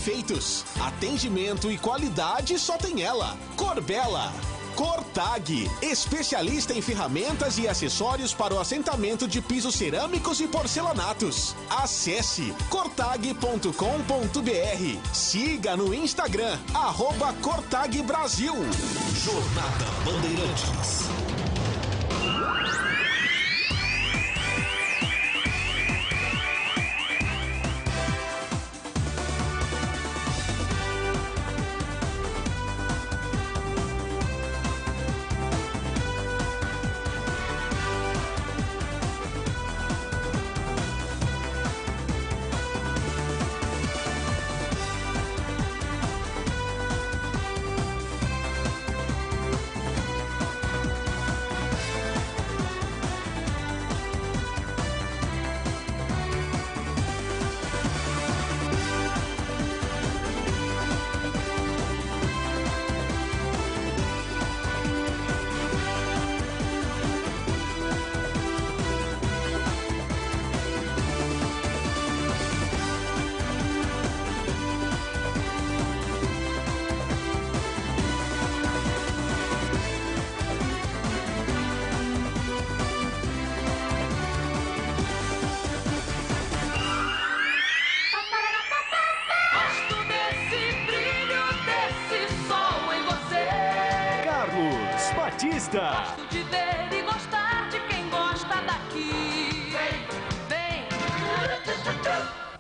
Feitos, atendimento e qualidade só tem ela. Corbella. Cortag, especialista em ferramentas e acessórios para o assentamento de pisos cerâmicos e porcelanatos. Acesse cortag.com.br. Siga no Instagram, @CortagBrasil. Jornada Bandeirantes. Gosto de ver e gostar de quem gosta daqui. Vem,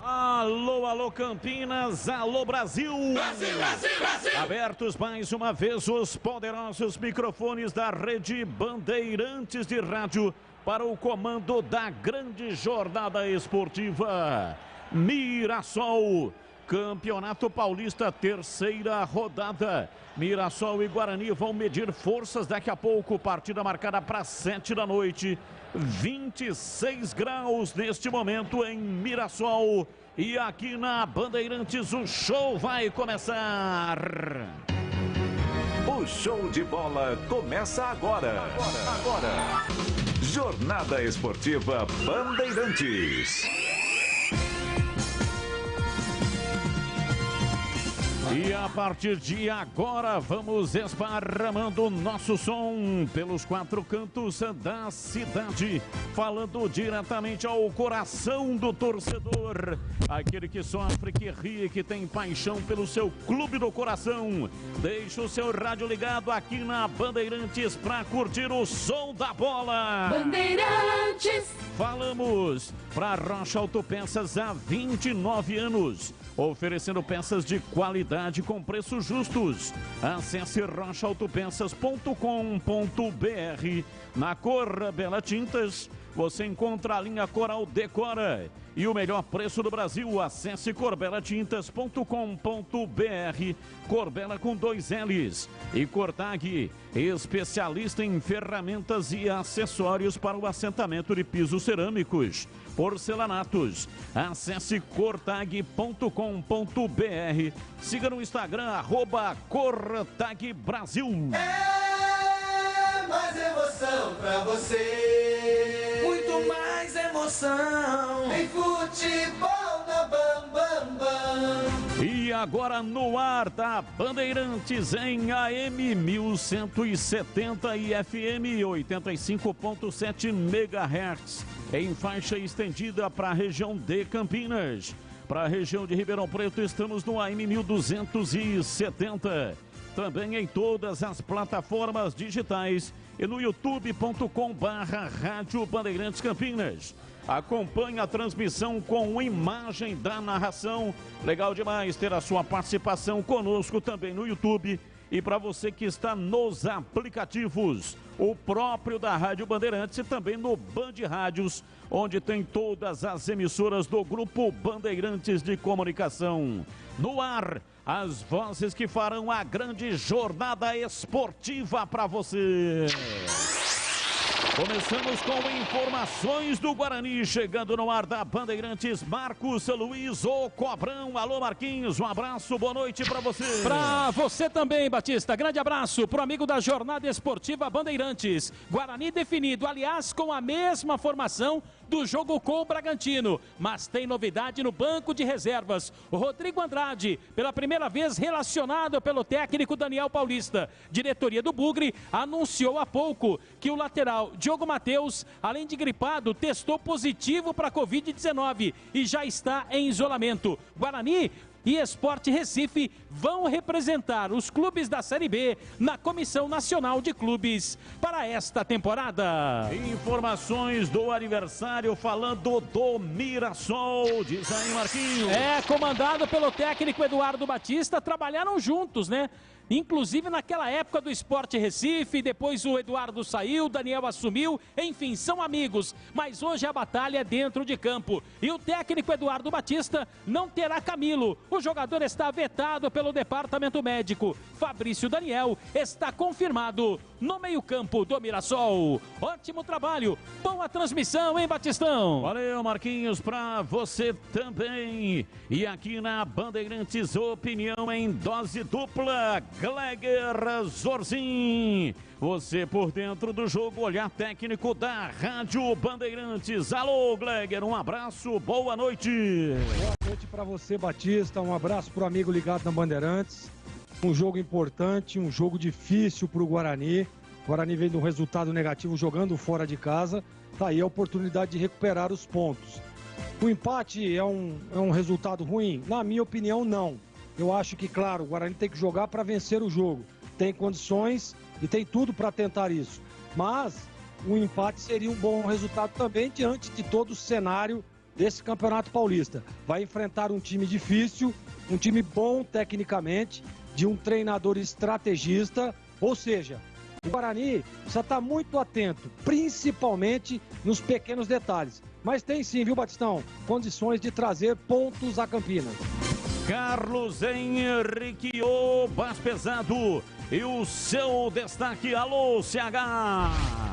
Alô, alô Campinas, alô Brasil. Brasil, Brasil, Brasil. Abertos mais uma vez os poderosos microfones da Rede Bandeirantes de Rádio para o comando da grande jornada esportiva. Mirassol, Campeonato Paulista, terceira rodada. Mirassol e Guarani vão medir forças daqui a pouco. Partida marcada para 7 da noite. 26 graus neste momento em Mirassol. E aqui na Bandeirantes o show vai começar. O show de bola começa agora. Jornada Esportiva Bandeirantes. E a partir de agora vamos esparramando o nosso som pelos quatro cantos da cidade, falando diretamente ao coração do torcedor, aquele que sofre, que ri, que tem paixão pelo seu clube do coração. Deixa o seu rádio ligado aqui na Bandeirantes para curtir o som da bola. Bandeirantes. Falamos para Rocha Autopeças há 29 anos. Oferecendo peças de qualidade com preços justos. Acesse rochaautopeças.com.br. Na Cor Bela Tintas, você encontra a linha Coral Decora. E o melhor preço do Brasil, acesse corbelatintas.com.br. Corbela com 2 L's. E Cortag, especialista em ferramentas e acessórios para o assentamento de pisos cerâmicos, porcelanatos. Acesse cortag.com.br. Siga no Instagram, @CortagBrasil. É mais emoção pra você. Muito mais emoção. Em futebol na Bam Bam Bam. E agora no ar da Bandeirantes em AM 1170 e FM 85.7 MHz. Em faixa estendida para a região de Campinas. Para a região de Ribeirão Preto estamos no AM 1270. Também em todas as plataformas digitais e no youtube.com/Rádio Bandeirantes Campinas. Acompanhe a transmissão com imagem da narração. Legal demais ter a sua participação conosco também no YouTube. E para você que está nos aplicativos, o próprio da Rádio Bandeirantes e também no Band Rádios, onde tem todas as emissoras do Grupo Bandeirantes de Comunicação. No ar, as vozes que farão a grande jornada esportiva para você. Começamos com informações do Guarani, chegando no ar da Bandeirantes, Marcos Luiz, o Cobrão. Alô, Marquinhos, um abraço, boa noite para você. Para você também, Batista, grande abraço pro amigo da Jornada Esportiva Bandeirantes. Guarani definido, aliás, com a mesma formação do jogo com o Bragantino. Mas tem novidade no banco de reservas. O Rodrigo Andrade, pela primeira vez relacionado pelo técnico Daniel Paulista. Diretoria do Bugre anunciou há pouco que o lateral Diogo Matheus, além de gripado, testou positivo para a Covid-19 e já está em isolamento. Guarani e Sport Recife vão representar os clubes da Série B na Comissão Nacional de Clubes para esta temporada. Informações do aniversário falando do Mirassol, diz aí Marquinhos. Comandado pelo técnico Eduardo Batista, trabalharam juntos, né? Inclusive naquela época do Sport Recife, depois o Eduardo saiu, o Daniel assumiu, enfim, são amigos. Mas hoje a batalha é dentro de campo. E o técnico Eduardo Batista não terá Camilo. O jogador está vetado pelo departamento médico. Fabrício Daniel está confirmado no meio-campo do Mirassol. Ótimo trabalho, boa transmissão, hein, Batistão? Valeu, Marquinhos, pra você também. E aqui na Bandeirantes, opinião em dose dupla. Gleger Zorzin, você por dentro do jogo, olhar técnico da Rádio Bandeirantes. Alô, Gleger, um abraço, boa noite. Boa noite para você, Batista, um abraço pro amigo ligado na Bandeirantes. Um jogo importante, um jogo difícil pro Guarani. O Guarani vem de um resultado negativo jogando fora de casa. Tá aí a oportunidade de recuperar os pontos. O empate é um resultado ruim? Na minha opinião, não. Eu acho que, claro, o Guarani tem que jogar para vencer o jogo. Tem condições e tem tudo para tentar isso. Mas o empate seria um bom resultado também diante de todo o cenário desse Campeonato Paulista. Vai enfrentar um time difícil, um time bom tecnicamente, de um treinador estrategista. Ou seja, o Guarani precisa estar muito atento, principalmente nos pequenos detalhes. Mas tem sim, viu, Batistão, condições de trazer pontos a Campinas. Carlos Henrique, o mais pesado e o seu destaque. Alô, CH.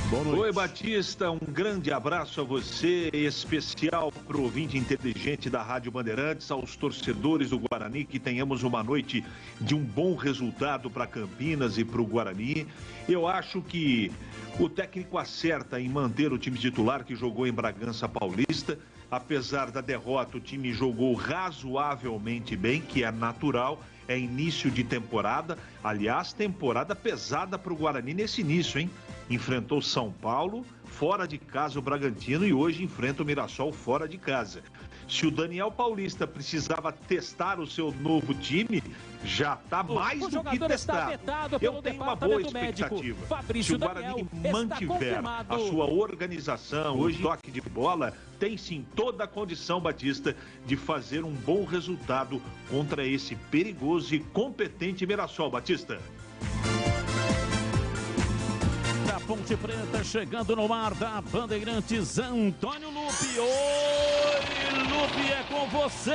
Boa noite. Oi, Batista, um grande abraço a você, especial para o ouvinte inteligente da Rádio Bandeirantes, aos torcedores do Guarani, que tenhamos uma noite de um bom resultado para Campinas e para o Guarani. Eu acho que o técnico acerta em manter o time titular que jogou em Bragança Paulista. Apesar da derrota, o time jogou razoavelmente bem, que é natural, é início de temporada. Aliás, temporada pesada para o Guarani nesse início, hein? Enfrentou São Paulo, fora de casa o Bragantino, e hoje enfrenta o Mirassol fora de casa. Se o Daniel Paulista precisava testar o seu novo time, já está mais do que testado. Eu tenho uma boa expectativa. Se o Guarani mantiver a sua organização, hoje o toque de bola, tem sim toda a condição, Batista, de fazer um bom resultado contra esse perigoso e competente Mirassol, Batista. Da Ponte Preta, chegando no mar da Bandeirantes, Antônio Lupi. Oi, Lupi, é com você.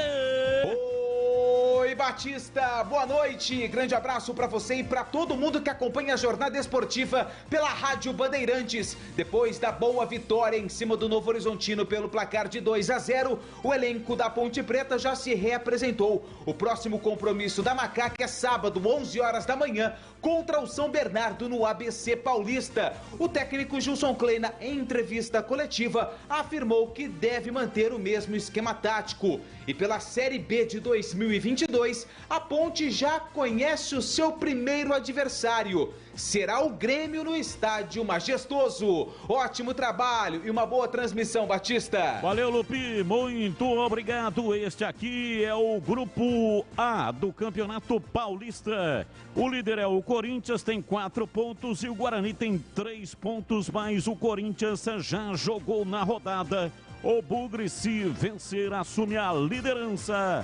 Oi, Batista, boa noite, grande abraço para você e para todo mundo que acompanha a jornada esportiva pela Rádio Bandeirantes. Depois da boa vitória em cima do Novo Horizontino pelo placar de 2-0, o elenco da Ponte Preta já se reapresentou. O próximo compromisso da Macaca é sábado, 11 horas da manhã, contra o São Bernardo no ABC Paulista. O técnico Gilson Kleina, em entrevista coletiva, afirmou que deve manter o mesmo esquema tático. E pela Série B de 2022, a Ponte já conhece o seu primeiro adversário. Será o Grêmio no Estádio Majestoso. Ótimo trabalho e uma boa transmissão, Batista. Valeu, Lupi, muito obrigado. Este aqui é o Grupo A do Campeonato Paulista. O líder é o Corinthians, tem 4 pontos e o Guarani tem 3 pontos, mas o Corinthians já jogou na rodada. O Bugre, se vencer, assume a liderança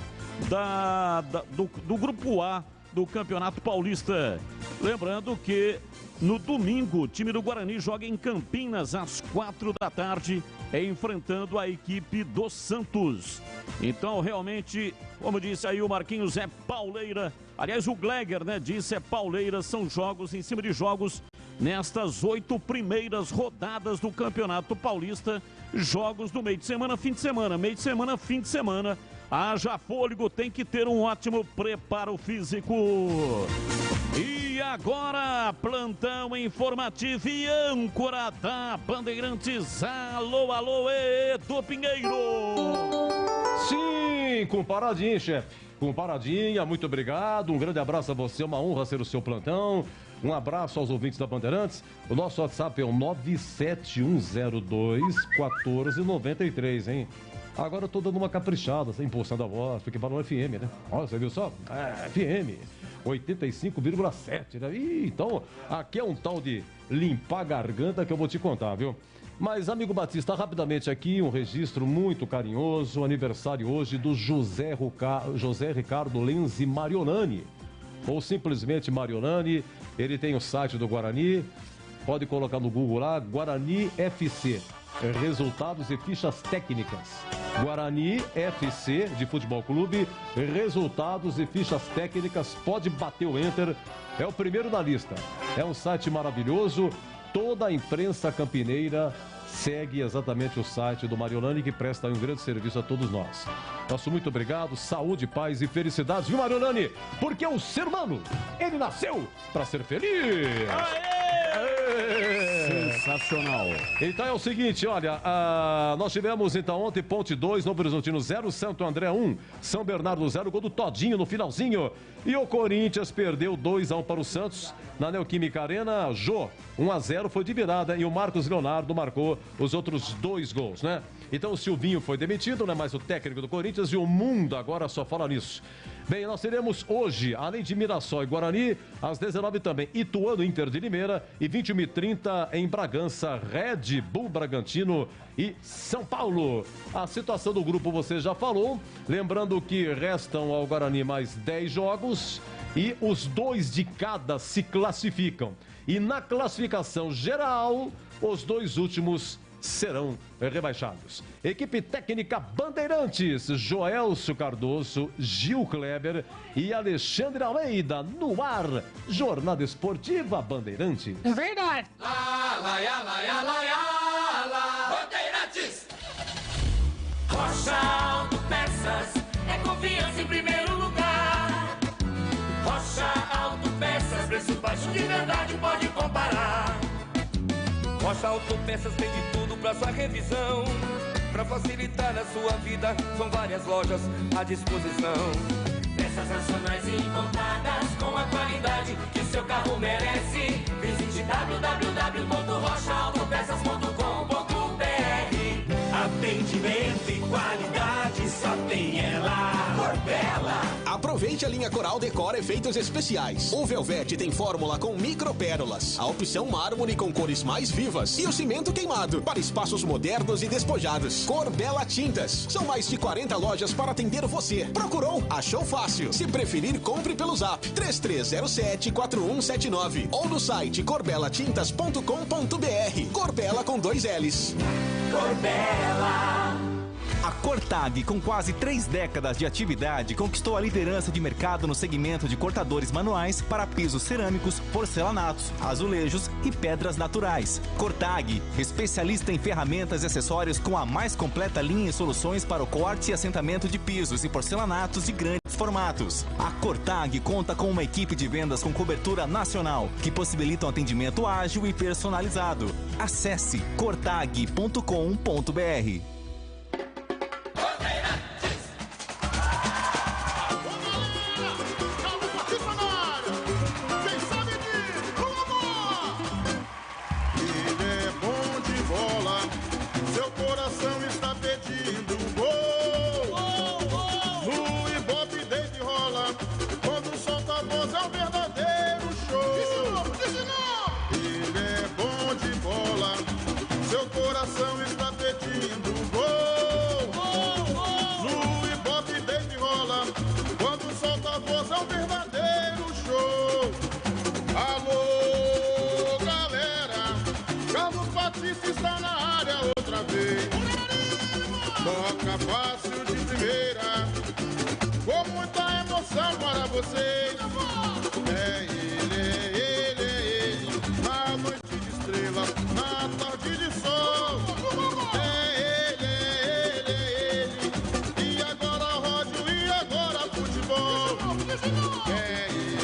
do Grupo A do Campeonato Paulista. Lembrando que no domingo o time do Guarani joga em Campinas às 4 da tarde, enfrentando a equipe do Santos. Então, realmente, como disse aí o Marquinhos, é pauleira. Aliás, o Gleger, né, disse é pauleira, são jogos em cima de jogos nestas 8 primeiras rodadas do Campeonato Paulista. Jogos do meio de semana, fim de semana, meio de semana, fim de semana. Haja fôlego, tem que ter um ótimo preparo físico. E agora, plantão informativo e âncora da Bandeirantes. Alô, alô, Edu Pinheiro. Sim, com paradinha, chefe. Com paradinha, muito obrigado. Um grande abraço a você, uma honra ser o seu plantão. Um abraço aos ouvintes da Bandeirantes. O nosso WhatsApp é o 97102-1493, hein? Agora eu tô dando uma caprichada, sem impulsando a voz, porque para o FM, né? Olha, você viu só? FM, 85,7, né? Ih, então, aqui é um tal de limpar a garganta que eu vou te contar, viu? Mas, amigo Batista, rapidamente aqui, um registro muito carinhoso, aniversário hoje do José Ricardo Lenzi Mariolani, ou simplesmente Mariolani. Ele tem o site do Guarani, pode colocar no Google lá, Guarani FC, resultados e fichas técnicas. Guarani FC, de Futebol Clube, resultados e fichas técnicas, pode bater o Enter, é o primeiro da lista. É um site maravilhoso, toda a imprensa campineira segue exatamente o site do Mariolani, que presta um grande serviço a todos nós. Nosso muito obrigado, saúde, paz e felicidades, viu, Mariolani? Porque o ser humano, ele nasceu para ser feliz. Aê! Sensacional. Então é o seguinte, olha, nós tivemos então ontem Ponte 2, Novo Horizontino 0, Santo André 1, São Bernardo 0, gol do Todinho no finalzinho. E o Corinthians perdeu 2-1 para o Santos na Neoquímica Arena. Jô, 1-0, foi de virada e o Marcos Leonardo marcou os outros 2 gols, né? Então o Silvinho foi demitido, não é mais o técnico do Corinthians e o mundo agora só fala nisso. Bem, nós teremos hoje, além de Mirassol e Guarani, às 19h também, Ituano, Inter de Limeira e 21h30 em Bragança, Red Bull Bragantino e São Paulo. A situação do grupo você já falou, lembrando que restam ao Guarani mais 10 jogos e os 2 de cada se classificam. E na classificação geral, os 2 últimos serão rebaixados. Equipe técnica Bandeirantes, Joelso Cardoso, Gil Kleber e Alexandre Almeida no ar. Jornada Esportiva Bandeirantes. É verdade. Bandeirantes. Rocha Autopeças é confiança em primeiro lugar. Rocha Autopeças, preço baixo de verdade, pode comparar. Rocha Autopeças tem de tudo pra sua revisão. Pra facilitar a sua vida, são várias lojas à disposição. Peças nacionais e importadas com a qualidade que o seu carro merece. Visite www.rochaautopeças.com.br. Atendimento e qualidade só tem ela. Corbella. Aproveite a linha Coral Decor Efeitos Especiais. O Velvete tem fórmula com micropérolas, a opção mármore com cores mais vivas e o cimento queimado para espaços modernos e despojados. Corbella Tintas. São mais de 40 lojas para atender você. Procurou? Achou fácil. Se preferir, compre pelo Zap 3307-4179 ou no site corbelatintas.com.br. Corbella com 2 L's. Corbella. A Cortag, com quase 3 décadas de atividade, conquistou a liderança de mercado no segmento de cortadores manuais para pisos cerâmicos, porcelanatos, azulejos e pedras naturais. Cortag, especialista em ferramentas e acessórios com a mais completa linha e soluções para o corte e assentamento de pisos e porcelanatos de grandes formatos. A Cortag conta com uma equipe de vendas com cobertura nacional, que possibilita um atendimento ágil e personalizado. Acesse cortag.com.br. Está na área outra vez. Toca fácil de primeira, com muita emoção para vocês. É ele, na noite de estrela, na tarde de sol. É ele, e agora rádio, e agora futebol. É ele,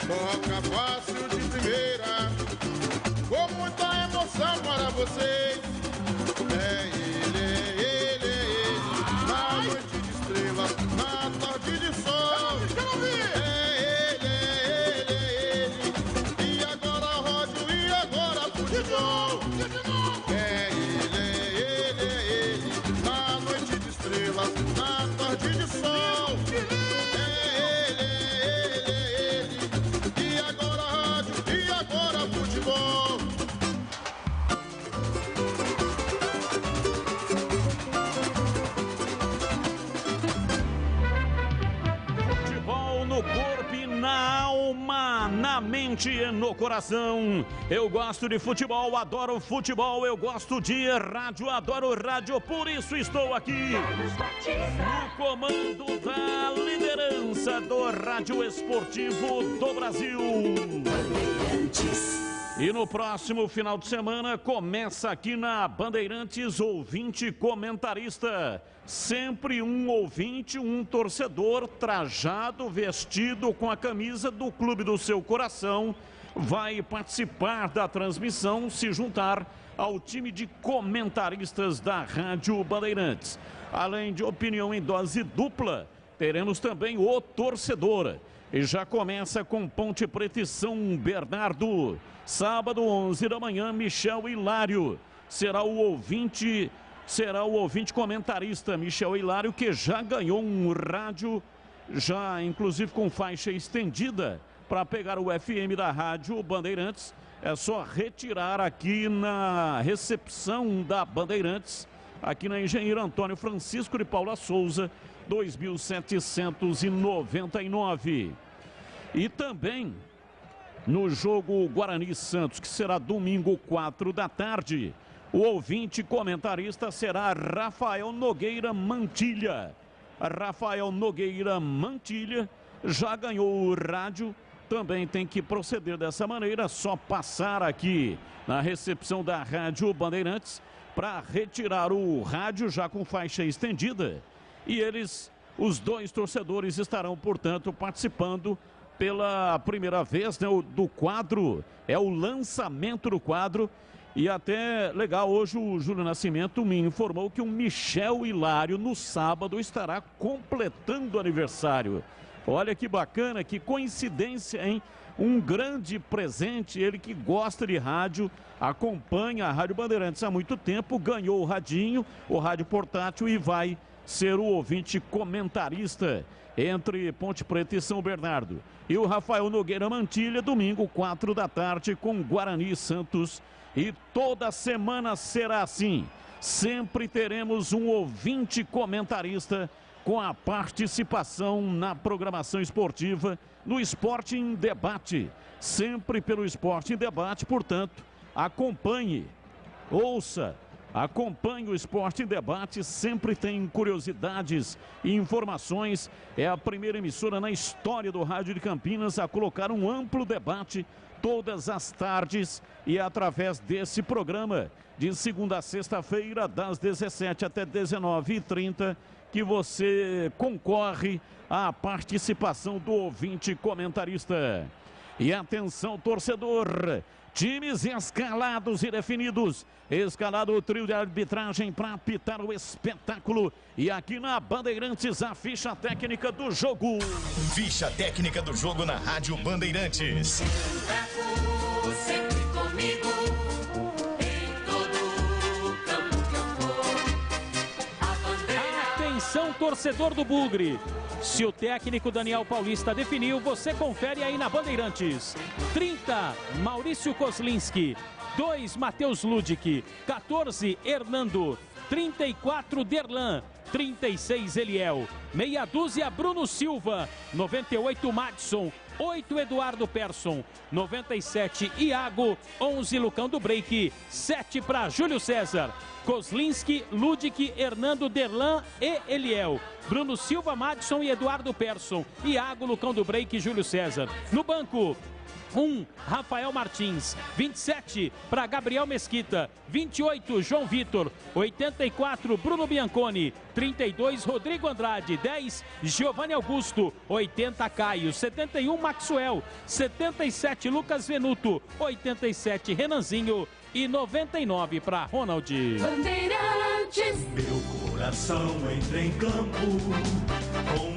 toca fácil de primeira, com muita emoção para vocês. É ele, na noite de estrelas, na tarde de sol. É ele, e agora rádio, e agora futebol. É ele, na noite de estrelas, na tarde de sol. No corpo e na alma, na mente e no coração. Eu gosto de futebol, adoro futebol, eu gosto de rádio, adoro rádio, por isso estou aqui no comando da liderança do rádio esportivo do Brasil. E no próximo final de semana começa aqui na Bandeirantes ouvinte comentarista. Sempre um ouvinte, um torcedor trajado, vestido com a camisa do clube do seu coração, vai participar da transmissão, se juntar ao time de comentaristas da Rádio Bandeirantes. Além de opinião em dose dupla, teremos também o torcedor. E já começa com Ponte Preta e São Bernardo. Sábado, 11 da manhã, Michel Hilário será o ouvinte comentarista. Michel Hilário, que já ganhou um rádio, já inclusive com faixa estendida, para pegar o FM da Rádio Bandeirantes. É só retirar aqui na recepção da Bandeirantes, aqui na Engenheiro Antônio Francisco de Paula Souza, 2799. E também no jogo Guarani Santos, que será domingo, 4 da tarde, o ouvinte comentarista será Rafael Nogueira Mantilha. Rafael Nogueira Mantilha já ganhou o rádio, também tem que proceder dessa maneira, só passar aqui na recepção da Rádio Bandeirantes para retirar o rádio já com faixa estendida. E eles, os dois torcedores, estarão, portanto, participando pela primeira vez, né, do quadro. É o lançamento do quadro. E até legal, hoje o Júlio Nascimento me informou que o Michel Hilário no sábado estará completando aniversário. Olha que bacana, que coincidência, hein? Um grande presente, ele que gosta de rádio, acompanha a Rádio Bandeirantes há muito tempo, ganhou o radinho, o rádio portátil, e vai ser o ouvinte comentarista entre Ponte Preta e São Bernardo. E o Rafael Nogueira Mantilha, domingo, 4 da tarde, com Guarani e Santos. E toda semana será assim. Sempre teremos um ouvinte comentarista com a participação na programação esportiva, no Esporte em Debate. Sempre pelo Esporte em Debate, portanto, acompanhe, ouça, acompanhe o Esporte em Debate, sempre tem curiosidades e informações. É a primeira emissora na história do Rádio de Campinas a colocar um amplo debate todas as tardes, e através desse programa, de segunda a sexta-feira, das 17 até 19h30, que você concorre à participação do ouvinte comentarista. E atenção, torcedor, times escalados e definidos. Escalado o trio de arbitragem para apitar o espetáculo. E aqui na Bandeirantes, a ficha técnica do jogo. Ficha técnica do jogo na Rádio Bandeirantes. Sempre comigo, em todo campo que eu for. A bandeira... Atenção, torcedor do Bugre. Se o técnico Daniel Paulista definiu, você confere aí na Bandeirantes. 30, Maurício Kozlinski. 2, Matheus Ludic. 14, Hernando. 34, Derlan. 36, Eliel. Meia dúzia, Bruno Silva. 98, Madison. 8, Eduardo Persson. 97, Iago. 11, Lucão do Break. 7 para Júlio César. Kozlinski, Ludic, Hernando, Derlan e Eliel. Bruno Silva, Madison e Eduardo Persson. Iago, Lucão do Break e Júlio César. No banco, 1, Rafael Martins. 27 para Gabriel Mesquita. 28, João Vitor. 84, Bruno Bianconi. 32, Rodrigo Andrade. 10, Giovanni Augusto. 80, Caio. 71, Maxwell. 77, Lucas Venuto. 87, Renanzinho. E 99 para Ronald. Bandeirantes. Meu coração entra em campo com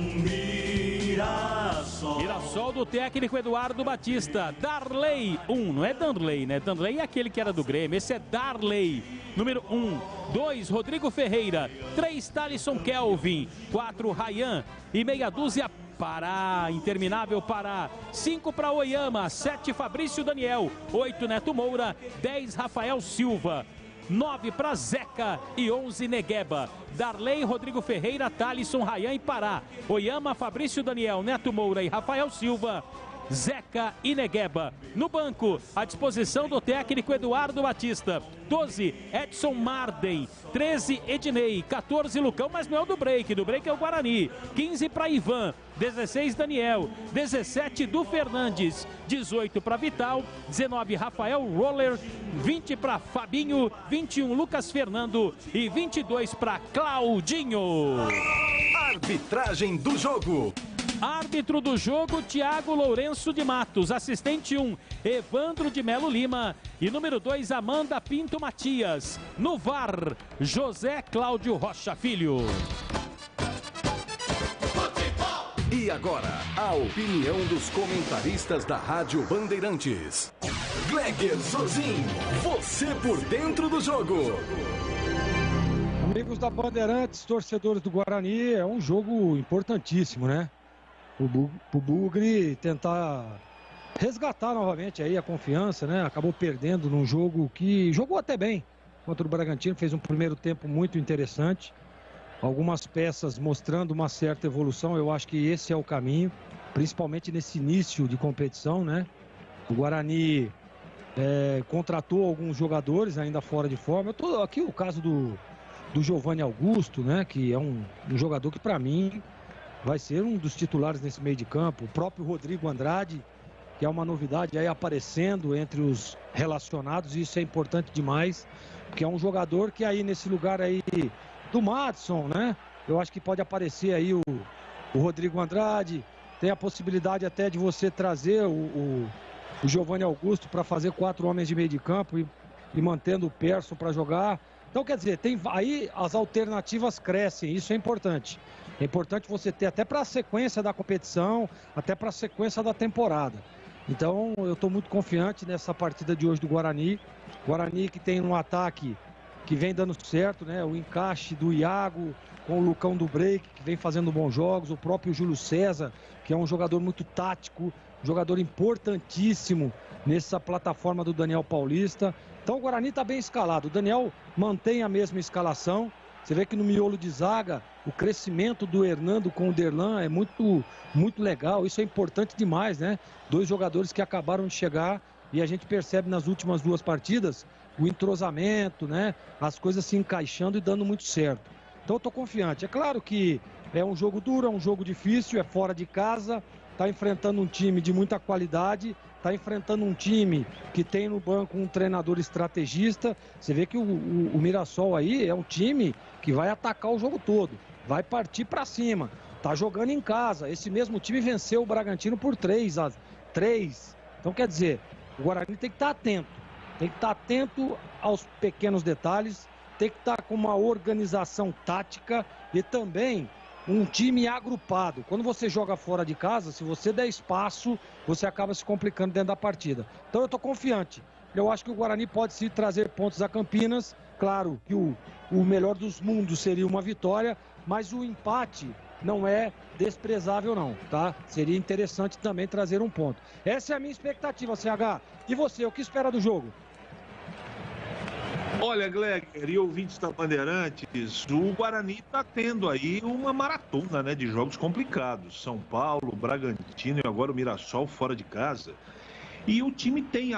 Mirassol. Mirassol do técnico Eduardo Batista. Darley, 1. Não é Danley, né? Danley é aquele que era do Grêmio. Esse é Darley. Número 1. 2, Rodrigo Ferreira. 3, Thalisson Kelvin. 4, Rayan. E meia dúzia Pará, interminável Pará. 5 para Oyama, 7 Fabrício Daniel, 8 Neto Moura, 10 Rafael Silva, 9 para Zeca e 11 Negueba. Darley, Rodrigo Ferreira, Thalisson, Rayan e Pará. Oyama, Fabrício Daniel, Neto Moura e Rafael Silva. Zeca e Negueba. No banco, à disposição do técnico Eduardo Batista. 12, Edson Marden. 13, Ednei. 14, Lucão, mas não é o do break. Do break é o Guarani. 15 para Ivan. 16, Daniel. 17, Du Fernandes. 18 para Vital. 19, Rafael Roller. 20 para Fabinho. 21, Lucas Fernando. E 22 para Claudinho. Arbitragem do jogo. Árbitro do jogo, Thiago Lourenço de Matos. Assistente 1, Evandro de Melo Lima. E número 2, Amanda Pinto Matias. No VAR, José Cláudio Rocha Filho. E agora, a opinião dos comentaristas da Rádio Bandeirantes. Gleger Zorzin, você por dentro do jogo. Amigos da Bandeirantes, torcedores do Guarani, é um jogo importantíssimo, né? O Bugre tentar resgatar novamente aí a confiança, né? Acabou perdendo num jogo que jogou até bem contra o Bragantino, fez um primeiro tempo muito interessante. Algumas peças mostrando uma certa evolução, eu acho que esse é o caminho, principalmente nesse início de competição, né? O Guarani contratou alguns jogadores ainda fora de forma. Eu tô aqui o caso do Giovanni Augusto, né? Que é um jogador que para mim vai ser um dos titulares nesse meio de campo. O próprio Rodrigo Andrade, que é uma novidade aí aparecendo entre os relacionados, e isso é importante demais, porque é um jogador que aí nesse lugar aí do Madison, né? Eu acho que pode aparecer aí o Rodrigo Andrade, tem a possibilidade até de você trazer o Giovanni Augusto para fazer 4 homens de meio de campo e mantendo o Persson para jogar. Então, quer dizer, aí as alternativas crescem, isso é importante. É importante você ter até para a sequência da competição, até para a sequência da temporada. Então, eu estou muito confiante nessa partida de hoje do Guarani. Guarani que tem um ataque que vem dando certo, né? O encaixe do Iago com o Lucão do Break, que vem fazendo bons jogos. O próprio Júlio César, que é um jogador muito tático, jogador importantíssimo nessa plataforma do Daniel Paulista. Então o Guarani está bem escalado. O Daniel mantém a mesma escalação. Você vê que no miolo de zaga, o crescimento do Hernando com o Derlan é muito, muito legal. Isso é importante demais, né? 2 jogadores que acabaram de chegar e a gente percebe nas últimas 2 partidas o entrosamento, né? As coisas se encaixando e dando muito certo. Então eu tô confiante. É claro que é um jogo duro, é um jogo difícil, é fora de casa, tá enfrentando um time de muita qualidade, tá enfrentando um time que tem no banco um treinador estrategista. Você vê que o Mirassol aí é um time que vai atacar o jogo todo, vai partir para cima, tá jogando em casa. Esse mesmo time venceu o Bragantino por 3-3. Então quer dizer, o Guarani tem que estar atento. Tem que estar atento aos pequenos detalhes, tem que estar com uma organização tática e também um time agrupado. Quando você joga fora de casa, se você der espaço, você acaba se complicando dentro da partida. Então eu estou confiante. Eu acho que o Guarani pode sim trazer pontos a Campinas. Claro que o melhor dos mundos seria uma vitória, mas o empate não é desprezável não, tá? Seria interessante também trazer um ponto. Essa é a minha expectativa, CH. E você, o que espera do jogo? Olha, Gleger e ouvintes da Bandeirantes, o Guarani está tendo aí uma maratona, né, de jogos complicados. São Paulo, Bragantino e agora o Mirassol fora de casa. E o time tem,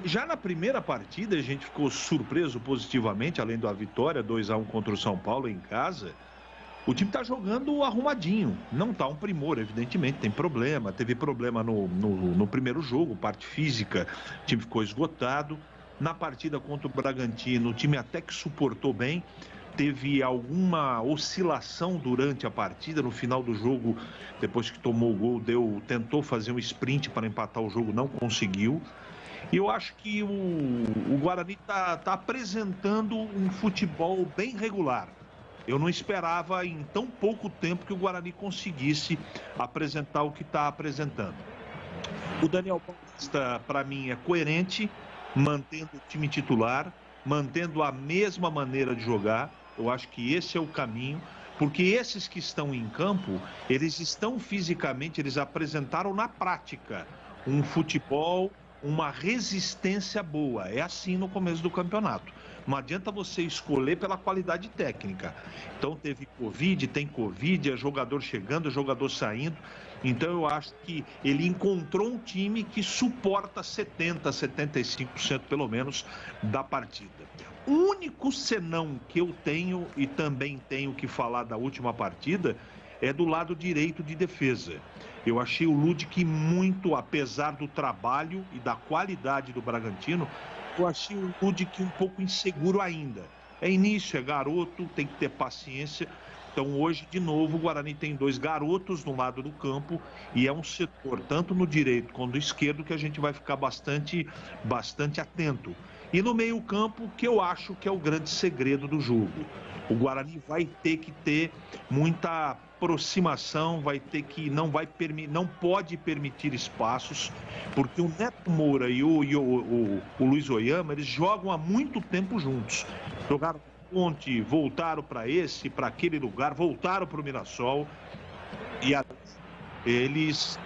já na primeira partida, a gente ficou surpreso positivamente, além da vitória 2-1 contra o São Paulo em casa. O time está jogando arrumadinho, não está um primor, evidentemente, tem problema, teve problema no primeiro jogo, parte física, o time ficou esgotado. Na partida contra o Bragantino, o time até que suportou bem, teve alguma oscilação durante a partida, no final do jogo, depois que tomou o gol, tentou fazer um sprint para empatar o jogo, não conseguiu. E eu acho que o Guarani está apresentando um futebol bem regular. Eu não esperava em tão pouco tempo que o Guarani conseguisse apresentar o que está apresentando. O Daniel Paulista, para mim, é coerente, mantendo o time titular, mantendo a mesma maneira de jogar. Eu acho que esse é o caminho, porque esses que estão em campo, eles estão fisicamente, eles apresentaram na prática um futebol, uma resistência boa. É assim no começo do campeonato. Não adianta você escolher pela qualidade técnica. Então teve Covid, tem Covid, é jogador chegando, é jogador saindo. Então eu acho que ele encontrou um time que suporta 70%, 75% pelo menos da partida. O único senão que eu tenho, e também tenho que falar da última partida, é do lado direito de defesa. Eu achei o Ludic muito, apesar do trabalho e da qualidade do Bragantino, eu achei o Ludic um pouco inseguro ainda. É início, é garoto, tem que ter paciência. Então hoje, de novo, o Guarani tem 2 garotos no lado do campo e é um setor, tanto no direito quanto no esquerdo, que a gente vai ficar bastante atento. E no meio campo, que eu acho que é o grande segredo do jogo. O Guarani vai ter que ter muita aproximação, vai ter que não pode permitir espaços, porque o Neto Moura e o Luiz Oyama, eles jogam há muito tempo juntos. Jogaram Ponte, voltaram para aquele lugar, voltaram para o Mirassol e eles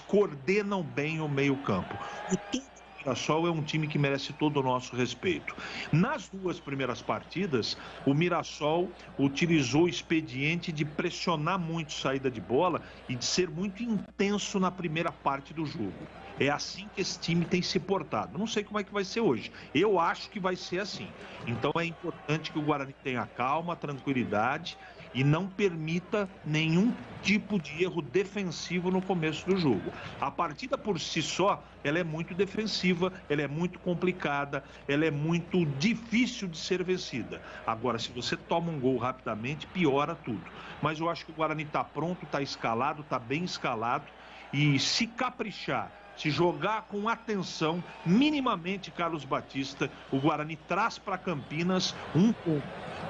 coordenam bem o meio-campo. O time do Mirassol é um time que merece todo o nosso respeito. Nas 2 primeiras partidas, o Mirassol utilizou o expediente de pressionar muito saída de bola e de ser muito intenso na primeira parte do jogo. É assim que esse time tem se portado. Não sei como é que vai ser hoje. Eu acho que vai ser assim. Então é importante que o Guarani tenha calma, tranquilidade e não permita nenhum tipo de erro defensivo no começo do jogo. A partida por si só, ela é muito defensiva, ela é muito complicada, ela é muito difícil de ser vencida. Agora, se você toma um gol rapidamente, piora tudo. Mas eu acho que o Guarani está pronto, está escalado, está bem escalado e se caprichar, se jogar com atenção, minimamente, Carlos Batista, o Guarani traz para Campinas um ponto.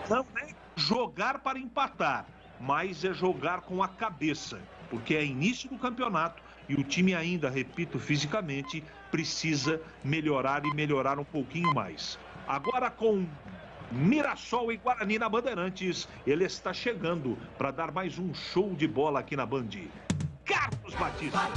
Não é jogar para empatar, mas é jogar com a cabeça, porque é início do campeonato e o time ainda, repito, fisicamente, precisa melhorar e melhorar um pouquinho mais. Agora com Mirassol e Guarani na Bandeirantes, ele está chegando para dar mais um show de bola aqui na Band. Carlos Batista.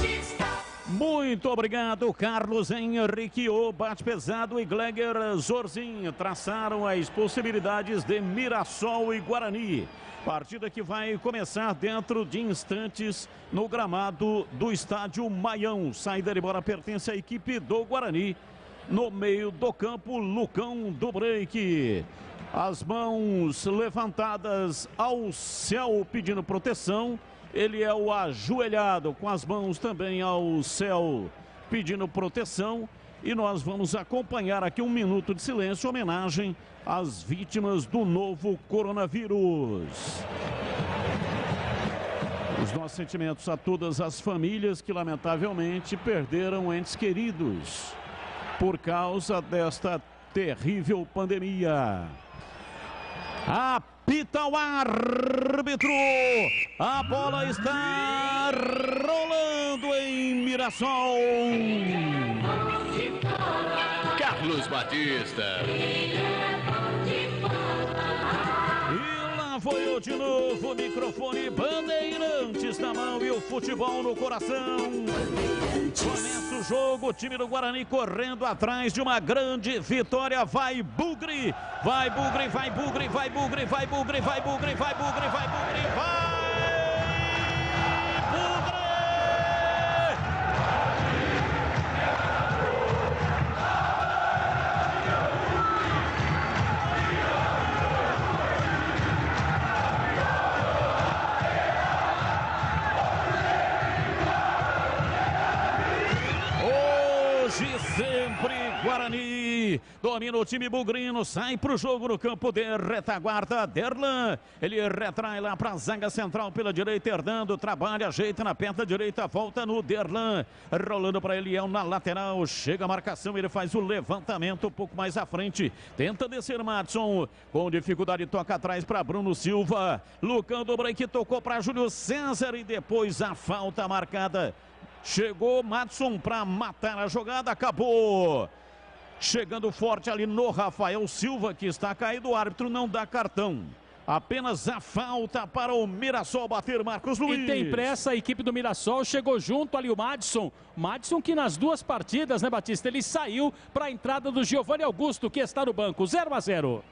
Muito obrigado, Carlos Henrique, o Bate Pesado e Gleger Zorzin traçaram as possibilidades de Mirassol e Guarani. Partida que vai começar dentro de instantes no gramado do estádio Maião. Saída de bola pertence à equipe do Guarani. No meio do campo, Lucão do Break. As mãos levantadas ao céu pedindo proteção. Ele é o ajoelhado, com as mãos também ao céu, pedindo proteção. E nós vamos acompanhar aqui um minuto de silêncio, homenagem às vítimas do novo coronavírus. Os nossos sentimentos a todas as famílias que lamentavelmente perderam entes queridos por causa desta terrível pandemia. Apita o árbitro, a bola está rolando em Mirassol. Carlos Batista. E lá foi eu de novo, microfone Bandeirantes na mão e o futebol no coração. Começa o jogo, o time do Guarani correndo atrás de uma grande vitória. Vai Bugre, vai Bugre, vai Bugre, vai Bugre, vai Bugre, vai Bugre, vai Bugre, vai Bugre, vai! Guarani. Domina o time bugrino, sai pro jogo no campo de retaguarda. Derlan, ele retrai lá pra zaga central pela direita, Hernando, trabalha, ajeita na perna direita, volta no Derlan. Rolando para Eliel na lateral, chega a marcação, ele faz o levantamento um pouco mais à frente. Tenta descer Madson, com dificuldade toca atrás para Bruno Silva. Lucão do break tocou para Júlio César e depois a falta marcada. Chegou Madson para matar a jogada, acabou. Chegando forte ali no Rafael Silva, que está caído, o árbitro não dá cartão. Apenas a falta para o Mirassol bater, Marcos Luiz. E tem pressa, a equipe do Mirassol chegou junto ali o Madson. Madson que nas duas partidas, né, Batista, ele saiu para a entrada do Giovanni Augusto, que está no banco, 0-0.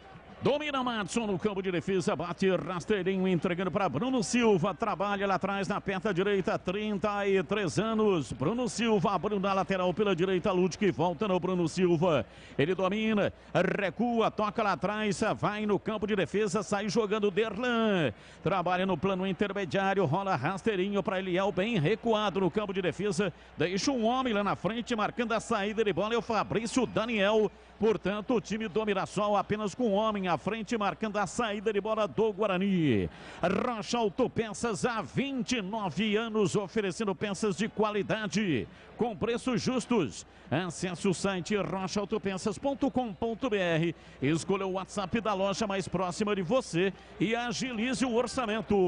Domina Madson no campo de defesa, bate rasteirinho, entregando para Bruno Silva, trabalha lá atrás na perna direita, 33 anos, Bruno Silva abriu na lateral pela direita, Ludwig volta no Bruno Silva, ele domina, recua, toca lá atrás, vai no campo de defesa, sai jogando Derlan, trabalha no plano intermediário, rola rasteirinho para Eliel, bem recuado no campo de defesa, deixa um homem lá na frente, marcando a saída de bola, é o Fabrício Daniel. Portanto, o time do Mirassol apenas com um homem à frente, marcando a saída de bola do Guarani. Rocha Autopeças há 29 anos, oferecendo peças de qualidade, com preços justos. Acesse o site rochaautopeças.com.br, escolha o WhatsApp da loja mais próxima de você e agilize o orçamento.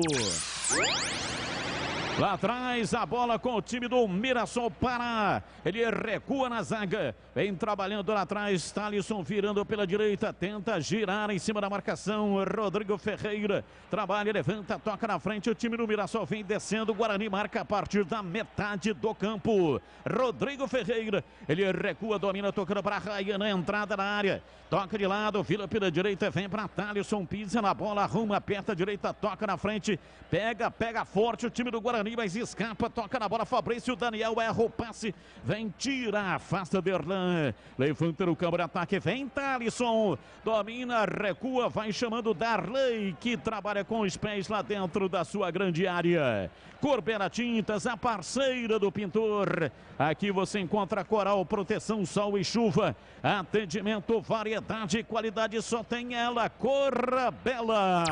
Lá atrás, a bola com o time do Mirassol Pará. Ele recua na zaga. Vem trabalhando lá atrás. Thalisson virando pela direita. Tenta girar em cima da marcação. Rodrigo Ferreira. Trabalha, levanta, toca na frente. O time do Mirassol vem descendo. O Guarani marca a partir da metade do campo. Rodrigo Ferreira. Ele recua, domina, tocando para Raia na entrada da área. Toca de lado, vira pela direita. Vem para Thalisson. Pisa na bola, arruma, aperta a direita, toca na frente. Pega forte o time do Guarani. Mas escapa, toca na bola, Fabrício Daniel erra o passe, vem, tira, afasta Derlan, levanta no campo de ataque, vem Thalisson, domina, recua, vai chamando Darley, que trabalha com os pés lá dentro da sua grande área. Corbera Tintas, a parceira do pintor, aqui você encontra Coral, proteção, sol e chuva, atendimento, variedade e qualidade, só tem ela, Corra Bela.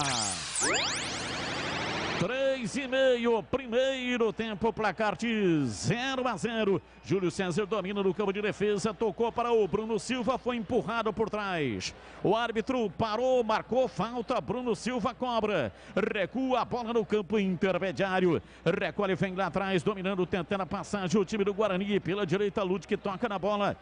3,5, primeiro tempo, placar de 0-0. Júlio César domina no campo de defesa, tocou para o Bruno Silva, foi empurrado por trás. O árbitro parou, marcou falta, Bruno Silva cobra. Recua a bola no campo intermediário. Recolhe, vem lá atrás, dominando, tentando a passagem. O time do Guarani pela direita, Ludwig toca na bola.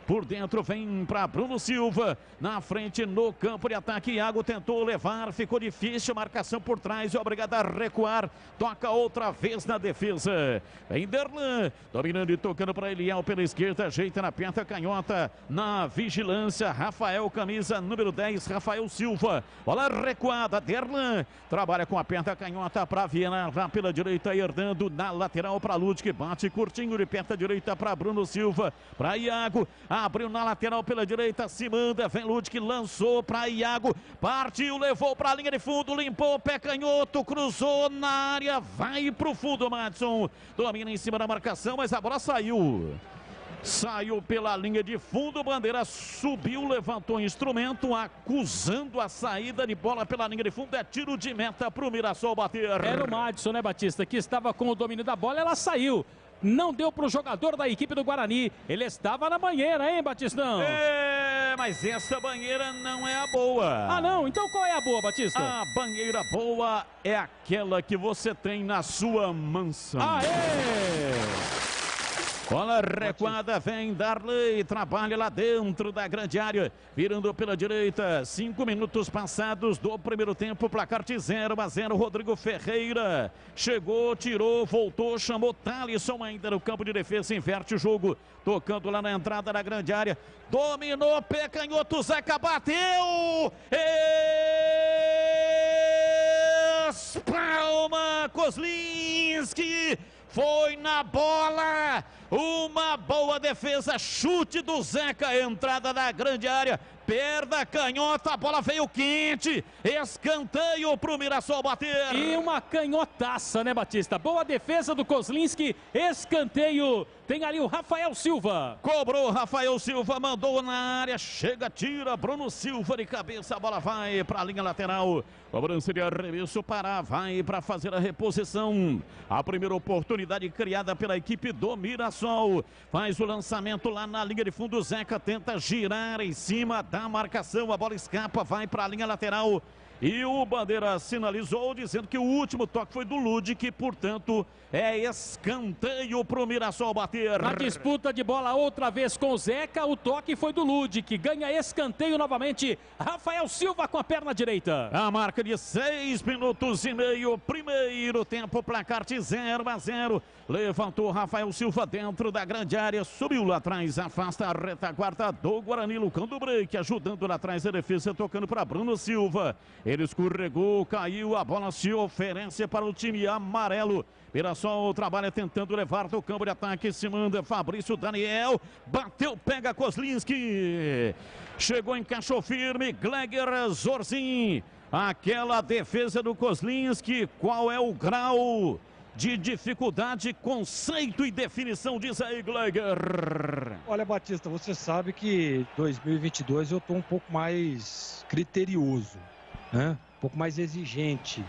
Por dentro vem para Bruno Silva, na frente no campo de ataque, Iago tentou levar, ficou difícil, marcação por trás, é obrigado a recuar, toca outra vez na defesa, vem Derlan, dominando e tocando para Eliel pela esquerda, ajeita na perna canhota, na vigilância, Rafael, camisa número 10, Rafael Silva, bola recuada, Derlan, trabalha com a perna canhota para Viana, lá pela direita, herdando na lateral para Ludwig, bate curtinho de perna direita para Bruno Silva, para Iago, abriu na lateral pela direita, se manda, vem Ludwig, lançou para Iago, partiu, levou para a linha de fundo, limpou o pé canhoto, cruzou na área, vai para o fundo, Madson, domina em cima da marcação, mas a bola saiu. Saiu pela linha de fundo, Bandeira subiu, levantou o instrumento, acusando a saída de bola pela linha de fundo, é tiro de meta para o Mirassol bater. Era o Madson, né, Batista, que estava com o domínio da bola, ela saiu. Não deu para o jogador da equipe do Guarani. Ele estava na banheira, hein, Batistão? É, mas essa banheira não é a boa. Ah, não? Então qual é a boa, Batista? A banheira boa é aquela que você tem na sua mansão. Aê! Bola recuada, vem Darley, trabalha lá dentro da grande área, virando pela direita, 5 minutos passados do primeiro tempo, placar de 0-0, Rodrigo Ferreira, chegou, tirou, voltou, chamou Thalisson ainda no campo de defesa, inverte o jogo, tocando lá na entrada da grande área, dominou, pé canhoto, Zeca bateu, Palma, Kozlinski, foi na bola, uma boa defesa, chute do Zeca, entrada da grande área, perna canhota, a bola veio quente, escanteio pro Mirassol bater. E uma canhotaça, né, Batista? Boa defesa do Kozlinski, escanteio. Tem ali o Rafael Silva. Cobrou Rafael Silva, mandou na área, chega, tira, Bruno Silva de cabeça, a bola vai para a linha lateral. Cobrança de arremesso, Pará vai para fazer a reposição. A primeira oportunidade criada pela equipe do Mirassol. Faz o lançamento lá na linha de fundo, Zeca tenta girar em cima da marcação, a bola escapa, vai para a linha lateral. E o Bandeira sinalizou, dizendo que o último toque foi do Lud, que, portanto, é escanteio para o Mirassol bater. Na disputa de bola outra vez com o Zeca, o toque foi do Lud, que ganha escanteio novamente. Rafael Silva com a perna direita. A marca de 6 minutos e meio, primeiro tempo, placar de 0-0. Levantou Rafael Silva dentro da grande área, subiu lá atrás, afasta a retaguarda do Guarani, Lucão do Break, ajudando lá atrás a defesa, tocando para Bruno Silva. Ele escorregou, caiu, a bola se oferece para o time amarelo. Mirassol trabalha tentando levar do campo de ataque, se manda Fabrício Daniel, bateu, pega Kozlinski. Chegou, encaixou firme, Gleger Zorzin. Aquela defesa do Kozlinski, qual é o grau de dificuldade, conceito e definição, diz aí, Gleger. Olha, Batista, você sabe que 2022 eu estou um pouco mais criterioso, né? Um pouco mais exigente.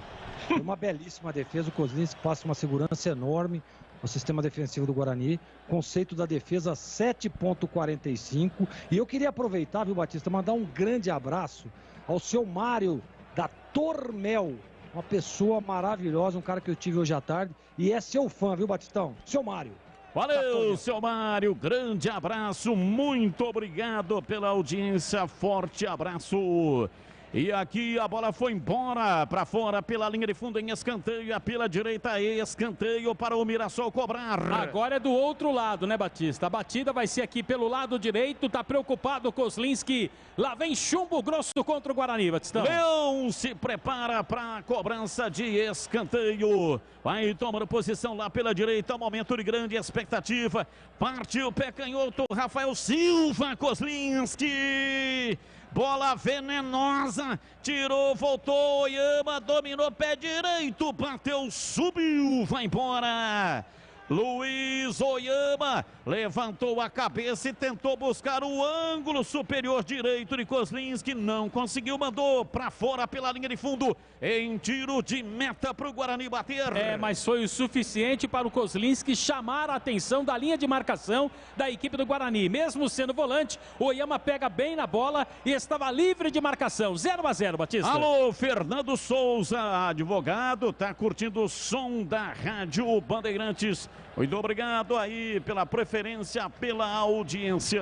Foi uma belíssima defesa, o Kozlinski passa uma segurança enorme no sistema defensivo do Guarani. Conceito da defesa 7.45. E eu queria aproveitar, viu, Batista, mandar um grande abraço ao seu Mário da Tormel. Uma pessoa maravilhosa, um cara que eu tive hoje à tarde. E é seu fã, viu, Batistão? Seu Mário. Valeu, seu Mário. Grande abraço. Muito obrigado pela audiência. Forte abraço. E aqui a bola foi embora para fora pela linha de fundo em escanteio. A pela direita, escanteio para o Mirassol cobrar. Agora é do outro lado, né, Batista? A batida vai ser aqui pelo lado direito. Tá preocupado o Kozlinski. Lá vem chumbo grosso contra o Guarani, Batistão. Leão se prepara para a cobrança de escanteio. Vai tomando posição lá pela direita. Momento de grande expectativa. Partiu o pé canhoto. Rafael Silva, Kozlinski. Bola venenosa, tirou, voltou, Oyama, dominou, pé direito, bateu, subiu, vai embora. Luiz Oyama levantou a cabeça e tentou buscar o ângulo superior direito de Kozlinski, não conseguiu, mandou para fora pela linha de fundo, em tiro de meta para o Guarani bater. Mas foi o suficiente para o Kozlinski chamar a atenção da linha de marcação da equipe do Guarani. Mesmo sendo volante, o Oyama pega bem na bola e estava livre de marcação. 0-0, Batista. Alô, Fernando Souza, advogado, tá curtindo o som da Rádio Bandeirantes. Muito obrigado aí pela preferência, pela audiência.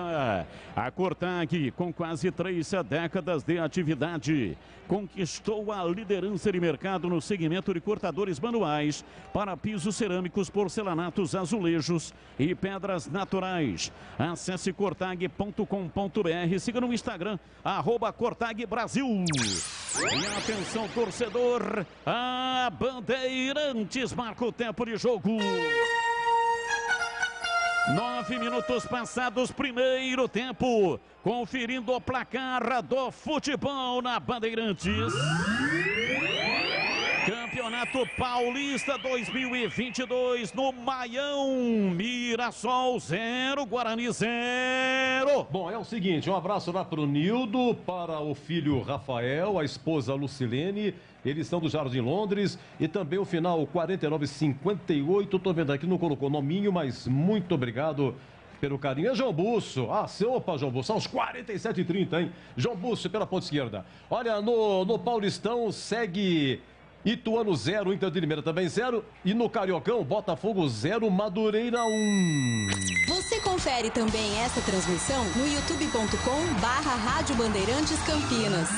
A Cortag, com quase 3 décadas de atividade, conquistou a liderança de mercado no segmento de cortadores manuais para pisos cerâmicos, porcelanatos, azulejos e pedras naturais. Acesse cortag.com.br, siga no Instagram, @CortagBrasil. E atenção, torcedor, a Bandeirantes marca o tempo de jogo. 9 minutos passados, primeiro tempo. Conferindo o placar do futebol na Bandeirantes. Campeonato Paulista 2022 no Maião. Mirassol 0, Guarani 0. Bom, é o seguinte, um abraço lá para o Nildo, para o filho Rafael, a esposa Lucilene. Eles são do Jardim Londres e também o final 4958. Estou vendo aqui, não colocou nominho, mas muito obrigado pelo carinho. É João Busso. Opa, João Busso, aos 47h30, hein? João Busso pela ponta esquerda. Olha, no Paulistão segue Ituano 0, Inter de Limeira também 0. E no Cariocão, Botafogo 0, Madureira 1. Você confere também essa transmissão no youtube.com/Rádio Bandeirantes Campinas.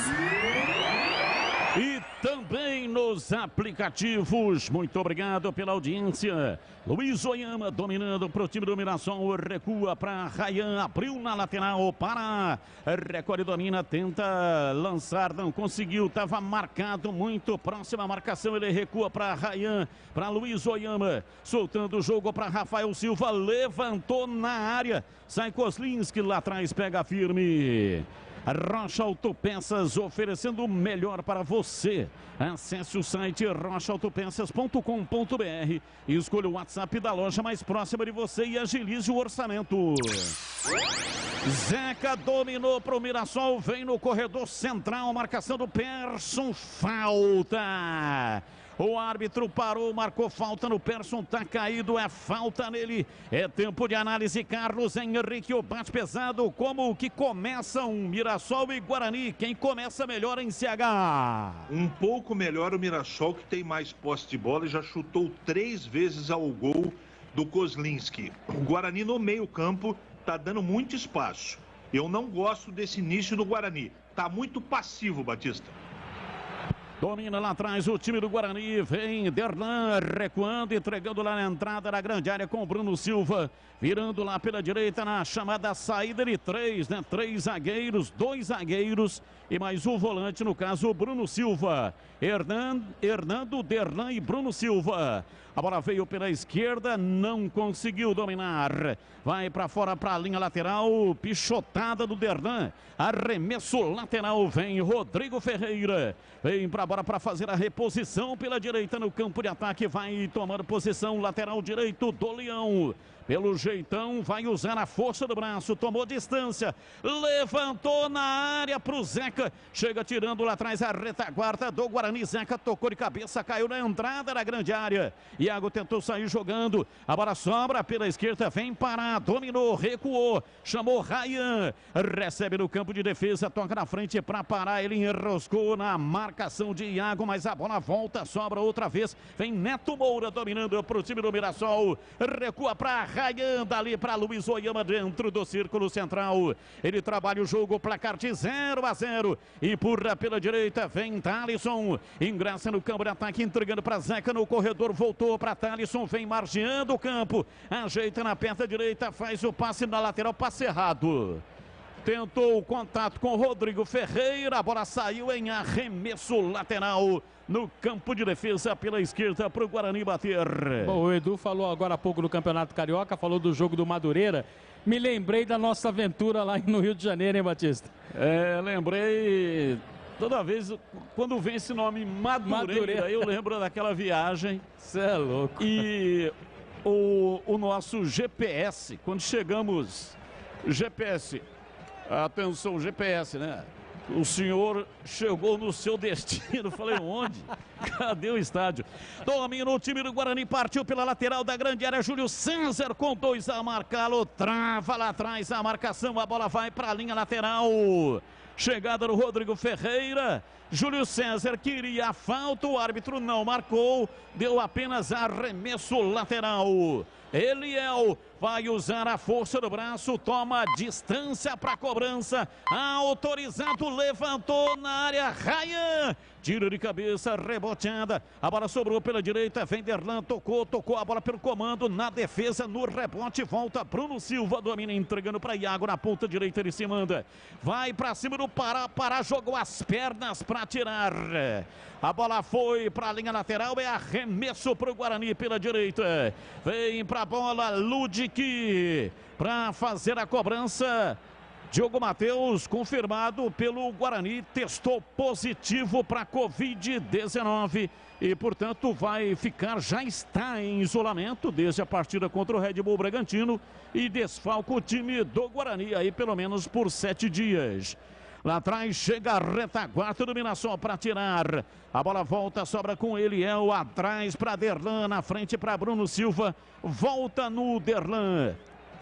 E também nos aplicativos. Muito obrigado pela audiência. Luiz Oyama dominando para o time do Mirassol. Recua para Rayan. Abriu na lateral para Record, domina, tenta lançar. Não conseguiu. Estava marcado muito. Próxima marcação. Ele recua para Rayan. Para Luiz Oyama. Soltando o jogo para Rafael Silva. Levantou na área. Sai Kozlinski lá atrás. Pega firme. Rocha Autopeças, oferecendo o melhor para você. Acesse o site rochaautopeças.com.br e escolha o WhatsApp da loja mais próxima de você e agilize o orçamento. Zeca dominou para o Mirassol, vem no corredor central, marcação do Persson, falta. O árbitro parou, marcou falta no Persson, tá caído, é falta nele. É tempo de análise, Carlos Henrique, o bate pesado, como que começam Mirassol e Guarani? Quem começa melhor em CH? Um pouco melhor o Mirassol, que tem mais posse de bola e já chutou 3 vezes ao gol do Kozlinski. O Guarani no meio campo tá dando muito espaço. Eu não gosto desse início do Guarani, tá muito passivo, Batista. Domina lá atrás o time do Guarani, vem Derlan recuando, entregando lá na entrada da grande área com o Bruno Silva, virando lá pela direita na chamada saída de 3, né? 3 zagueiros, 2 zagueiros e mais um volante, no caso o Bruno Silva. Hernando, Derlan e Bruno Silva. A bola veio pela esquerda, não conseguiu dominar. Vai para fora para a linha lateral, pichotada do Derlan. Arremesso lateral, vem Rodrigo Ferreira. Vem para a bola para fazer a reposição pela direita no campo de ataque. Vai tomando posição lateral direito do Leão. Pelo jeitão, vai usar a força do braço, tomou distância, levantou na área para o Zeca, chega tirando lá atrás a retaguarda do Guarani. Zeca tocou de cabeça, caiu na entrada da grande área. Iago tentou sair jogando, a bola sobra pela esquerda, vem parar, dominou, recuou, chamou Ryan, recebe no campo de defesa, toca na frente para parar, ele enroscou na marcação de Iago, mas a bola volta, sobra outra vez, vem Neto Moura dominando para o time do Mirassol, recua para Ryan, dali para Luiz Oyama dentro do círculo central. Ele trabalha o jogo, placar de 0-0. Empurra pela direita, vem Thalisson. Ingressa no campo de ataque, entregando para Zeca no corredor. Voltou para Thalisson, vem margeando o campo. Ajeita na perna direita, faz o passe na lateral, passe errado. Tentou o contato com Rodrigo Ferreira, a bola saiu em arremesso lateral no campo de defesa pela esquerda para o Guarani bater. Bom, o Edu falou agora há pouco no Campeonato Carioca, falou do jogo do Madureira. Me lembrei da nossa aventura lá no Rio de Janeiro, hein, Batista? Lembrei. Toda vez, quando vem esse nome Madureira, eu lembro daquela viagem. Você é louco. E o nosso GPS, quando chegamos, GPS... Atenção, GPS, né? O senhor chegou no seu destino. Falei, onde? Cadê o estádio? Domina o time do Guarani, partiu pela lateral da grande área. Júlio César com 2 a marcá-lo. Trava lá atrás a marcação. A bola vai para a linha lateral. Chegada do Rodrigo Ferreira. Júlio César queria a falta. O árbitro não marcou. Deu apenas arremesso lateral. Eliel vai usar a força do braço, toma distância para a cobrança, autorizado, levantou na área, Ryan, tiro de cabeça, reboteada, a bola sobrou pela direita, vem Derlan, tocou a bola pelo comando, na defesa, no rebote, volta Bruno Silva, domina, entregando para Iago, na ponta direita ele se manda, vai para cima do Pará, jogou as pernas para tirar, a bola foi para a linha lateral, é arremesso para o Guarani pela direita, vem para a bola, Ludic, para fazer a cobrança. Diogo Matheus, confirmado pelo Guarani, testou positivo para Covid-19 e, portanto, já está em isolamento desde a partida contra o Red Bull Bragantino e desfalca o time do Guarani aí pelo menos por 7 dias. Lá atrás chega a retaguarda do Mirassol para tirar. A bola volta, sobra com Eliel. Atrás para Derlan, na frente para Bruno Silva. Volta no Derlan.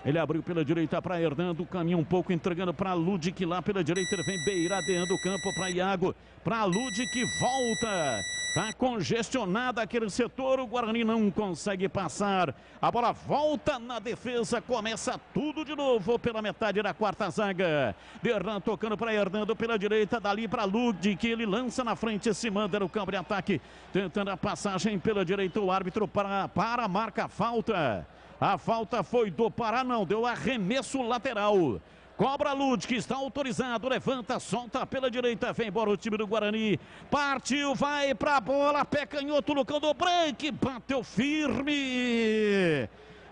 Ele abriu pela direita para Hernando, caminha um pouco, entregando para Ludic lá pela direita. Ele vem beiradeando o campo para Iago. Para Ludic, volta. Está congestionado aquele setor, o Guarani não consegue passar. A bola volta na defesa, começa tudo de novo pela metade da quarta zaga. Derlan tocando para Hernando pela direita, dali para Ludic, ele lança na frente, se manda no campo de ataque, tentando a passagem pela direita, o árbitro para marca a falta. A falta foi do Pará, não, deu arremesso lateral. Cobra Ludic, está autorizado, levanta, solta pela direita, vem embora o time do Guarani. Partiu, vai pra bola, pé canhoto, Lucão do Branco, bateu firme.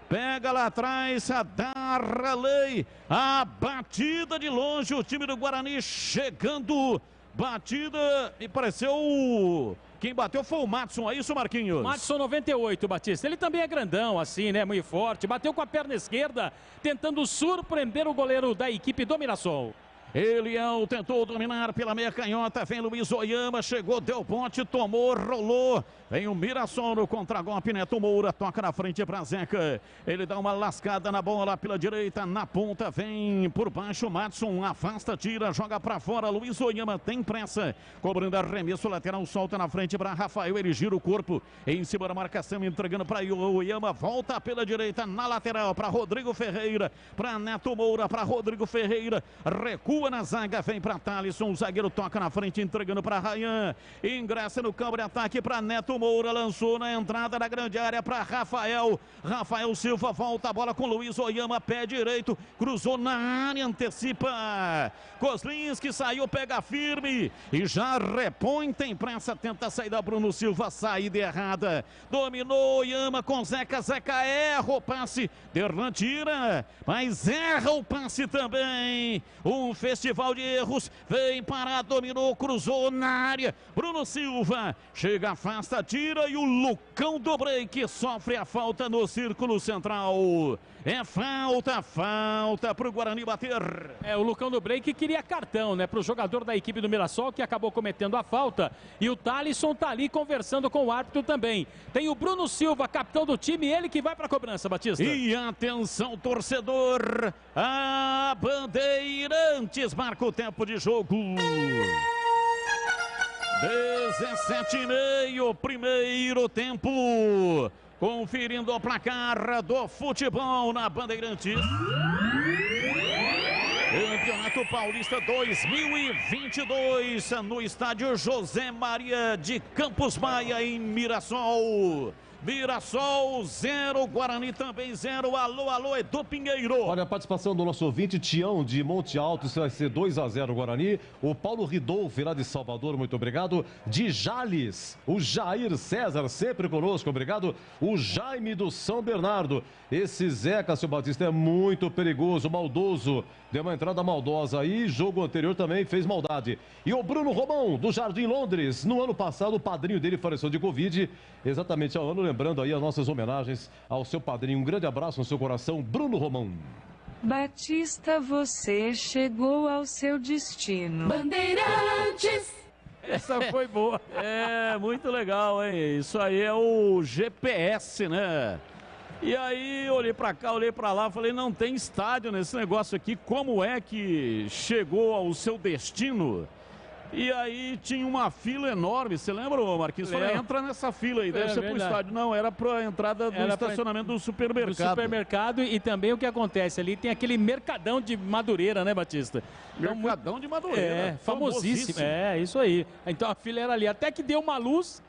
Pega lá atrás a Darley. A batida de longe. O time do Guarani chegando. Batida e pareceu... Quem bateu foi o Madison, é isso, Marquinhos? Madison 98, Batista. Ele também é grandão, assim, né? Muito forte. Bateu com a perna esquerda, tentando surpreender o goleiro da equipe do Mirassol. Eliel tentou dominar pela meia canhota, vem Luiz Oyama, chegou, deu ponte, tomou, rolou. Vem o Mirassol no contragolpe, Neto Moura toca na frente para Zeca. Ele dá uma lascada na bola pela direita, na ponta, vem por baixo, Madison afasta, tira, joga para fora. Luiz Oyama tem pressa, cobrando arremesso lateral, solta na frente para Rafael, ele gira o corpo em cima da marcação, entregando para Oyama, volta pela direita, na lateral para Rodrigo Ferreira, para Neto Moura, para Rodrigo Ferreira, recua na zaga, vem para Thalisson, o zagueiro toca na frente, entregando para Rayan, ingressa no campo de ataque para Neto Moura, lançou na entrada da grande área para Rafael Silva, volta a bola com Luiz Oyama, pé direito, cruzou na área, antecipa Kozlinski, saiu, pega firme e já repõe, tem pressa, tenta sair da Bruno Silva, saída errada, dominou Oyama com Zeca erra o passe, Derlan tira, mas erra o passe também, um festival de erros, vem parar, dominou, cruzou na área, Bruno Silva, chega, afasta, tira e o Lucão do Break sofre a falta no círculo central. É falta para o Guarani bater. O Lucão do Break queria cartão, né, para o jogador da equipe do Mirassol, que acabou cometendo a falta. E o Thalisson tá ali conversando com o árbitro também. Tem o Bruno Silva, capitão do time, ele que vai para a cobrança, Batista. E atenção, torcedor, a Bandeirantes marca o tempo de jogo. 17:30, primeiro tempo. Conferindo o placar do futebol na Bandeirantes. Campeonato Paulista 2022 no estádio José Maria de Campos Maia, em Mirassol. Mirassol 0, Guarani também 0. Alô, Edu Pinheiro. Olha a participação do nosso ouvinte, Tião de Monte Alto, isso vai ser 2-0 Guarani. O Paulo Ridolfi, lá de Salvador, muito obrigado. De Jales, o Jair César, sempre conosco, obrigado. O Jaime do São Bernardo. Esse Zeca, seu Batista, é muito perigoso, maldoso. Deu uma entrada maldosa aí, jogo anterior também fez maldade. E o Bruno Romão, do Jardim Londres. No ano passado, o padrinho dele faleceu de Covid, exatamente há um ano, lembrando aí as nossas homenagens ao seu padrinho. Um grande abraço no seu coração, Bruno Romão. Batista, você chegou ao seu destino. Bandeirantes. Essa foi boa. É, muito legal, hein? Isso aí é o GPS, né? E aí, olhei pra cá, olhei pra lá, falei, não tem estádio nesse negócio aqui, como é que chegou ao seu destino? E aí tinha uma fila enorme, você lembra, Marquinhos? Falei, entra nessa fila aí, deve ser pro estádio. Não, era pra entrada do estacionamento do supermercado. Do supermercado, e também o que acontece ali, tem aquele mercadão de Madureira, né, Batista? Mercadão de Madureira. É, famosíssimo. É, isso aí. Então a fila era ali, até que deu uma luz.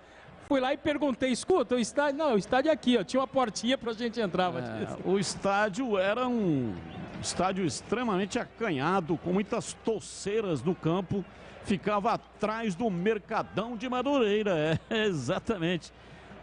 Fui lá e perguntei, escuta, o estádio... Não, o estádio é aqui, ó, tinha uma portinha pra gente entrar. O estádio era um estádio extremamente acanhado, com muitas touceiras no campo. Ficava atrás do Mercadão de Madureira, exatamente.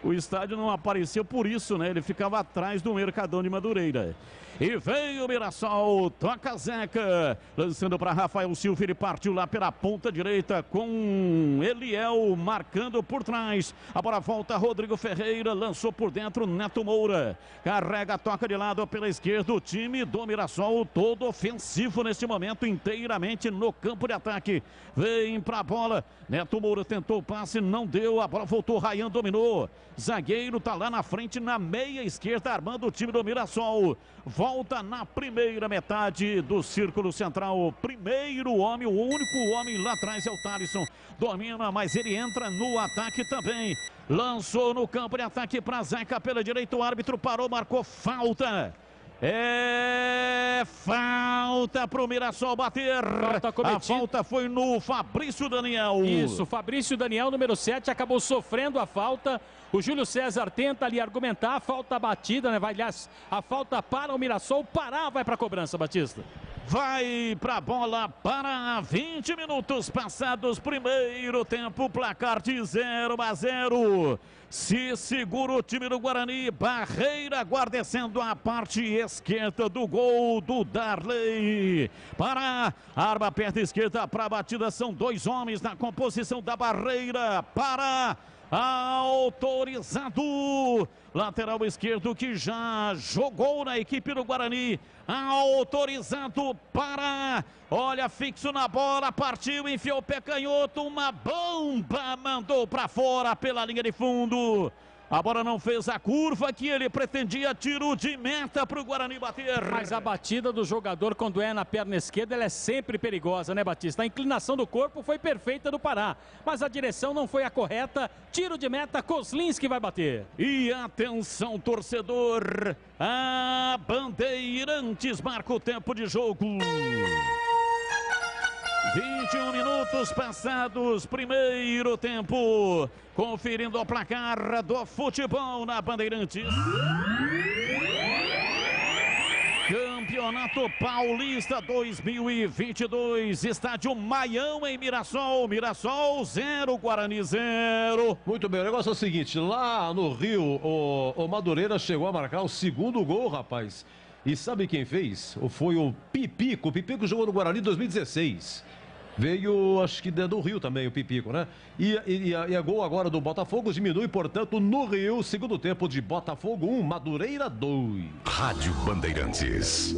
O estádio não apareceu por isso, né? Ele ficava atrás do Mercadão de Madureira. E veio o Mirassol, toca Zeca, lançando para Rafael Silva, ele partiu lá pela ponta direita com Eliel marcando por trás. A bola volta, Rodrigo Ferreira, lançou por dentro, Neto Moura. Carrega, toca de lado pela esquerda, o time do Mirassol todo ofensivo nesse momento, inteiramente no campo de ataque. Vem para a bola, Neto Moura tentou o passe, não deu, a bola voltou, Rayan dominou. Zagueiro tá lá na frente, na meia esquerda, armando o time do Mirassol. Volta na primeira metade do círculo central. Primeiro homem, o único homem lá atrás é o Thalisson. Domina, mas ele entra no ataque também. Lançou no campo de ataque para Zeca pela direita. O árbitro parou, marcou falta. É falta para o Mirassol bater. A falta foi no Fabrício Daniel. Isso, Fabrício Daniel, número 7, acabou sofrendo a falta. O Júlio César tenta ali argumentar, a falta batida, né? Vai, aliás, a falta para o Mirassol, parar, vai para a cobrança, Batista. Vai para a bola para 20 minutos passados, primeiro tempo, placar de 0-0. Se segura o time do Guarani. Barreira guardecendo a parte esquerda do gol do Darley. Para a arma perto esquerda para a batida. São 2 homens na composição da Barreira. Para autorizado. Lateral esquerdo que já jogou na equipe do Guarani. Autorizado para. Olha, fixo na bola. Partiu, enfiou o pé canhoto. Uma bomba mandou para fora pela linha de fundo. A bola não fez a curva que ele pretendia. Tiro de meta para o Guarani bater. Mas a batida do jogador quando é na perna esquerda, ela é sempre perigosa, né, Batista? A inclinação do corpo foi perfeita do Pará, mas a direção não foi a correta. Tiro de meta, Kozlinski vai bater. E atenção, torcedor. A Bandeirantes marca o tempo de jogo. 21 minutos passados, primeiro tempo. Conferindo o placar do futebol na Bandeirantes. Campeonato Paulista 2022, estádio Maião em Mirassol. Mirassol 0, Guarani 0. Muito bem, o negócio é o seguinte, lá no Rio, o Madureira chegou a marcar o segundo gol, rapaz. E sabe quem fez? Foi o Pipico. O Pipico jogou no Guarani em 2016. Veio, acho que do Rio também, o Pipico, né? E a gol agora do Botafogo diminui, portanto, no Rio, segundo tempo de Botafogo 1, Madureira 2. Rádio Bandeirantes.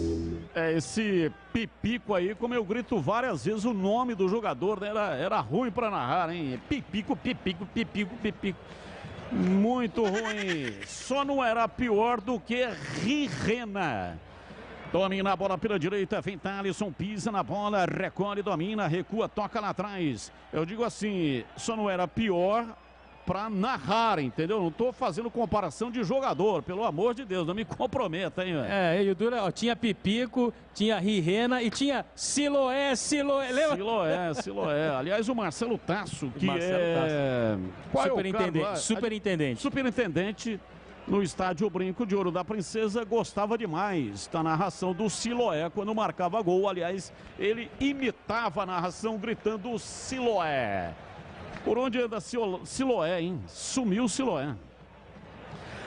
Esse Pipico aí, como eu grito várias vezes o nome do jogador, né? Era ruim pra narrar, hein? Pipico, Pipico, Pipico, Pipico. Muito ruim. Só não era pior do que Rirena. Domina a bola pela direita, vem Thalisson, pisa na bola, recolhe, domina, recua, toca lá atrás. Eu digo assim, só não era pior pra narrar, entendeu? Não tô fazendo comparação de jogador, pelo amor de Deus, não me comprometa, hein, velho. E o Dura, ó, tinha Pipico, tinha Rirena e tinha Siloé, lembra? Siloé. Aliás, o Marcelo Tasso, que superintendente no estádio Brinco de Ouro da Princesa, gostava demais da narração do Siloé quando marcava gol. Aliás, ele imitava a narração gritando Siloé. Por onde anda Siloé, hein? Sumiu o Siloé.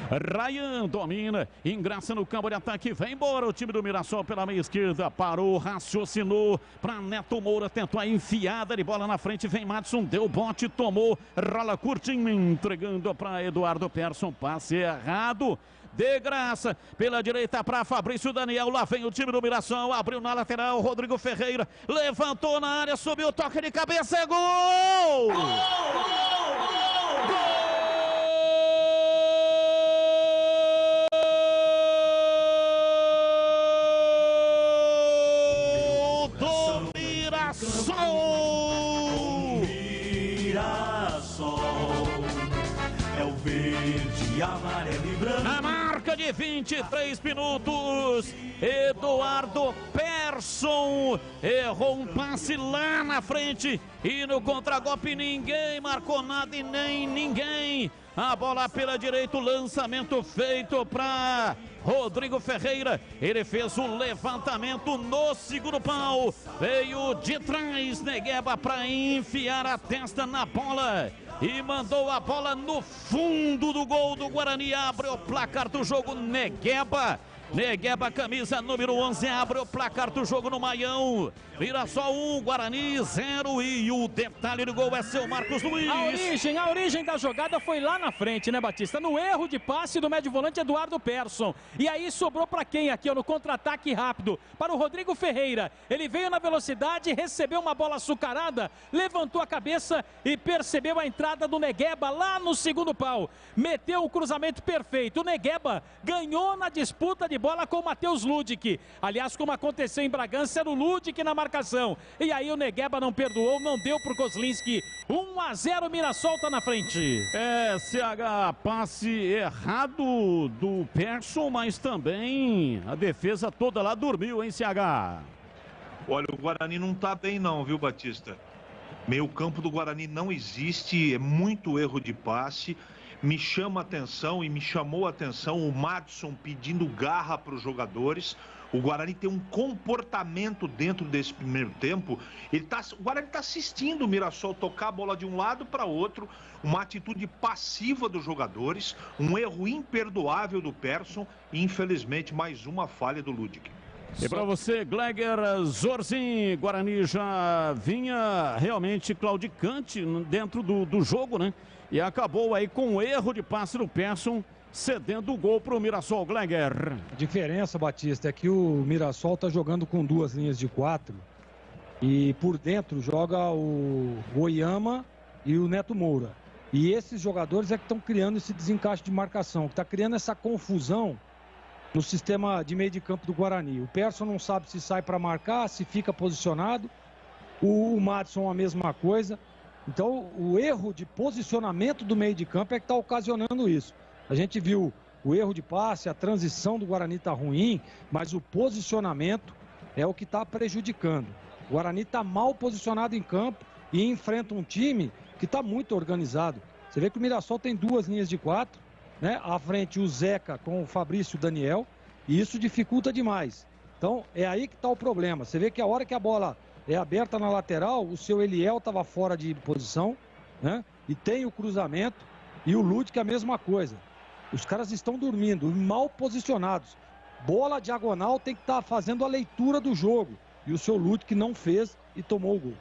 Ryan domina, ingressa no campo de ataque, vai embora o time do Mirassol pela meia esquerda, parou, raciocinou para Neto Moura, tentou a enfiada de bola na frente, vem Madison, deu bote, tomou, rala curtinho, entregando para Eduardo Persson, passe errado. De graça, pela direita para Fabrício Daniel, lá vem o time do Mirassol, abriu na lateral, Rodrigo Ferreira, levantou na área, subiu, toque de cabeça, é gol! É o verde, amarelo e branco. Na marca de 23 minutos, Eduardo Persson errou um passe lá na frente e no contragolpe ninguém marcou nada e nem ninguém. A bola pela direita, o lançamento feito para Rodrigo Ferreira. Ele fez o levantamento no segundo pau. Veio de trás, Negueba, para enfiar a testa na bola. E mandou a bola no fundo do gol do Guarani. Abre o placar do jogo, Negueba. Negueba, camisa número 11, abre o placar do jogo no Maião. Mirassol 1, Guarani 0. E o detalhe do gol é seu Marcos Luiz. A origem da jogada foi lá na frente, né, Batista? No erro de passe do médio volante Eduardo Persson. E aí sobrou para quem aqui, ó, no contra-ataque rápido? Para o Rodrigo Ferreira. Ele veio na velocidade, recebeu uma bola açucarada, levantou a cabeça e percebeu a entrada do Negueba lá no segundo pau. Meteu o cruzamento perfeito. O Negueba ganhou na disputa de bola com o Matheus Ludic. Aliás, como aconteceu em Bragança, era o Ludic na marcação. E aí o Negueba não perdoou, não deu pro Kozlinski. 1-0, Mirassol tá na frente. CH, passe errado do Persson, mas também a defesa toda lá dormiu, hein, CH? Olha, o Guarani não tá bem não, viu, Batista? Meio campo do Guarani não existe, é muito erro de passe. me chama a atenção e me chamou a atenção o Madison pedindo garra para os jogadores. O Guarani tem um comportamento dentro desse primeiro tempo. O Guarani está assistindo o Mirassol tocar a bola de um lado para outro, uma atitude passiva dos jogadores, um erro imperdoável do Persson e, infelizmente, mais uma falha do Ludic. E para você, Gleger Zorzin, Guarani já vinha realmente claudicante dentro do jogo, né? E acabou aí com um erro de passe do Persson, cedendo o gol para o Mirassol. Gleger. A diferença, Batista, é que o Mirassol está jogando com 2 linhas de 4 e por dentro joga o Oyama e o Neto Moura. E esses jogadores é que estão criando esse desencaixe de marcação, que está criando essa confusão no sistema de meio de campo do Guarani. O Persson não sabe se sai para marcar, se fica posicionado. O Madison a mesma coisa. Então o erro de posicionamento do meio de campo é que está ocasionando isso. A gente viu o erro de passe, a transição do Guarani está ruim, mas o posicionamento é o que está prejudicando. O Guarani está mal posicionado em campo e enfrenta um time que está muito organizado. Você vê que o Mirassol tem 2 linhas de 4, né? À frente o Zeca com o Fabrício e o Daniel, e isso dificulta demais. Então é aí que está o problema. Você vê que a hora que a bola é aberta na lateral, o seu Eliel estava fora de posição, né? E tem o cruzamento, e o Ludic a mesma coisa. Os caras estão dormindo, mal posicionados. Bola diagonal tem que estar fazendo a leitura do jogo. E o seu Ludic não fez e tomou o gol.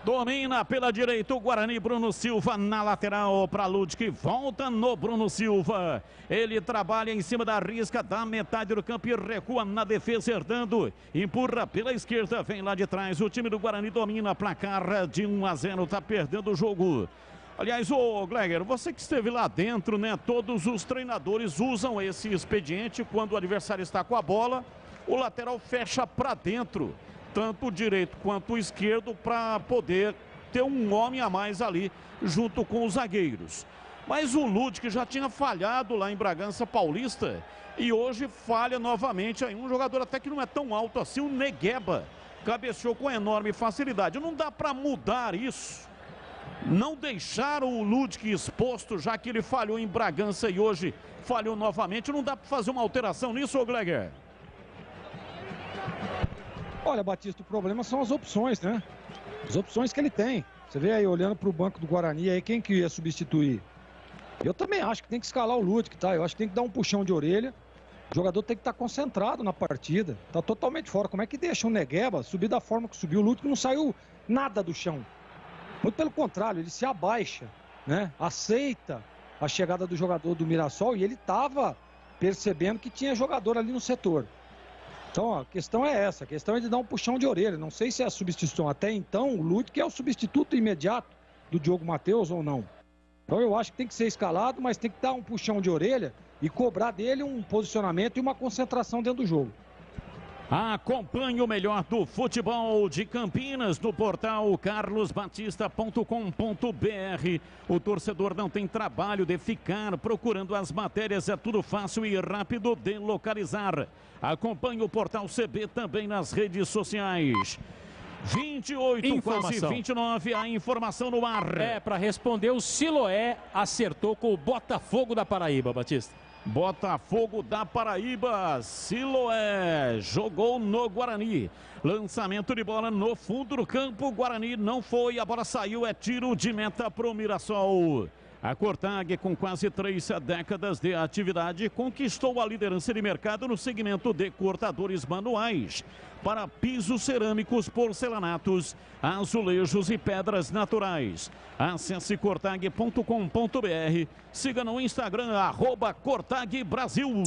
Domina pela direita o Guarani, Bruno Silva na lateral para Ludic, volta no Bruno Silva. Ele trabalha em cima da risca da metade do campo e recua na defesa, herdando, empurra pela esquerda, vem lá de trás. O time do Guarani domina, placar de 1-0, tá perdendo o jogo. Aliás, ô Gleger, você que esteve lá dentro, né? Todos os treinadores usam esse expediente quando o adversário está com a bola, o lateral fecha para dentro, tanto o direito quanto o esquerdo, para poder ter um homem a mais ali junto com os zagueiros. Mas o Ludic já tinha falhado lá em Bragança Paulista e hoje falha novamente aí. Um jogador até que não é tão alto assim, o Negueba, cabeceou com enorme facilidade. Não dá para mudar isso. Não deixaram o Ludic exposto, já que ele falhou em Bragança e hoje falhou novamente. Não dá para fazer uma alteração nisso, ô Gleger? Olha, Batista, o problema são as opções, né? As opções que ele tem. Você vê aí, olhando para o banco do Guarani, aí quem que ia substituir? Eu também acho que tem que escalar o Ludic, tá? Eu acho que tem que dar um puxão de orelha. O jogador tem que estar concentrado na partida. Tá totalmente fora. Como é que deixa o Negueba subir da forma que subiu? O Ludic não saiu nada do chão. Muito pelo contrário, ele se abaixa, né? Aceita a chegada do jogador do Mirassol e ele estava percebendo que tinha jogador ali no setor. Então, ó, a questão é essa, a questão é de dar um puxão de orelha. Não sei se é a substituição. Até então, o Ludic é o substituto imediato do Diogo Matheus ou não. Então eu acho que tem que ser escalado, mas tem que dar um puxão de orelha e cobrar dele um posicionamento e uma concentração dentro do jogo. Acompanhe o melhor do futebol de Campinas no portal carlosbatista.com.br. O torcedor não tem trabalho de ficar procurando as matérias, é tudo fácil e rápido de localizar. Acompanhe o portal CB também nas redes sociais. 28, quase 29, a informação no ar. É, para responder, o Siloé acertou com o Botafogo da Paraíba, Batista. Botafogo da Paraíba, Siloé jogou no Guarani. Lançamento de bola no fundo do campo, Guarani não foi, a bola saiu, é tiro de meta para o Mirassol. A Cortag, com quase 3 décadas de atividade, conquistou a liderança de mercado no segmento de cortadores manuais para pisos cerâmicos, porcelanatos, azulejos e pedras naturais. Acesse cortag.com.br, siga no Instagram, @CortagBrasil.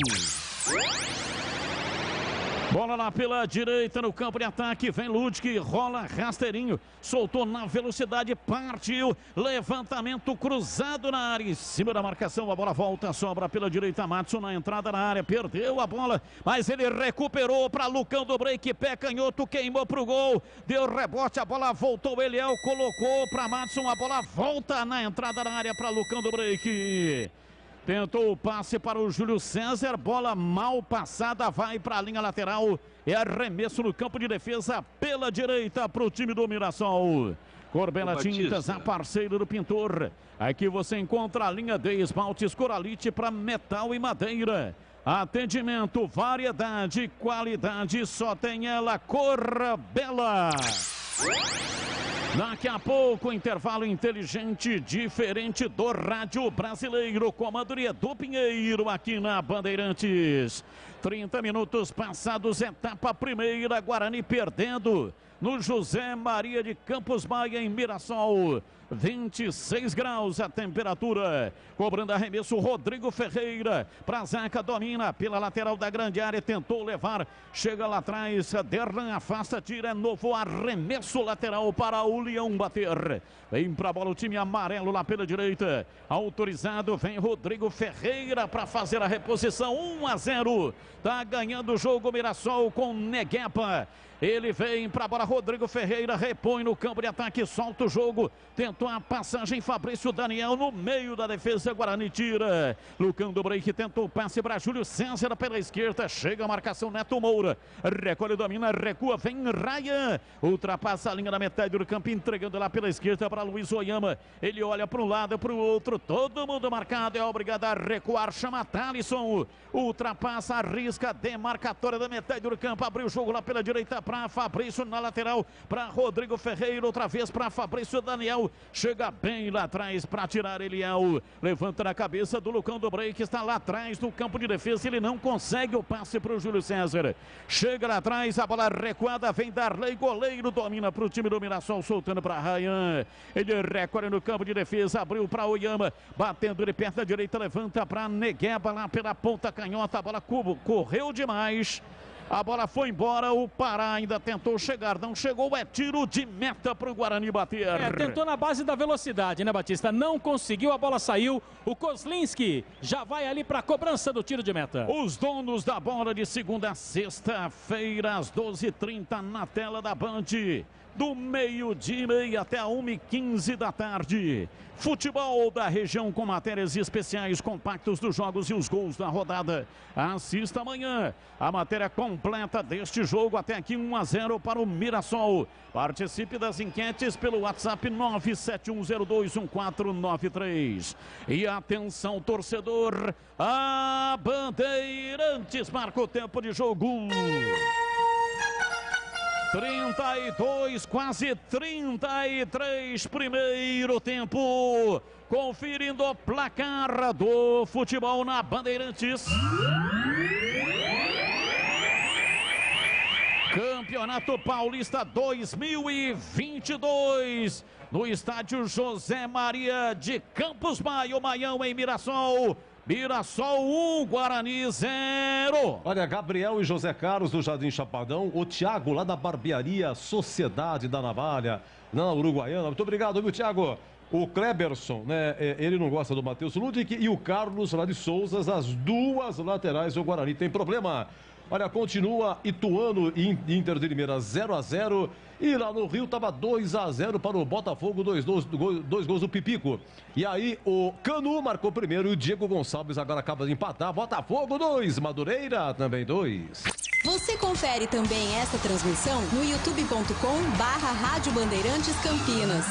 Bola lá pela direita no campo de ataque, vem Ludic, rola rasteirinho, soltou na velocidade, partiu, levantamento cruzado na área, em cima da marcação, a bola volta, sobra pela direita, Madison na entrada na área, perdeu a bola, mas ele recuperou para Lucão do break, pé canhoto, queimou pro gol, deu rebote, a bola voltou, Eliel colocou para Madison, a bola volta na entrada na área para Lucão do break. Tentou o passe para o Júlio César, bola mal passada, vai para a linha lateral, é arremesso no campo de defesa pela direita para o time do Mirassol. Corbela Tintas, a parceira do pintor. Aqui você encontra a linha de esmaltes Coralite para metal e madeira. Atendimento, variedade, qualidade, só tem ela, Corbella. Daqui a pouco, intervalo inteligente, diferente do rádio brasileiro, comando de Edu Pinheiro aqui na Bandeirantes. 30 minutos passados, etapa primeira, Guarani perdendo no José Maria de Campos Maia, em Mirassol. 26 graus a temperatura. Cobrando arremesso, Rodrigo Ferreira. Pra Zaca, domina pela lateral da grande área. Tentou levar. Chega lá atrás. Derlan afasta, tira. É novo arremesso lateral para o Leão bater. Vem pra bola o time amarelo lá pela direita. Autorizado. Vem Rodrigo Ferreira para fazer a reposição. 1-0. Tá ganhando o jogo Mirassol com Negueba. Ele vem para a bola, Rodrigo Ferreira repõe no campo de ataque, solta o jogo, tentou a passagem, Fabrício Daniel no meio da defesa, Guarani tira. Lucão do Break tentou o passe para Júlio César pela esquerda, chega a marcação, Neto Moura, recolhe, domina, recua, vem Ryan, ultrapassa a linha da metade do campo, entregando lá pela esquerda para Luiz Oyama. Ele olha para um lado, para o outro, todo mundo marcado, é obrigado a recuar, chama Thalisson, ultrapassa, arrisca, demarcatória da metade do campo, abriu o jogo lá pela direita para Fabrício na lateral, para Rodrigo Ferreira, outra vez para Fabrício Daniel, chega bem lá atrás para tirar Eliel, levanta na cabeça do Lucão do Break, está lá atrás no campo de defesa, ele não consegue o passe para o Júlio César, chega lá atrás, a bola recuada, vem Darley, goleiro, domina para o time do Mirassol, soltando para Ryan, ele recolhe no campo de defesa, abriu para Oyama, batendo ele perto da direita, levanta para Negueba lá pela ponta canhota, a bola correu demais. A bola foi embora, o Pará ainda tentou chegar, não chegou, é tiro de meta para o Guarani bater. Tentou na base da velocidade, né, Batista? Não conseguiu, a bola saiu, o Kozlinski já vai ali para a cobrança do tiro de meta. Os donos da bola de segunda a sexta-feira, às 12h30, na tela da Band. Do meio-dia e meia até a 1h15 da tarde. Futebol da região com matérias especiais, compactos dos jogos e os gols da rodada. Assista amanhã a matéria completa deste jogo. Até aqui 1-0 para o Mirassol. Participe das enquetes pelo WhatsApp 971021493. E atenção, torcedor, a Bandeirantes marca o tempo de jogo. 32, quase 33, primeiro tempo. Conferindo o placar do futebol na Bandeirantes. Campeonato Paulista 2022. No estádio José Maria de Campos Maia, Maião, em Mirassol. Mirassol 1, Guarani 0. Olha, Gabriel e José Carlos do Jardim Chapadão, o Thiago lá da barbearia Sociedade da Navalha, na Uruguaiana. Muito obrigado, viu, Thiago? O Kleberson, né? Ele não gosta do Matheus Ludwig, e o Carlos lá de Souzas, as duas laterais do Guarani. Tem problema. Olha, continua Ituano e Inter de Limeira 0-0. E lá no Rio estava 2-0 para o Botafogo, dois gols do Pipico. E aí o Canu marcou primeiro e o Diego Gonçalves agora acaba de empatar. Botafogo 2, Madureira também 2. Você confere também essa transmissão no youtube.com/Rádio Bandeirantes Campinas.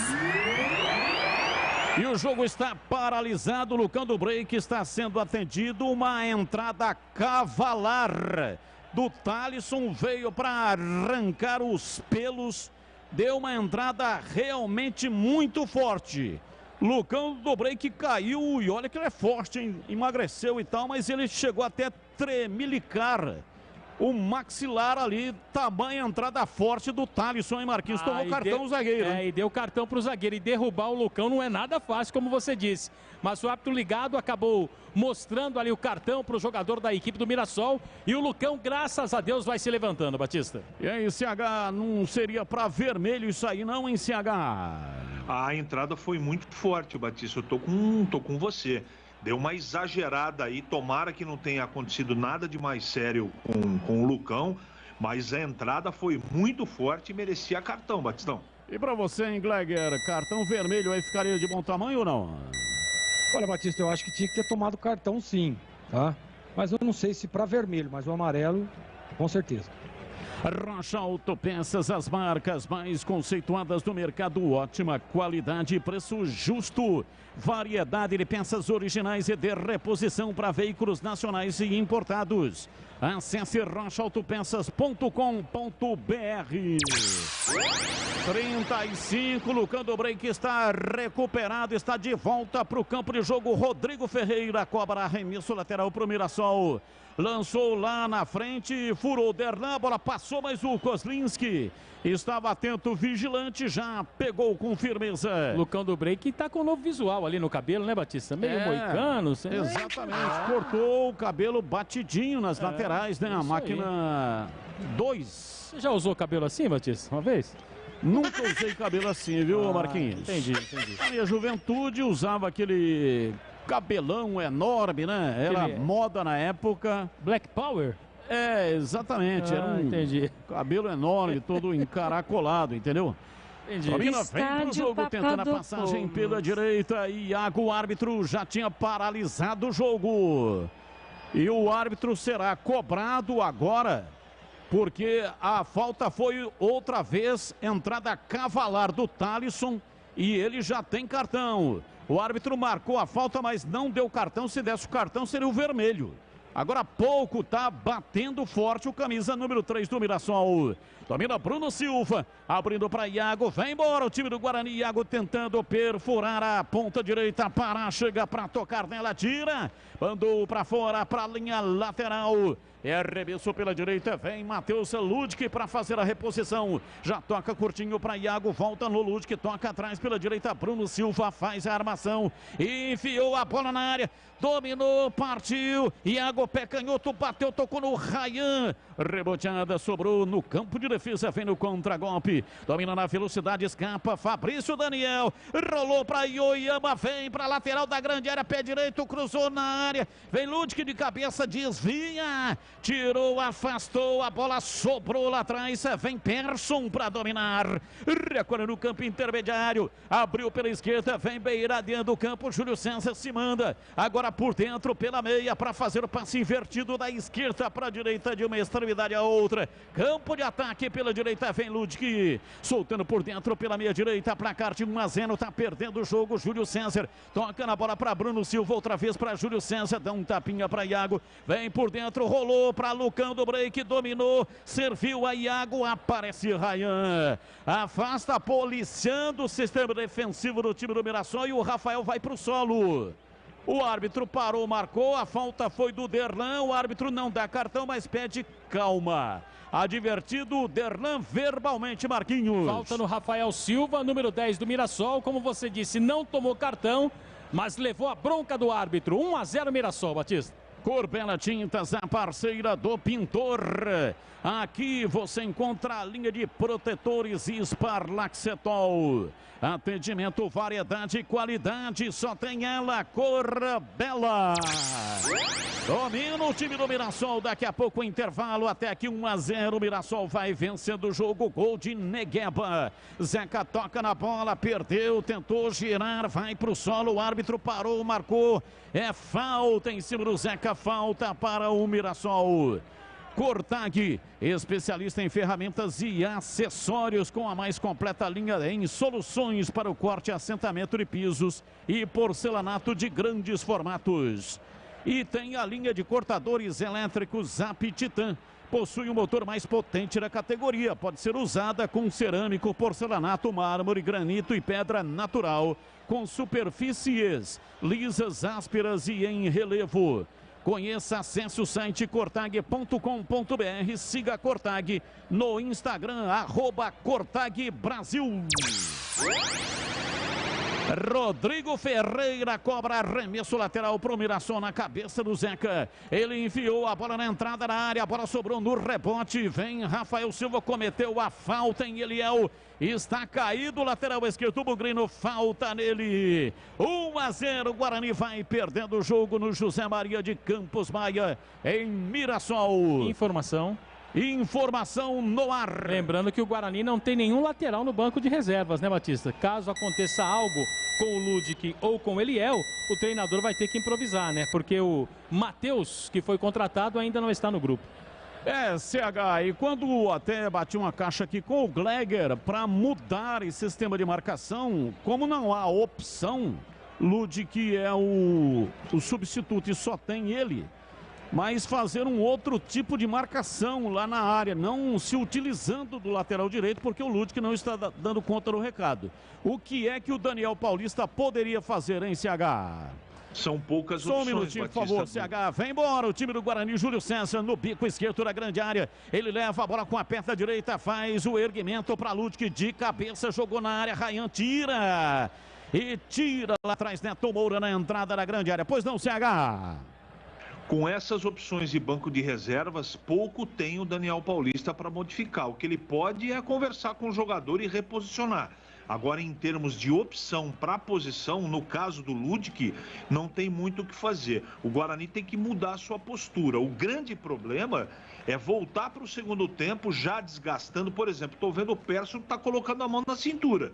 E o jogo está paralisado, o Lucão do Break está sendo atendido, uma entrada cavalar do Thalisson, veio para arrancar os pelos, deu uma entrada realmente muito forte. Lucão do Break caiu, e olha que ele é forte, hein? Emagreceu e tal, mas ele chegou até a tremelicar o maxilar ali, tamanha entrada forte do Thalisson, e Marquinhos tomou cartão o zagueiro. E deu cartão para o zagueiro, e derrubar o Lucão não é nada fácil, como você disse. Mas o árbitro ligado acabou mostrando ali o cartão para o jogador da equipe do Mirassol, e o Lucão, graças a Deus, vai se levantando, Batista. E aí, CH, não seria para vermelho isso aí não, hein, CH? A entrada foi muito forte, Batista, eu tô com você. Deu uma exagerada aí, tomara que não tenha acontecido nada de mais sério com o Lucão, mas a entrada foi muito forte e merecia cartão, Batistão. E pra você, hein, Gleger, cartão vermelho aí ficaria de bom tamanho ou não? Olha, Batista, eu acho que tinha que ter tomado cartão sim, tá? Mas eu não sei se para vermelho, mas o amarelo, com certeza. Rocha Autopeças, as marcas mais conceituadas do mercado, ótima qualidade e preço justo. Variedade de peças originais e de reposição para veículos nacionais e importados. Acesse rochaautopeças.com.br. 35, Lucão do Break está recuperado, está de volta para o campo de jogo. Rodrigo Ferreira cobra arremesso lateral para o Mirassol. Lançou lá na frente, furou o Derlan, a bola passou, mas o Kozlinski estava atento, vigilante, já pegou com firmeza. Lucão do Break tá com um novo visual ali no cabelo, né, Batista? Meio moicano. Exatamente, cortou o cabelo batidinho nas laterais, né? A máquina 2. Você já usou cabelo assim, Batista, uma vez? Nunca usei cabelo assim, viu, Marquinhos? Entendi. Na minha juventude usava aquele cabelão enorme, né? Era moda na época. Black Power? É, exatamente. Era um cabelo enorme, todo encaracolado, entendeu? Domina, vem pro jogo, tentando a passagem pela direita. Iago, o árbitro, já tinha paralisado o jogo. E o árbitro será cobrado agora, porque a falta foi outra vez entrada cavalar do Thalisson e ele já tem cartão. O árbitro marcou a falta, mas não deu cartão. Se desse o cartão, seria o vermelho. Agora há pouco tá batendo forte o camisa número 3 do Mirassol. Domina Bruno Silva, abrindo para Iago, vem embora o time do Guarani. Iago tentando perfurar a ponta direita, para, chega para tocar nela, tira, mandou para fora, para a linha lateral. É arremesso pela direita, vem Matheus Ludwig para fazer a reposição. Já toca curtinho para Iago, volta no Ludwig, toca atrás pela direita, Bruno Silva faz a armação, enfiou a bola na área, dominou, partiu, Iago pé canhoto, bateu, tocou no Ryan, reboteada, sobrou no campo de defesa, vem no contragolpe, domina na velocidade, escapa, Fabrício Daniel, rolou para Ioiama, vem para lateral da grande área, pé direito, cruzou na área, vem Ludwig de cabeça, desvia, tirou, afastou, a bola sobrou lá atrás, vem Persson para dominar, recolhe no campo intermediário, abriu pela esquerda, vem Beira dentro do campo, Júlio César se manda, agora por dentro pela meia para fazer o passe invertido da esquerda para a direita, de uma extremidade a outra, campo de ataque pela direita, vem Ludwig, soltando por dentro pela meia direita, placar de 1-0, tá perdendo o jogo, Júlio César, toca na bola para Bruno Silva, outra vez para Júlio César, dá um tapinha para Iago, vem por dentro, rolou para Lucão do Break, dominou, serviu a Iago, aparece Ryan, afasta, policiando o sistema defensivo do time do Mirassol e o Rafael vai para o solo. O árbitro parou, marcou, a falta foi do Derlan, o árbitro não dá cartão, mas pede calma. Advertido o Derlan verbalmente, Marquinhos. Falta no Rafael Silva, número 10 do Mirassol, como você disse, não tomou cartão, mas levou a bronca do árbitro. 1-0 Mirassol, Batista. Corbela Tintas, a parceira do pintor. Aqui você encontra a linha de protetores Sparlaxetol. Atendimento, variedade e qualidade, só tem ela, Corbela. Domina o time do Mirassol, daqui a pouco o intervalo, até aqui 1-0, o Mirassol vai vencendo o jogo, gol de Negueba. Zeca toca na bola, perdeu, tentou girar, vai pro solo, o árbitro parou, marcou, é falta em cima do Zeca, falta para o Mirassol. Cortag, especialista em ferramentas e acessórios com a mais completa linha em soluções para o corte, assentamento de pisos e porcelanato de grandes formatos. E tem a linha de cortadores elétricos Zap Titan. Possui o motor mais potente da categoria. Pode ser usada com cerâmico, porcelanato, mármore, granito e pedra natural. Com superfícies lisas, ásperas e em relevo. Conheça, acesse o site cortag.com.br, siga a Cortag no Instagram, @CortagBrasil. Rodrigo Ferreira cobra arremesso lateral para o Mirassol na cabeça do Zeca. Ele enfiou a bola na entrada da área, a bola sobrou no rebote. Vem Rafael Silva, cometeu a falta em Eliel. Está caído o lateral esquerdo, Bugrino, falta nele. 1-0, Guarani vai perdendo o jogo no José Maria de Campos Maia, em Mirassol. Informação no ar. Lembrando que o Guarani não tem nenhum lateral no banco de reservas, né, Batista? Caso aconteça algo com o Ludwig ou com o Eliel, o treinador vai ter que improvisar, né? Porque o Matheus, que foi contratado, ainda não está no grupo. CH, e quando até bati uma caixa aqui com o Gleger para mudar esse sistema de marcação, como não há opção, Lud, que é o substituto e só tem ele, mas fazer um outro tipo de marcação lá na área, não se utilizando do lateral direito, porque o Lud que não está dando conta do recado. O que é que o Daniel Paulista poderia fazer, hein, CH? São poucas opções. Só um minutinho, por favor, CH. Vem embora o time do Guarani. Júlio César no bico esquerdo da grande área. Ele leva a bola com a perna direita, faz o erguimento para Ludwig de cabeça, jogou na área. Rayan tira. E tira lá atrás, Neto Moura na entrada da grande área. Pois não, CH? Com essas opções de banco de reservas, pouco tem o Daniel Paulista para modificar. O que ele pode é conversar com o jogador e reposicionar. Agora, em termos de opção para a posição, no caso do Ludwig, não tem muito o que fazer. O Guarani tem que mudar a sua postura. O grande problema é voltar para o segundo tempo já desgastando. Por exemplo, estou vendo o Persson que está colocando a mão na cintura.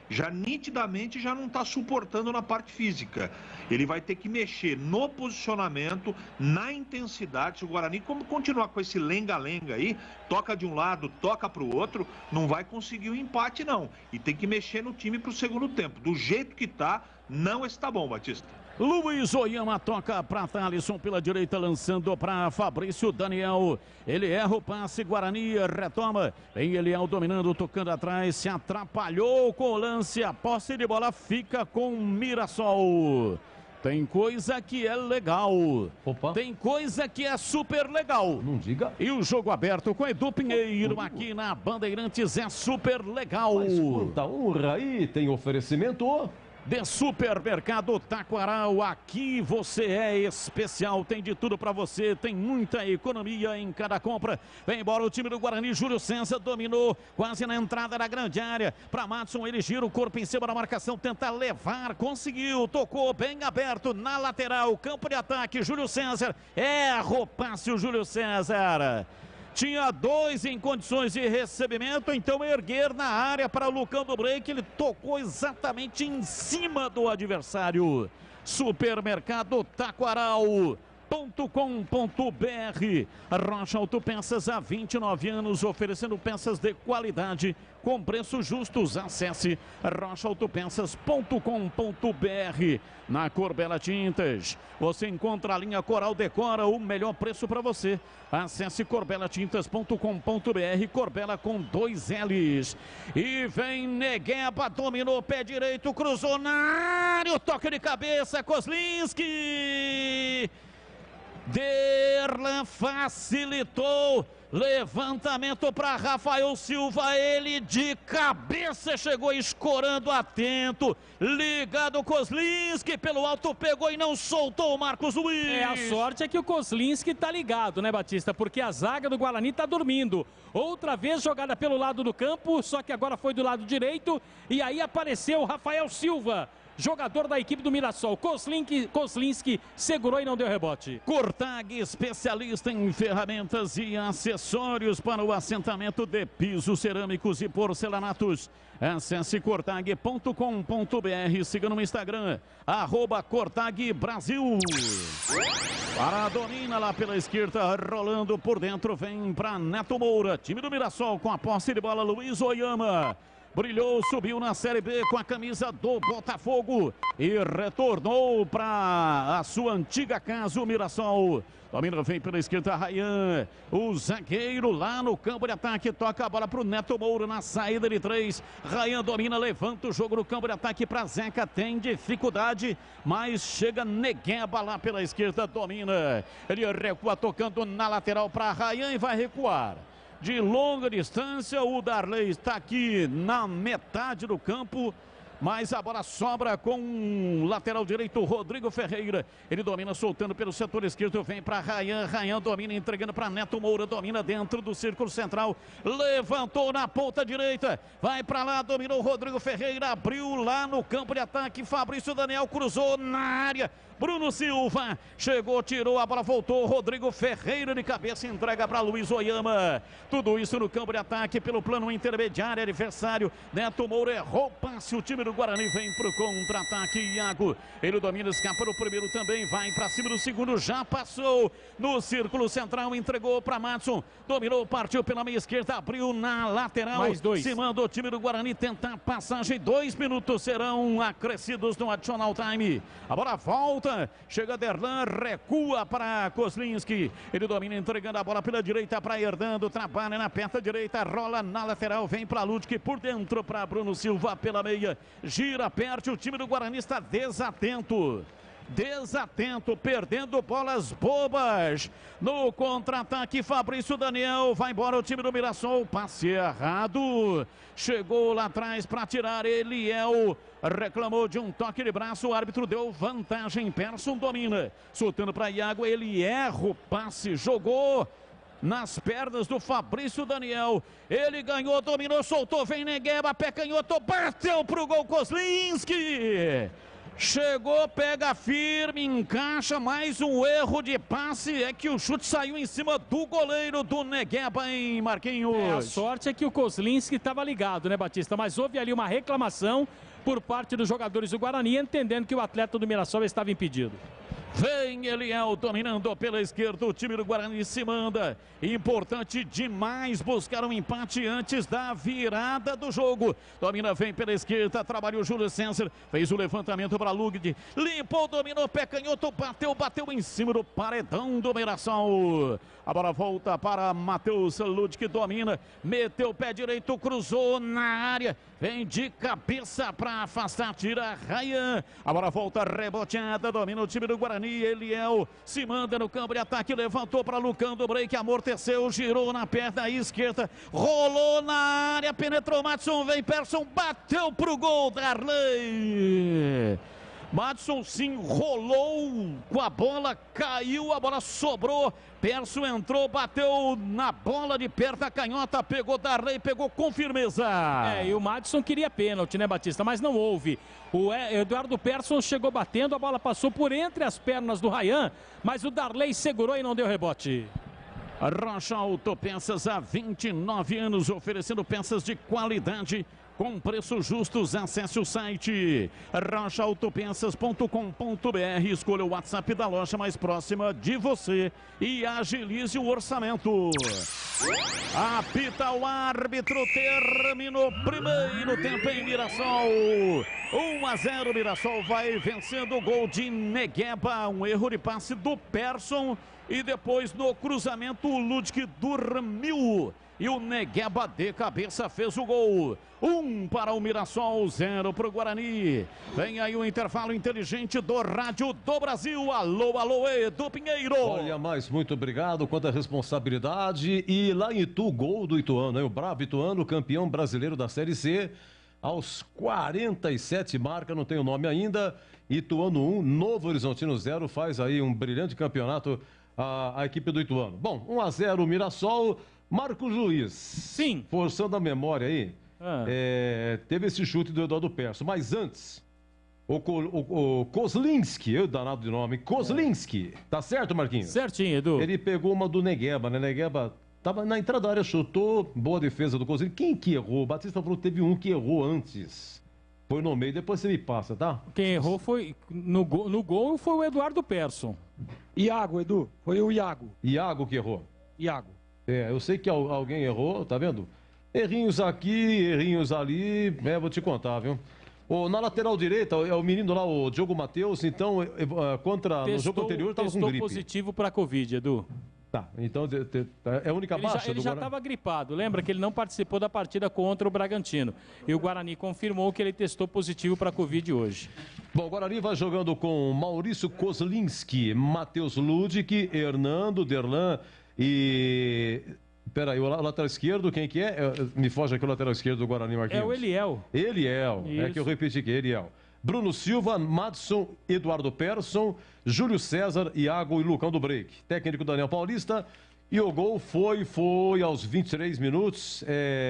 Já nitidamente já não está suportando na parte física. Ele vai ter que mexer no posicionamento, na intensidade. Se o Guarani continuar com esse lenga-lenga aí, toca de um lado, toca para o outro, não vai conseguir o empate não. E tem que mexer no time para o segundo tempo. Do jeito que está, não está bom, Batista. Luiz Oyama toca para Thalisson pela direita, lançando para Fabrício Daniel. Ele erra o passe, Guarani retoma. Vem Eliel dominando, tocando atrás, se atrapalhou com o lance. A posse de bola fica com Mirassol. Tem coisa que é legal. Opa. Tem coisa que é super legal. Não diga. E o jogo aberto com Edu Pinheiro aqui na Bandeirantes é super legal. Mas quanta honra aí, tem oferecimento de Supermercado Taquaral. Aqui você é especial, tem de tudo para você, tem muita economia em cada compra. Vem embora o time do Guarani, Júlio César dominou quase na entrada da grande área para Madison, ele gira o corpo em cima da marcação, tenta levar, conseguiu, tocou bem aberto na lateral, campo de ataque, Júlio César, erra o passe o Júlio César. Tinha dois em condições de recebimento, então erguer na área para o Lucão do Break, ele tocou exatamente em cima do adversário. Supermercado Taquaral.com.br. Rocha Autopeças há 29 anos, oferecendo peças de qualidade com preços justos. Acesse rochaautopeças.com.br. Na Corbela Tintas, você encontra a linha Coral Decora, o melhor preço para você. Acesse corbelatintas.com.br, Corbela com 2 L's. E vem Negueba, dominou pé direito, cruzou na área, o toque de cabeça, Kozlinski. Derlan facilitou. Levantamento para Rafael Silva, ele de cabeça chegou escorando, atento, ligado Kozlinski, pelo alto pegou e não soltou o Marcos Luiz. A sorte é que o Kozlinski tá ligado, né, Batista? Porque a zaga do Guarani tá dormindo. Outra vez jogada pelo lado do campo, só que agora foi do lado direito e aí apareceu o Rafael Silva, jogador da equipe do Mirassol. Kozlinski segurou e não deu rebote. Cortag, especialista em ferramentas e acessórios para o assentamento de pisos cerâmicos e porcelanatos. Acesse cortag.com.br, siga no Instagram, @CortagBrasil. Para a domina lá pela esquerda, rolando por dentro, vem para Neto Moura. Time do Mirassol com a posse de bola, Luiz Oyama. Brilhou, subiu na Série B com a camisa do Botafogo e retornou para a sua antiga casa, o Mirassol. Domina, vem pela esquerda, Rayan, o zagueiro lá no campo de ataque, toca a bola para o Neto Moura na saída de 3. Rayan domina, levanta o jogo no campo de ataque para Zeca, tem dificuldade, mas chega Negueba lá pela esquerda, domina. Ele recua tocando na lateral para Rayan e vai recuar. De longa distância, o Darley está aqui na metade do campo, mas a bola sobra com o lateral direito, Rodrigo Ferreira. Ele domina, soltando pelo setor esquerdo, vem para Rayan. Rayan domina, entregando para Neto Moura, domina dentro do círculo central, levantou na ponta direita, vai para lá, dominou Rodrigo Ferreira, abriu lá no campo de ataque, Fabrício Daniel cruzou na área, Bruno Silva chegou, tirou a bola, voltou. Rodrigo Ferreira de cabeça, entrega para Luiz Oyama. Tudo isso no campo de ataque pelo plano intermediário. Adversário Neto Moura errou o passe. O time do Guarani vem para o contra-ataque. Iago, ele domina, escapa no primeiro também. Vai para cima do segundo, já passou no círculo central, entregou para Madson. Dominou, partiu pela meia esquerda, abriu na lateral. Mais 2. Se manda o time do Guarani tentar passagem. 2 minutos serão acrescidos no additional time. A bola volta. Chega Derlan, recua para Kozlinski. Ele domina, entregando a bola pela direita para Hernando. Trabalha na perna direita, rola na lateral. Vem para Ludwig por dentro para Bruno Silva pela meia. Gira, perde. O time do Guarani está desatento. Perdendo bolas bobas. No contra-ataque, Fabrício Daniel. Vai embora o time do Mirassol. Passe errado. Chegou lá atrás para tirar. Eliel reclamou de um toque de braço. O árbitro deu vantagem. Persson domina. Soltando para Iago. Ele erra o passe. Jogou nas pernas do Fabrício Daniel. Ele ganhou, dominou, soltou. Vem Negueba, pé canhoto. Bateu pro gol Kozlinski. Chegou, pega firme, encaixa, mais um erro de passe. É que o chute saiu em cima do goleiro do Negueba, hein, Marquinhos? A sorte é que o Kozlinski estava ligado, né, Batista? Mas houve ali uma reclamação por parte dos jogadores do Guarani, entendendo que o atleta do Mirassol estava impedido. Vem Eliel dominando pela esquerda, o time do Guarani se manda. Importante demais buscar um empate antes da virada do jogo. Domina, vem pela esquerda, trabalhou o Júlio César, fez o levantamento para Lugd, limpou, dominou, pé canhoto, bateu em cima do paredão do Mirassol. A bola volta para Matheus Ludwig, domina, meteu o pé direito, cruzou na área, vem de cabeça para afastar, tira Ryan. A bola volta reboteada, domina o time do Guarani. Eliel se manda no campo de ataque, levantou para Lucão do break, amorteceu, girou na perna esquerda, rolou na área, penetrou Madson, vem Persson, bateu pro gol, Darley. Madson se enrolou com a bola, caiu, a bola sobrou, Persson entrou, bateu na bola de perna canhota, pegou Darley, pegou com firmeza. E o Madson queria pênalti, né, Batista? Mas não houve. O Eduardo Persson chegou batendo, a bola passou por entre as pernas do Ryan, mas o Darley segurou e não deu rebote. Rocha Autopeças, há 29 anos, oferecendo peças de qualidade com preços justos. Acesse o site rochaautopeças.com.br, escolha o WhatsApp da loja mais próxima de você e agilize o orçamento. Apita o árbitro, terminou o primeiro tempo em Mirassol. 1-0, Mirassol vai vencendo, o gol de Negueba, um erro de passe do Persson e depois no cruzamento o Ludwig dormiu e o Negueba de cabeça fez o gol. 1 para o Mirassol, 0 para o Guarani. Vem aí o intervalo inteligente do Rádio do Brasil. Alô, alô, Edu Pinheiro. Olha, mais muito obrigado, quanta responsabilidade. E lá em Itu, gol do Ituano, né? O bravo Ituano, campeão brasileiro da Série C. Aos 47 marca, não tem o nome ainda. Ituano 1, Novo Horizontino 0, faz aí um brilhante campeonato a equipe do Ituano. Bom, 1-0 Mirassol. Marcos Luiz. Sim. Forçando a memória aí, teve esse chute do Eduardo Persson, mas antes, o Kozlinski, eu danado de nome, Kozlinski, tá certo, Marquinhos? Certinho, Edu. Ele pegou uma do Negueba, né? Negueba tava na entrada da área, chutou, boa defesa do Kozlinski. Quem que errou? O Batista falou que teve um que errou antes. Foi no meio, depois você me passa, tá? Quem errou foi, no gol foi o Eduardo Persson. Iago, Edu, foi o Iago. Iago que errou? Iago. Eu sei que alguém errou, tá vendo? Errinhos aqui, errinhos ali, vou te contar, viu? Na lateral direita, é o menino lá, o Diogo Matheus, então, no jogo anterior estava com gripe. Testou positivo para a Covid, Edu. Tá, então é a única baixa do Guarani. Ele já estava gripado, lembra que ele não participou da partida contra o Bragantino. E o Guarani confirmou que ele testou positivo para a Covid hoje. Bom, o Guarani vai jogando com Maurício Kozlinski, Matheus Ludwig, Hernando, Derlan e... Peraí, o lateral esquerdo, quem que é? Me foge aqui o lateral esquerdo do Guarani, Marquinhos. É o Eliel. Eliel, isso. É que eu repeti aqui, Eliel. Bruno Silva, Madson, Eduardo Persson, Júlio César, Iago e Lucão do break. Técnico Daniel Paulista. E o gol foi aos 23 minutos,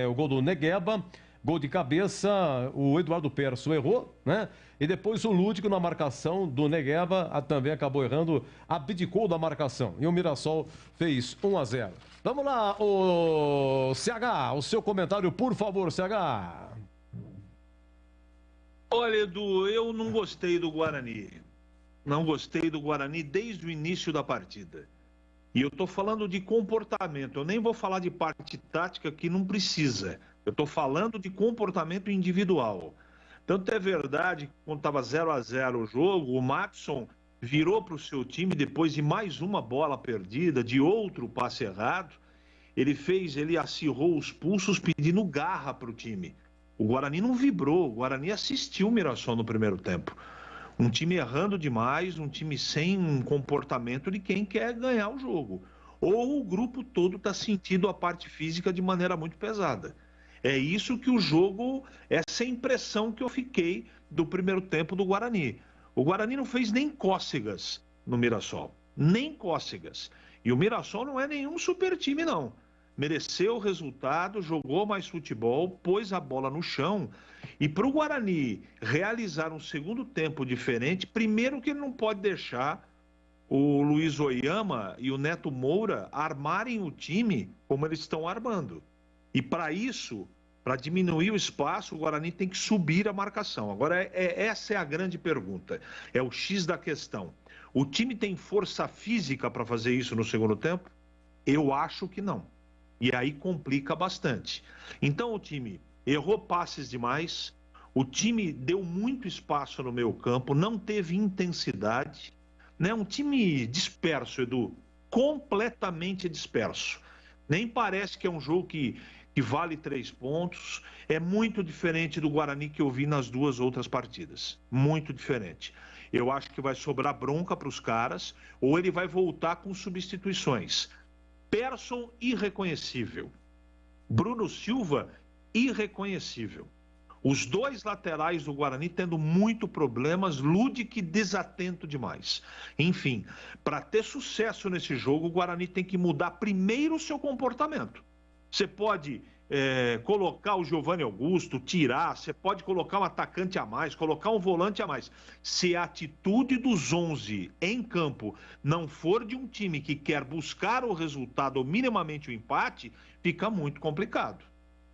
o gol do Negueba. Gol de cabeça, o Eduardo Perso errou, né? E depois o Lúdico na marcação do Negueba também acabou errando, abdicou da marcação. E o Mirassol fez 1-0. Vamos lá, o CH, o seu comentário, por favor, CH. Olha, Edu, eu não gostei do Guarani. Não gostei do Guarani desde o início da partida. E eu estou falando de comportamento. Eu nem vou falar de parte tática, que não precisa. Eu estou falando de comportamento individual. Tanto é verdade que quando estava 0-0 o jogo, o Maxson virou para o seu time depois de mais uma bola perdida, de outro passe errado. Ele acirrou os pulsos pedindo garra para o time. O Guarani não vibrou, o Guarani assistiu o Mirassol no primeiro tempo. Um time errando demais, um time sem um comportamento de quem quer ganhar o jogo. Ou o grupo todo está sentindo a parte física de maneira muito pesada. É isso que o jogo, essa impressão que eu fiquei do primeiro tempo do Guarani. O Guarani não fez nem cócegas no Mirassol, nem cócegas. E o Mirassol não é nenhum super time, não. Mereceu o resultado, jogou mais futebol, pôs a bola no chão. E para o Guarani realizar um segundo tempo diferente, primeiro que ele não pode deixar o Luiz Oyama e o Neto Moura armarem o time como eles estão armando. E para isso, para diminuir o espaço, o Guarani tem que subir a marcação. Agora, essa é a grande pergunta. É o X da questão. O time tem força física para fazer isso no segundo tempo? Eu acho que não. E aí complica bastante. Então o time errou passes demais, o time deu muito espaço no meio campo, não teve intensidade, né? Um time disperso, Edu, completamente disperso. Nem parece que é um jogo que vale 3 pontos. É muito diferente do Guarani que eu vi nas duas outras partidas. Muito diferente. Eu acho que vai sobrar bronca para os caras, ou ele vai voltar com substituições. Persson, irreconhecível. Bruno Silva, irreconhecível. Os dois laterais do Guarani tendo muito problemas, Ludic desatento demais. Enfim, para ter sucesso nesse jogo, o Guarani tem que mudar primeiro o seu comportamento. Você pode colocar o Giovanni Augusto, tirar, você pode colocar um atacante a mais, colocar um volante a mais. Se a atitude dos 11 em campo não for de um time que quer buscar o resultado ou minimamente o empate, fica muito complicado,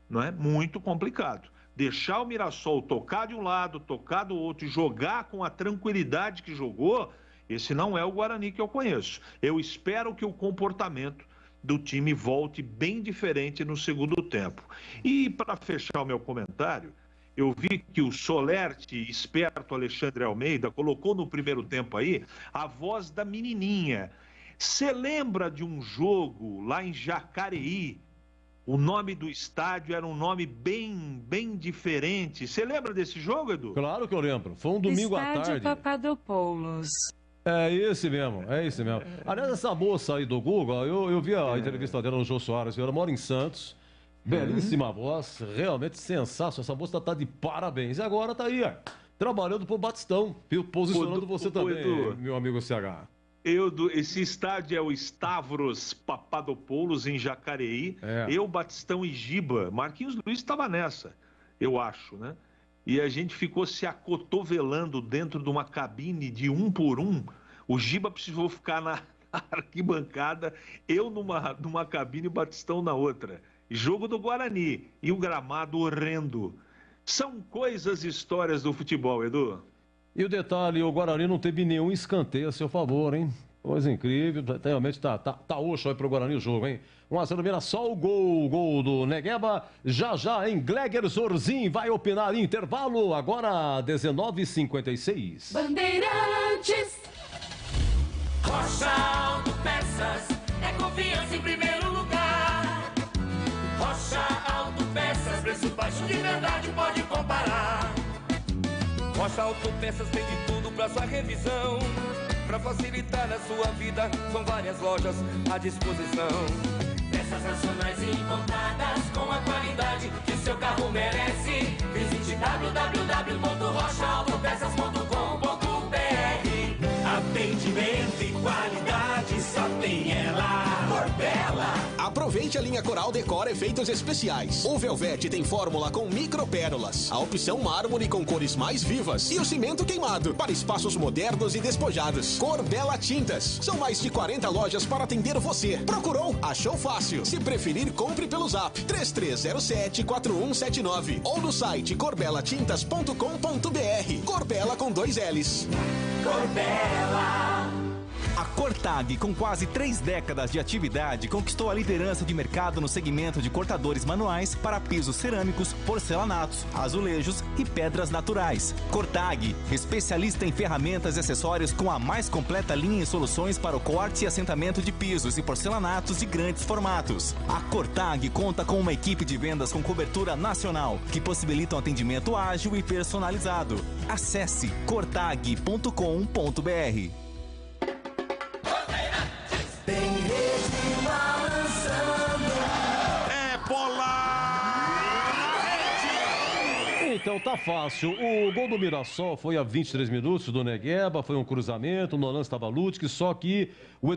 não é? Muito complicado. Deixar o Mirassol tocar de um lado, tocar do outro e jogar com a tranquilidade que jogou, esse não é o Guarani que eu conheço. Eu espero que o comportamento do time volte bem diferente no segundo tempo. E para fechar o meu comentário, eu vi que o solerte, esperto Alexandre Almeida, colocou no primeiro tempo aí a voz da menininha. Você lembra de um jogo lá em Jacareí? O nome do estádio era um nome bem diferente. Você lembra desse jogo, Edu? Claro que eu lembro. Foi um domingo à tarde. Estádio Papadopoulos. É esse mesmo. Aliás, essa moça aí do Google, eu vi a entrevista dela no Jô Soares, ela mora em Santos, belíssima voz, realmente sensacional, essa moça tá de parabéns. E agora tá aí, ó, trabalhando pro Batistão, posicionando você também, Edu, meu amigo CH. Esse estádio é o Stavros Papadopoulos, em Jacareí, eu, Batistão e Giba. Marquinhos Luiz estava nessa, eu acho, né? E a gente ficou se acotovelando dentro de uma cabine de 1 por 1. O Giba precisou ficar na arquibancada, eu numa cabine e o Batistão na outra. Jogo do Guarani e o gramado horrendo. São coisas, histórias do futebol, Edu. E o detalhe, o Guarani não teve nenhum escanteio a seu favor, hein? Coisa incrível, realmente tá oxo aí pro Guarani o jogo, hein? 1-0 Mirassol, gol do Negueba, já em Gleger Zorzin vai opinar em intervalo, agora 19h56. Bandeirantes. Rocha Autopeças, é confiança em primeiro lugar. Rocha Autopeças, preço baixo de verdade, pode comparar. Rocha Autopeças tem de tudo pra sua revisão. Pra facilitar a sua vida, são várias lojas à disposição. Peças nacionais e importadas com a qualidade que seu carro merece. Visite www.rochaautopeças.com.br. Atendimento e qualidade só tem ela. Corbella. Aproveite a linha Coral Decor Efeitos Especiais. O Velvete tem fórmula com micropérolas, a opção mármore com cores mais vivas e o cimento queimado para espaços modernos e despojados. Corbela Tintas. São mais de 40 lojas para atender você. Procurou? Achou fácil. Se preferir, compre pelo Zap 3307-4179 ou no site corbelatintas.com.br. Corbela com 2 L's. Corbela. A Cortag, com quase 3 décadas de atividade, conquistou a liderança de mercado no segmento de cortadores manuais para pisos cerâmicos, porcelanatos, azulejos e pedras naturais. Cortag, especialista em ferramentas e acessórios com a mais completa linha em soluções para o corte e assentamento de pisos e porcelanatos de grandes formatos. A Cortag conta com uma equipe de vendas com cobertura nacional, que possibilita um atendimento ágil e personalizado. Acesse cortag.com.br. Tem rede balançando. É bola! Então tá fácil. O gol do Mirassol foi a 23 minutos do Negueba, foi um cruzamento, no lance estava Lutz, só que o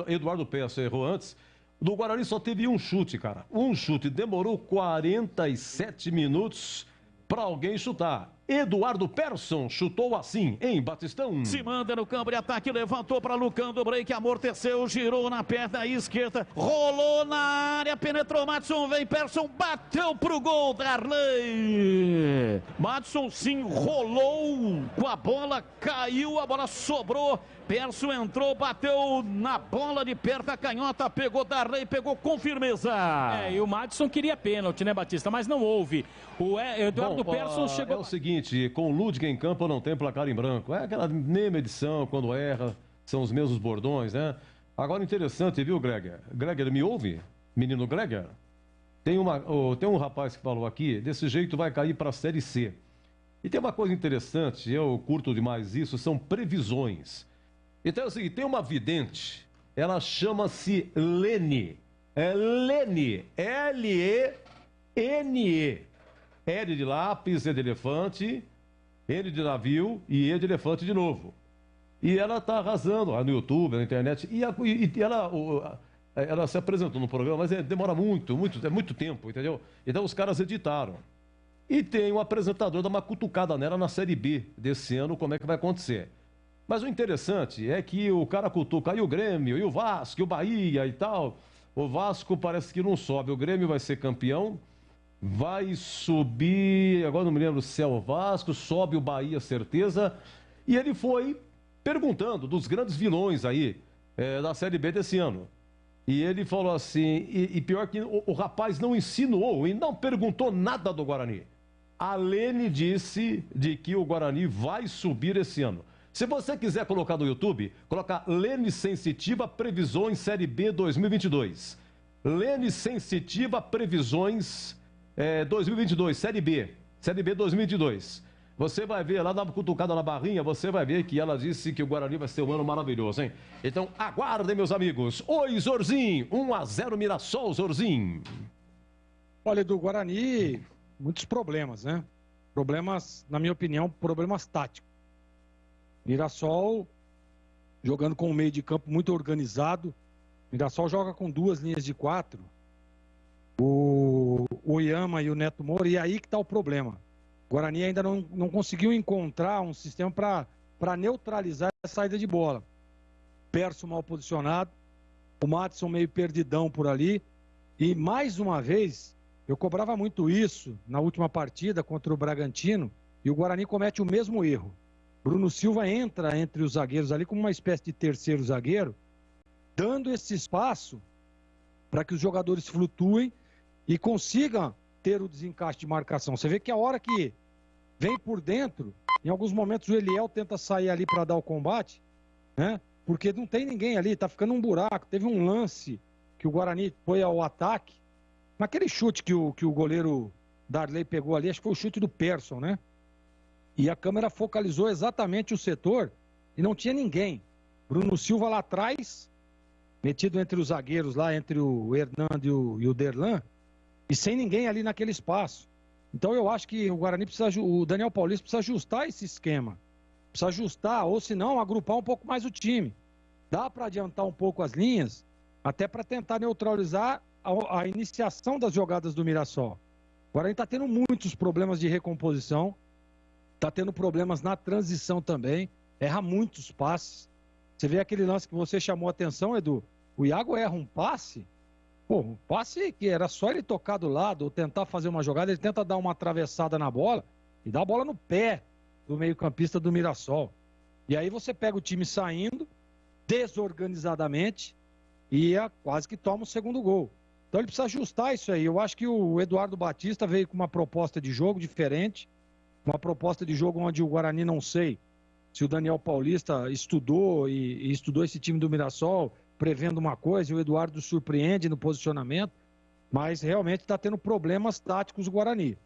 Eduardo Peça errou antes. Do Guarani só teve um chute, cara. Um chute. Demorou 47 minutos para alguém chutar. Eduardo Persson chutou assim, em Batistão. Se manda no campo de ataque, levantou para Lucão do break, amorteceu, girou na perna esquerda, rolou na área, penetrou Madison, vem Persson, bateu pro gol, Darley. Madison se enrolou com a bola, caiu, a bola sobrou, Persson entrou, bateu na bola de perto, a canhota, pegou Darley, pegou com firmeza. E o Madison queria pênalti, né, Batista? Mas não houve. O Eduardo Persson chegou... É o seguinte, com o Ludwig em campo não tem placar em branco. É aquela mesma edição, quando erra, são os mesmos bordões, né? Agora, interessante, viu, Greger? Greger, me ouve? Menino Greger? Tem um rapaz que falou aqui, desse jeito vai cair para a Série C. E tem uma coisa interessante, eu curto demais isso, são previsões. Então é o seguinte, tem uma vidente, ela chama-se Lene. É Lene, L-E-N-E. L de lápis, E de elefante, N de navio e E de elefante de novo. E ela está arrasando lá no YouTube, na internet. E ela se apresentou no programa, mas demora muito tempo, entendeu? Então os caras editaram. E tem um apresentador da uma cutucada nela na Série B desse ano, como é que vai acontecer. Mas o interessante é que o cara cutuca aí o Grêmio, e o Vasco, e o Bahia e tal. O Vasco parece que não sobe, o Grêmio vai ser campeão. Vai subir, agora não me lembro se é o Vasco, sobe o Bahia, certeza. E ele foi perguntando dos grandes vilões aí da Série B desse ano. E ele falou assim, e pior que o rapaz não insinuou e não perguntou nada do Guarani. A Lene disse de que o Guarani vai subir esse ano. Se você quiser colocar no YouTube, coloca Lene Sensitiva Previsões Série B 2022. Lene Sensitiva Previsões 2022, Série B 2022. Você vai ver lá, dá uma cutucada na barrinha, você vai ver que ela disse que o Guarani vai ser um ano maravilhoso, hein? Então, aguardem, meus amigos. Oi, Zorzinho, 1-0 Mirassol, Zorzinho. Olha, do Guarani, muitos problemas, né? Problemas, na minha opinião, problemas táticos. Mirassol jogando com um meio de campo muito organizado. Mirassol joga com 2 linhas de 4. O Oyama e o Neto Moura, e aí que está o problema. O Guarani ainda não conseguiu encontrar um sistema para neutralizar a saída de bola. Persson mal posicionado, o Madison meio perdidão por ali, e mais uma vez, eu cobrava muito isso na última partida contra o Bragantino, e o Guarani comete o mesmo erro. Bruno Silva entra entre os zagueiros ali como uma espécie de terceiro zagueiro, dando esse espaço para que os jogadores flutuem e consigam ter o desencaixe de marcação. Você vê que a hora que vem por dentro, em alguns momentos o Eliel tenta sair ali para dar o combate, né? Porque não tem ninguém ali, tá ficando um buraco. Teve um lance que o Guarani foi ao ataque, naquele chute que o goleiro Darley pegou ali, acho que foi o chute do Persson, né? E a câmera focalizou exatamente o setor e não tinha ninguém. Bruno Silva lá atrás, metido entre os zagueiros lá, entre o Hernando e o Derlan, e sem ninguém ali naquele espaço. Então eu acho que o Guarani precisa, o Daniel Paulista precisa ajustar esse esquema. Precisa ajustar, ou se não, agrupar um pouco mais o time. Dá para adiantar um pouco as linhas, até para tentar neutralizar a iniciação das jogadas do Mirassol. O Guarani está tendo muitos problemas de recomposição, está tendo problemas na transição também, erra muitos passes. Você vê aquele lance que você chamou a atenção, Edu, o Iago erra um passe, um passe que era só ele tocar do lado ou tentar fazer uma jogada, ele tenta dar uma atravessada na bola e dá a bola no pé do meio-campista do Mirassol. E aí você pega o time saindo desorganizadamente e quase que toma o segundo gol. Então ele precisa ajustar isso aí. Eu acho que o Eduardo Batista veio com uma proposta de jogo diferente, uma proposta de jogo onde o Guarani, não sei se o Daniel Paulista estudou e estudou esse time do Mirassol, prevendo uma coisa, e o Eduardo surpreende no posicionamento, mas realmente está tendo problemas táticos o Guarani.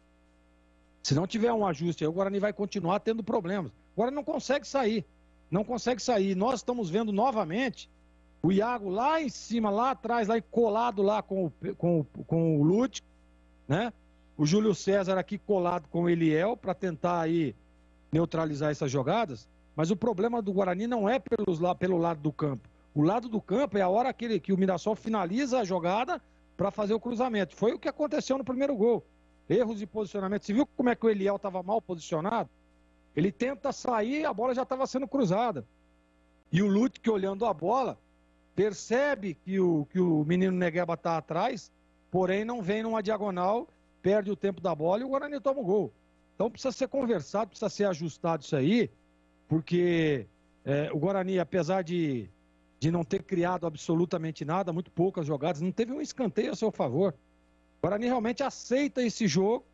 Se não tiver um ajuste aí, o Guarani vai continuar tendo problemas. O Guarani não consegue sair. Não consegue sair. Nós estamos vendo novamente o Iago lá em cima, lá atrás, lá colado lá com o Lúcio, né? O Júlio César aqui colado com o Eliel para tentar aí neutralizar essas jogadas. Mas o problema do Guarani não é pelo lado do campo. O lado do campo é a hora que o Mirassol finaliza a jogada para fazer o cruzamento. Foi o que aconteceu no primeiro gol. Erros de posicionamento. Você viu como é que o Eliel estava mal posicionado? Ele tenta sair, a bola já estava sendo cruzada. E o Lutke, olhando a bola, percebe que o menino Negueba está atrás, porém não vem numa diagonal, perde o tempo da bola e o Guarani toma o gol. Então precisa ser conversado, precisa ser ajustado isso aí, porque o Guarani, apesar de não ter criado absolutamente nada, muito poucas jogadas, não teve um escanteio a seu favor. O Guarani realmente aceita esse jogo,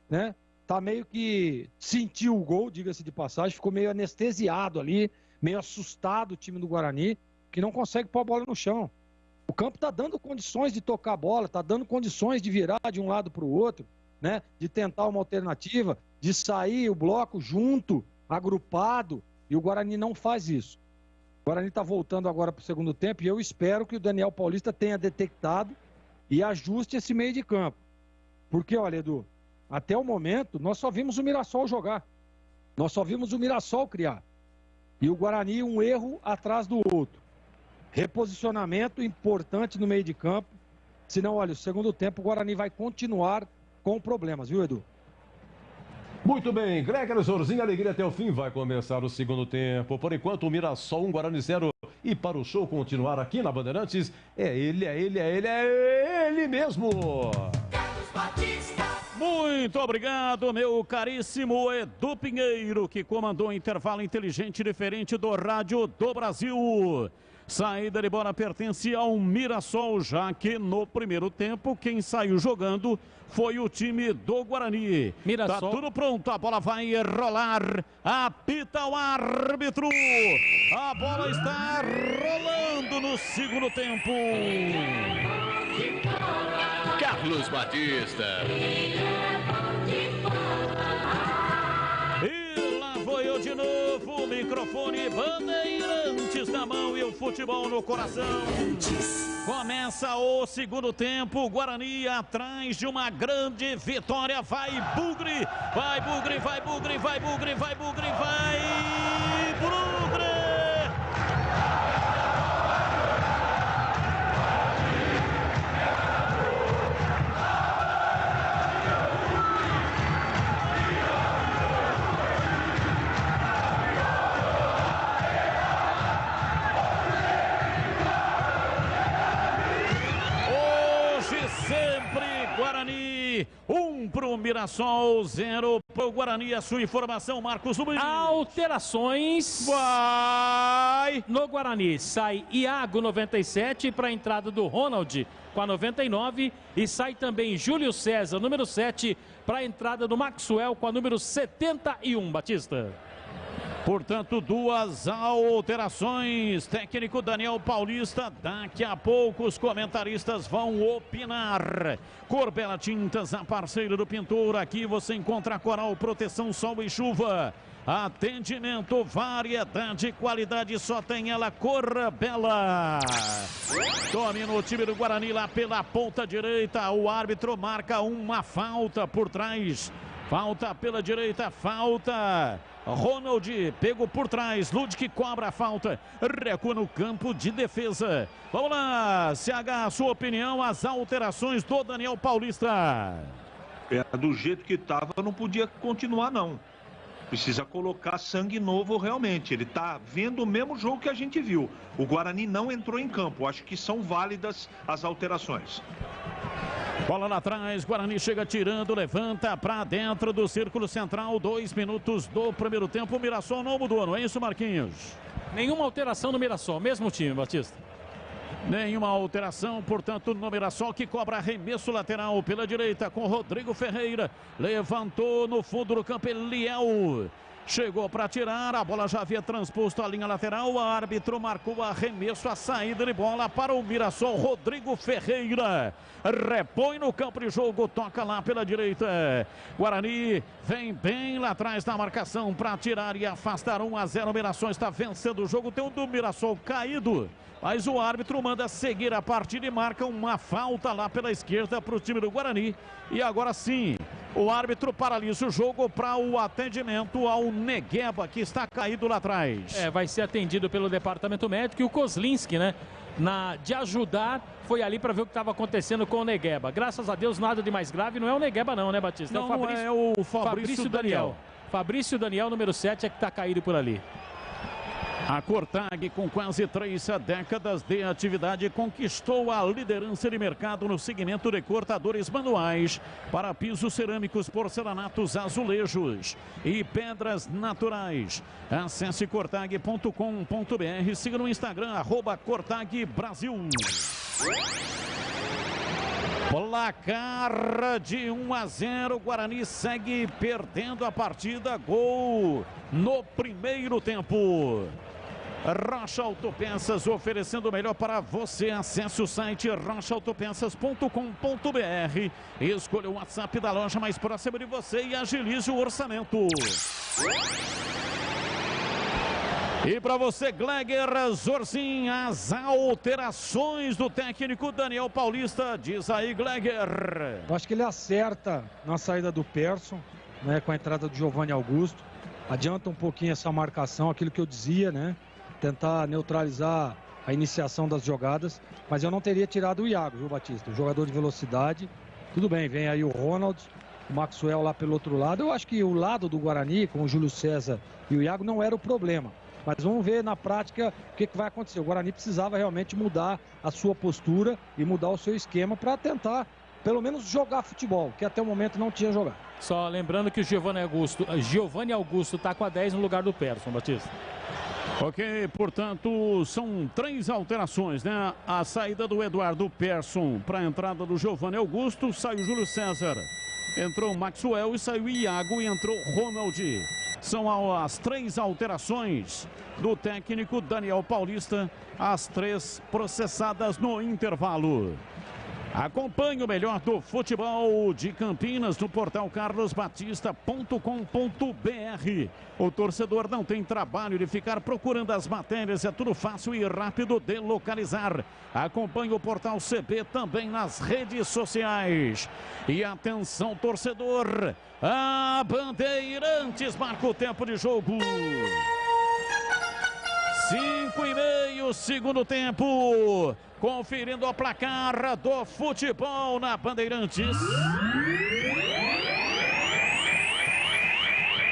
né? Tá meio que sentiu o gol, diga-se de passagem, ficou meio anestesiado ali, meio assustado o time do Guarani, que não consegue pôr a bola no chão. O campo tá dando condições de tocar a bola, tá dando condições de virar de um lado para o outro, né? De tentar uma alternativa, de sair o bloco junto, agrupado, e o Guarani não faz isso. O Guarani está voltando agora para o segundo tempo e eu espero que o Daniel Paulista tenha detectado e ajuste esse meio de campo. Porque, olha, Edu, até o momento nós só vimos o Mirassol jogar. Nós só vimos o Mirassol criar. E o Guarani um erro atrás do outro. Reposicionamento importante no meio de campo. Senão, olha, o segundo tempo o Guarani vai continuar com problemas, viu, Edu? Muito bem, Gregory Zorzinho, alegria até o fim. Vai começar o segundo tempo. Por enquanto, o Mirassol 1, Guarani 0. E para o show continuar aqui na Bandeirantes, é ele mesmo. Carlos Batista. Muito obrigado, meu caríssimo Edu Pinheiro, que comandou o intervalo inteligente e diferente do Rádio do Brasil. Saída de bola pertence ao Mirassol, já que no primeiro tempo quem saiu jogando foi o time do Guarani. Mirassol. Tá tudo pronto, a bola vai rolar, apita o árbitro. A bola está rolando no segundo tempo. Carlos Batista. E lá foi eu de novo, microfone Bandeirantes na mão e o futebol no coração. Começa o segundo tempo, Guarani atrás de uma grande vitória. Vai Bugre, vai Bugre, vai Bugre, vai Bugre, vai Bugre, vai Bugre. Guarani, 1 pro Mirassol, 0 pro Guarani. A sua informação, Marcos Rubens. Alterações. Vai! No Guarani, sai Iago, 97, para a entrada do Ronald, com a 99. E sai também Júlio César, número 7, para a entrada do Maxwell, com a número 71, Batista. Portanto, 2 alterações. Técnico Daniel Paulista. Daqui a pouco os comentaristas vão opinar. Corbela Tintas, a parceira do pintor. Aqui você encontra Coral, proteção, sol e chuva. Atendimento, variedade, qualidade, só tem ela, Corbela. Domina o time do Guarani lá pela ponta direita. O árbitro marca uma falta por trás. Falta pela direita, falta Ronald pegou por trás, Ludwig cobra a falta, recua no campo de defesa. Vamos lá, CH, a sua opinião, as alterações do Daniel Paulista. Do jeito que estava, não podia continuar não. Precisa colocar sangue novo realmente. Ele está vendo o mesmo jogo que a gente viu. O Guarani não entrou em campo. Acho que são válidas as alterações. Bola lá atrás, Guarani chega tirando, levanta para dentro do círculo central, 2 minutos do primeiro tempo. O Mirassol não mudou, não é isso, Marquinhos? Nenhuma alteração no Mirassol, mesmo time, Batista. Nenhuma alteração, portanto, no Mirassol, que cobra arremesso lateral pela direita com Rodrigo Ferreira. Levantou no fundo do campo Eliel. Chegou para tirar, a bola já havia transposto a linha lateral, o árbitro marcou arremesso, a saída de bola para o Mirassol, Rodrigo Ferreira. Repõe no campo de jogo, toca lá pela direita. Guarani vem bem lá atrás da marcação para tirar e afastar 1-0. O Mirassol está vencendo o jogo, tem um do Mirassol caído. Mas o árbitro manda seguir a partida e marca uma falta lá pela esquerda para o time do Guarani. E agora sim, o árbitro paralisa o jogo para o atendimento ao Negueba, que está caído lá atrás. Vai ser atendido pelo departamento médico e o Kozlinski, né? De ajudar, foi ali para ver o que estava acontecendo com o Negueba. Graças a Deus, nada de mais grave. Não é o Negueba não, né, Batista? Não, é o Fabrício Daniel. Fabrício Daniel, número 7, é que está caído por ali. A Cortag, com quase 3 décadas de atividade, conquistou a liderança de mercado no segmento de cortadores manuais para pisos cerâmicos, porcelanatos, azulejos e pedras naturais. Acesse cortag.com.br, siga no Instagram, @CortagBrasil. Placar de 1-0, Guarani segue perdendo a partida, gol no primeiro tempo. Rocha Autopeças, oferecendo o melhor para você. Acesse o site rochaautopeças.com.br, escolha o WhatsApp da loja mais próxima de você e agilize o orçamento. E para você, Gleger Zorzin, as alterações do técnico Daniel Paulista. Diz aí, Gleger. Eu acho que ele acerta na saída do Persson, né, com a entrada do Giovanni Augusto. Adianta um pouquinho essa marcação, aquilo que eu dizia, né? Tentar neutralizar a iniciação das jogadas. Mas eu não teria tirado o Iago, viu, Batista? O jogador de velocidade. Tudo bem, vem aí o Ronald, o Maxwell lá pelo outro lado. Eu acho que o lado do Guarani, com o Júlio César e o Iago, não era o problema. Mas vamos ver na prática o que vai acontecer. O Guarani precisava realmente mudar a sua postura e mudar o seu esquema para tentar, pelo menos, jogar futebol, que até o momento não tinha jogado. Só lembrando que o Giovanni Augusto está com a 10 no lugar do Persson, Batista. Ok, portanto, são 3 alterações, né? A saída do Eduardo Persson para a entrada do Giovanni Augusto, saiu o Júlio César. Entrou o Maxwell e saiu o Iago e entrou Ronald. São as 3 alterações do técnico Daniel Paulista, as 3 processadas no intervalo. Acompanhe o melhor do futebol de Campinas no portal carlosbatista.com.br. O torcedor não tem trabalho de ficar procurando as matérias, é tudo fácil e rápido de localizar. Acompanhe o portal CB também nas redes sociais. E atenção, torcedor, a Bandeirantes marca o tempo de jogo. 5,5 segundo tempo. Conferindo o placar do futebol na Bandeirantes.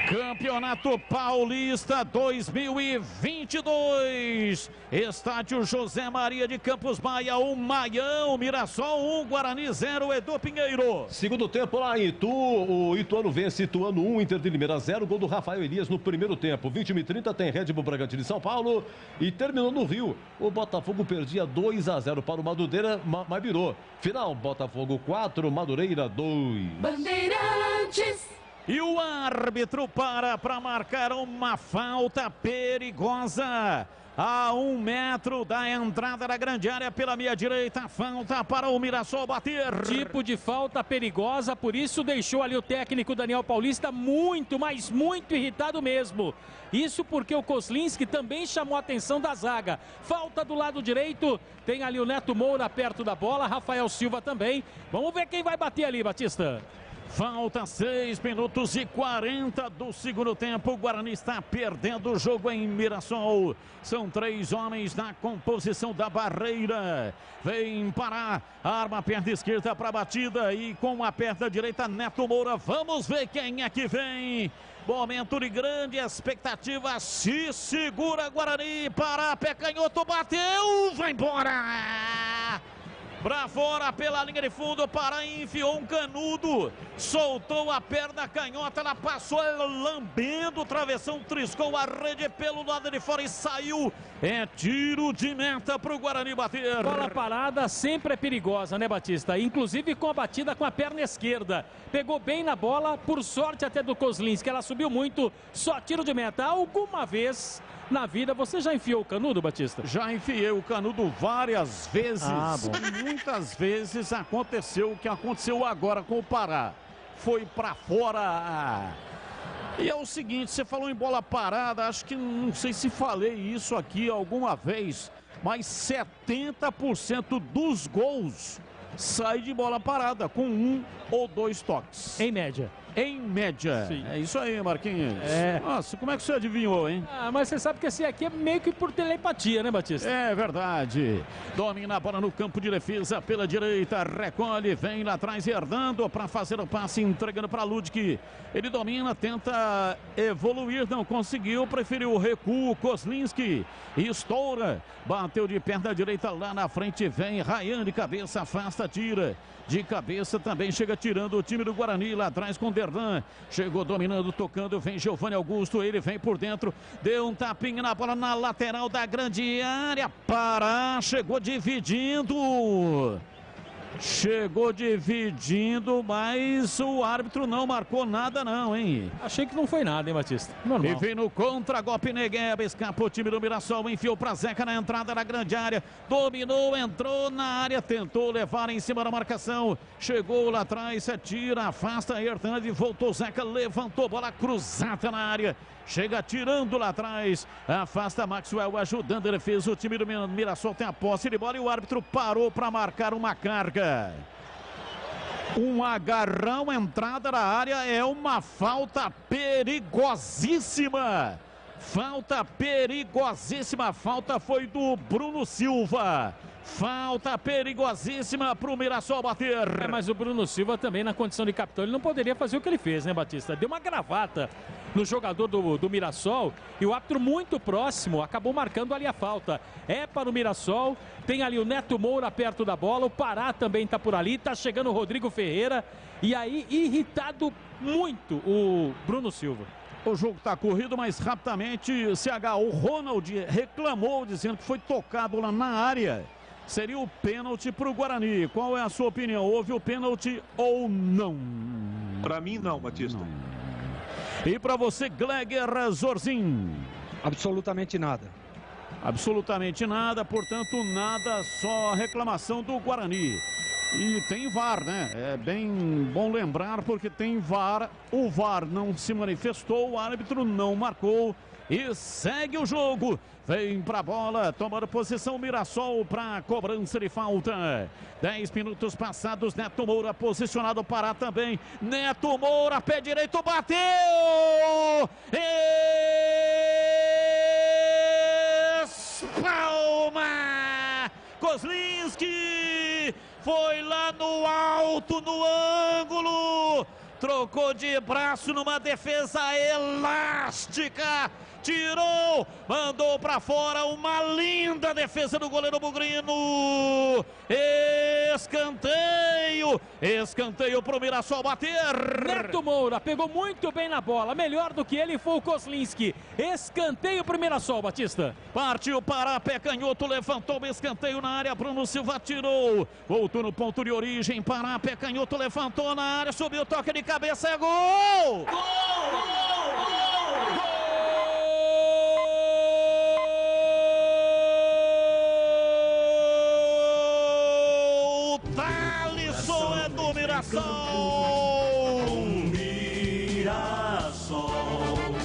Campeonato Paulista 2022. Estádio José Maria de Campos Maia, 1 Maião, Mirassol 1, Guarani 0, Edu Pinheiro. Segundo tempo lá em Itu, o Ituano vence Ituano 1, Inter de Limeira 0, gol do Rafael Elias no primeiro tempo. 21h30 tem Red Bull Bragantino de São Paulo e terminou no Rio. O Botafogo perdia 2-0 para o Madureira, mas virou. Final, Botafogo 4, Madureira 2. Bandeirantes. E o árbitro para marcar uma falta perigosa. A 1 metro da entrada da grande área pela meia direita. Falta para o Mirassol bater. Tipo de falta perigosa, por isso deixou ali o técnico Daniel Paulista muito, mas muito irritado mesmo. Isso porque o Kozlinski também chamou a atenção da zaga. Falta do lado direito, tem ali o Neto Moura perto da bola, Rafael Silva também. Vamos ver quem vai bater ali, Batista. Falta 6 minutos e 40 do segundo tempo. O Guarani está perdendo o jogo em Mirassol. São 3 homens na composição da barreira. Vem parar. Arma a perna esquerda para a batida. E com a perna direita, Neto Moura. Vamos ver quem é que vem. Momento de grande expectativa. Se segura Guarani. Para pé canhoto. Bateu. Vai embora. Pra fora pela linha de fundo, Pará enfiou um canudo, soltou a perna canhota, ela passou lambendo o travessão, triscou a rede pelo lado de fora e saiu. É tiro de meta pro Guarani bater. Bola parada sempre é perigosa, né, Batista? Inclusive com a batida com a perna esquerda. Pegou bem na bola, por sorte até do Kozlinski, ela subiu muito, só tiro de meta. Alguma vez na vida você já enfiou o canudo, Batista? Já enfiei o canudo várias vezes. Muitas vezes aconteceu o que aconteceu agora com o Pará. Foi pra fora. E é o seguinte, você falou em bola parada, acho que não sei se falei isso aqui alguma vez, mas 70% dos gols sai de bola parada, com 1 ou 2 toques. Em média. Em média. Sim. É isso aí, Marquinhos. É. Nossa, como é que você adivinhou, hein? Mas você sabe que esse aqui é meio que por telepatia, né, Batista? É verdade. Domina a bola no campo de defesa pela direita. Recolhe, vem lá atrás, Hernando para fazer o passe, entregando para Ludwig. Ele domina, tenta evoluir, não conseguiu, preferiu o recuo. Kozlinski estoura. Bateu de perna direita lá na frente. Vem Ryan de cabeça, afasta, tira. De cabeça também chega tirando o time do Guarani lá atrás com Derlan. Chegou dominando, tocando, vem Giovanni Augusto, ele vem por dentro, deu um tapinha na bola na lateral da grande área. Pará, chegou dividindo. Chegou dividindo, mas o árbitro não marcou nada não, hein? Achei que não foi nada, hein, Batista? Normal. E vem no contra-golpe, Negueba, escapa o time do Mirassol, enfiou pra Zeca na entrada da grande área, dominou, entrou na área, tentou levar em cima da marcação, chegou lá atrás, tira, afasta, Hernandes, voltou Zeca, levantou, bola cruzada na área, chega tirando lá atrás, afasta Maxwell, ajudando a defesa, o time do Mirassol tem a posse de bola e o árbitro parou para marcar uma carga. Um agarrão, entrada na área, é uma falta perigosíssima. Falta perigosíssima, a falta foi do Bruno Silva. Falta perigosíssima para o Mirassol bater. Mas o Bruno Silva também, na condição de capitão, ele não poderia fazer o que ele fez, né, Batista? Deu uma gravata no jogador do Mirassol e o árbitro muito próximo acabou marcando ali a falta. É para o Mirassol, tem ali o Neto Moura perto da bola, o Pará também está por ali, está chegando o Rodrigo Ferreira e aí irritado muito o Bruno Silva. O jogo está corrido, mas rapidamente o Ronald reclamou dizendo que foi tocado lá na área. Seria o pênalti para o Guarani. Qual é a sua opinião? Houve o pênalti ou não? Para mim não, Batista. Não. E para você, Gleger Zorzin? Absolutamente nada. Absolutamente nada, portanto nada, só reclamação do Guarani. E tem VAR, né? É bem bom lembrar porque tem VAR. O VAR não se manifestou, o árbitro não marcou e segue o jogo. Vem pra bola, tomando posição Mirassol para cobrança de falta. 10 minutos passados, Neto Moura posicionado, Pará também. Neto Moura, pé direito, bateu! Espalma! Kozlinski foi lá no alto, no ângulo. Trocou de braço numa defesa elástica. Tirou, mandou para fora, uma linda defesa do goleiro Bugrino. Escanteio para o Mirassol bater. Neto Moura pegou muito bem na bola, melhor do que ele foi o Kozlinski. Escanteio para o Mirassol, Batista. Partiu para pé canhoto, levantou o escanteio na área, Bruno Silva tirou. Voltou no ponto de origem, para pé canhoto, levantou na área, subiu, toque de cabeça, é gol! Gol! Thalisson é do Mirassol!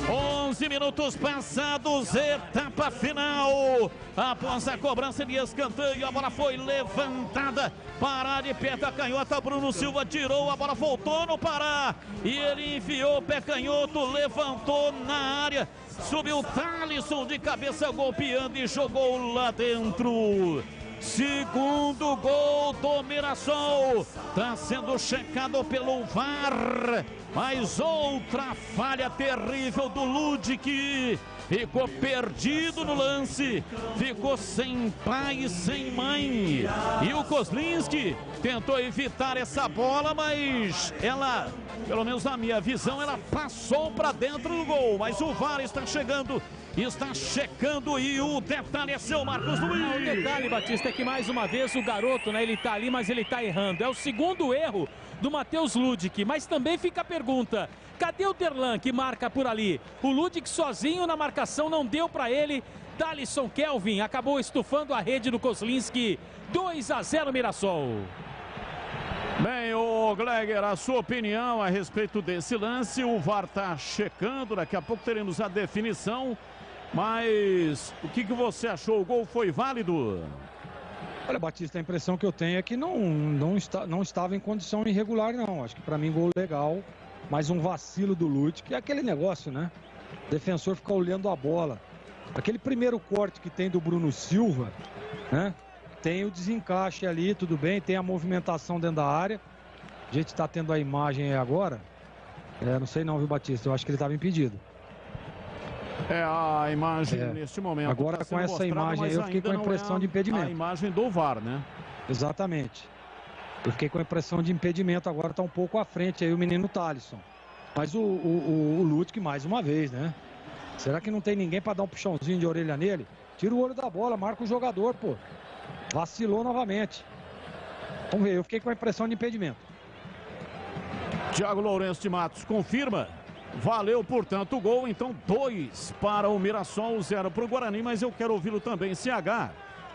11 minutos. minutos passados, etapa final. Após a cobrança de escanteio, a bola foi levantada. Pará de perto a canhota, Bruno Silva tirou, a bola voltou no Pará. E ele enfiou o pé canhoto, levantou na área. Subiu o Thalisson de cabeça golpeando e jogou lá dentro. Segundo gol do Mirassol, está sendo checado pelo VAR, mas outra falha terrível do Ludic, ficou perdido no lance, ficou sem pai e sem mãe, e o Kozlinski tentou evitar essa bola, mas ela, pelo menos na minha visão, ela passou para dentro do gol, mas o VAR está chegando. Está checando e o detalhe é seu, Marcos Luiz. O detalhe, Batista, é que mais uma vez o garoto, né, ele tá ali, mas ele tá errando. É o segundo erro do Matheus Ludic, mas também fica a pergunta, cadê o Derlan que marca por ali? O Ludic sozinho na marcação não deu para ele. Thalisson Kelvin acabou estufando a rede do Kozlinski. 2-0 Mirassol. Bem, o Gleger, a sua opinião a respeito desse lance? O VAR está checando, daqui a pouco teremos a definição. Mas o que você achou? O gol foi válido? Olha, Batista, a impressão que eu tenho é que não estava em condição irregular, não. Acho que para mim gol legal, mas um vacilo do Lute, que é aquele negócio, né? O defensor fica olhando a bola. Aquele primeiro corte que tem do Bruno Silva, né? Tem o desencaixe ali, tudo bem, tem a movimentação dentro da área. A gente está tendo a imagem aí agora. Não sei não, viu, Batista? Eu acho que ele estava impedido. A imagem neste momento. Agora com essa imagem aí eu fiquei com a impressão de impedimento. A imagem do VAR, né? Exatamente. Eu fiquei com a impressão de impedimento. Agora está um pouco à frente aí o menino Thalisson. Mas o Ludic mais uma vez, né? Será que não tem ninguém para dar um puxãozinho de orelha nele? Tira o olho da bola, marca o jogador, pô. Vacilou novamente. Vamos ver, eu fiquei com a impressão de impedimento. Thiago Lourenço de Matos confirma. Valeu, portanto, o gol. Então, 2 para o Mirassol, 0 para o Guarani. Mas eu quero ouvi-lo também, CH,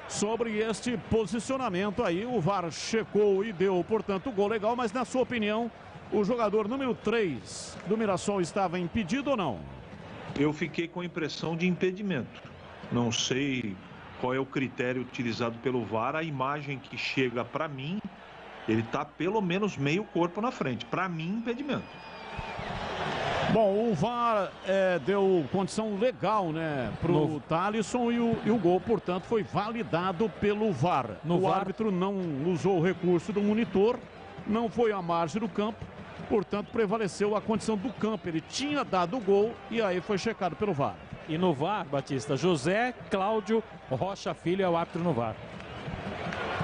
sobre este posicionamento aí. O VAR checou e deu, portanto, o gol legal. Mas, na sua opinião, o jogador número 3 do Mirassol estava impedido ou não? Eu fiquei com a impressão de impedimento. Não sei qual é o critério utilizado pelo VAR. A imagem que chega para mim, ele está pelo menos meio corpo na frente. Para mim, impedimento. Bom, o VAR deu condição legal, né, pro Thalisson e o gol, portanto, foi validado pelo VAR. O árbitro não usou o recurso do monitor, não foi à margem do campo, portanto, prevaleceu a condição do campo. Ele tinha dado o gol e aí foi checado pelo VAR. E no VAR, Batista, José Cláudio Rocha Filho é o árbitro no VAR.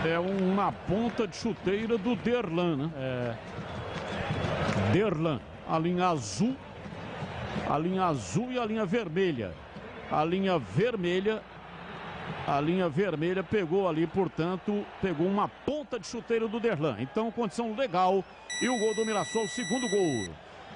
É uma ponta de chuteira do Derlan, né? Derlan, a linha azul e a linha vermelha. A linha vermelha pegou ali, portanto, pegou uma ponta de chuteiro do Derlan. Então, condição legal. E o gol do Mirassol, segundo gol.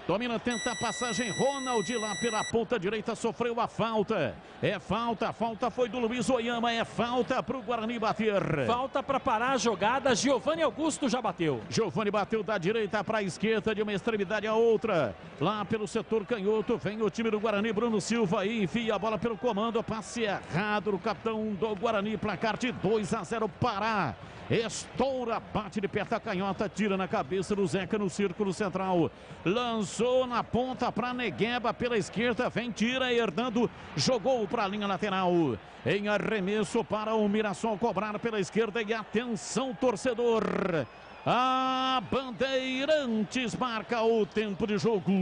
Domina, tenta a passagem, Ronald lá pela ponta direita, sofreu a falta. A falta foi do Luiz Oyama, é falta para o Guarani bater. Falta para parar a jogada, Giovanni Augusto já bateu. Giovanni bateu da direita para a esquerda, de uma extremidade a outra. Lá pelo setor canhoto, vem o time do Guarani, Bruno Silva, e enfia a bola pelo comando, passe errado do capitão do Guarani, placar de 2-0, Pará. Estoura, bate de perto a canhota, tira na cabeça do Zeca no círculo central. Lançou na ponta para Negueba pela esquerda, vem, tira, Hernando, jogou para a linha lateral. Em arremesso para o Mirassol cobrar pela esquerda e atenção, torcedor. A Bandeirantes marca o tempo de jogo.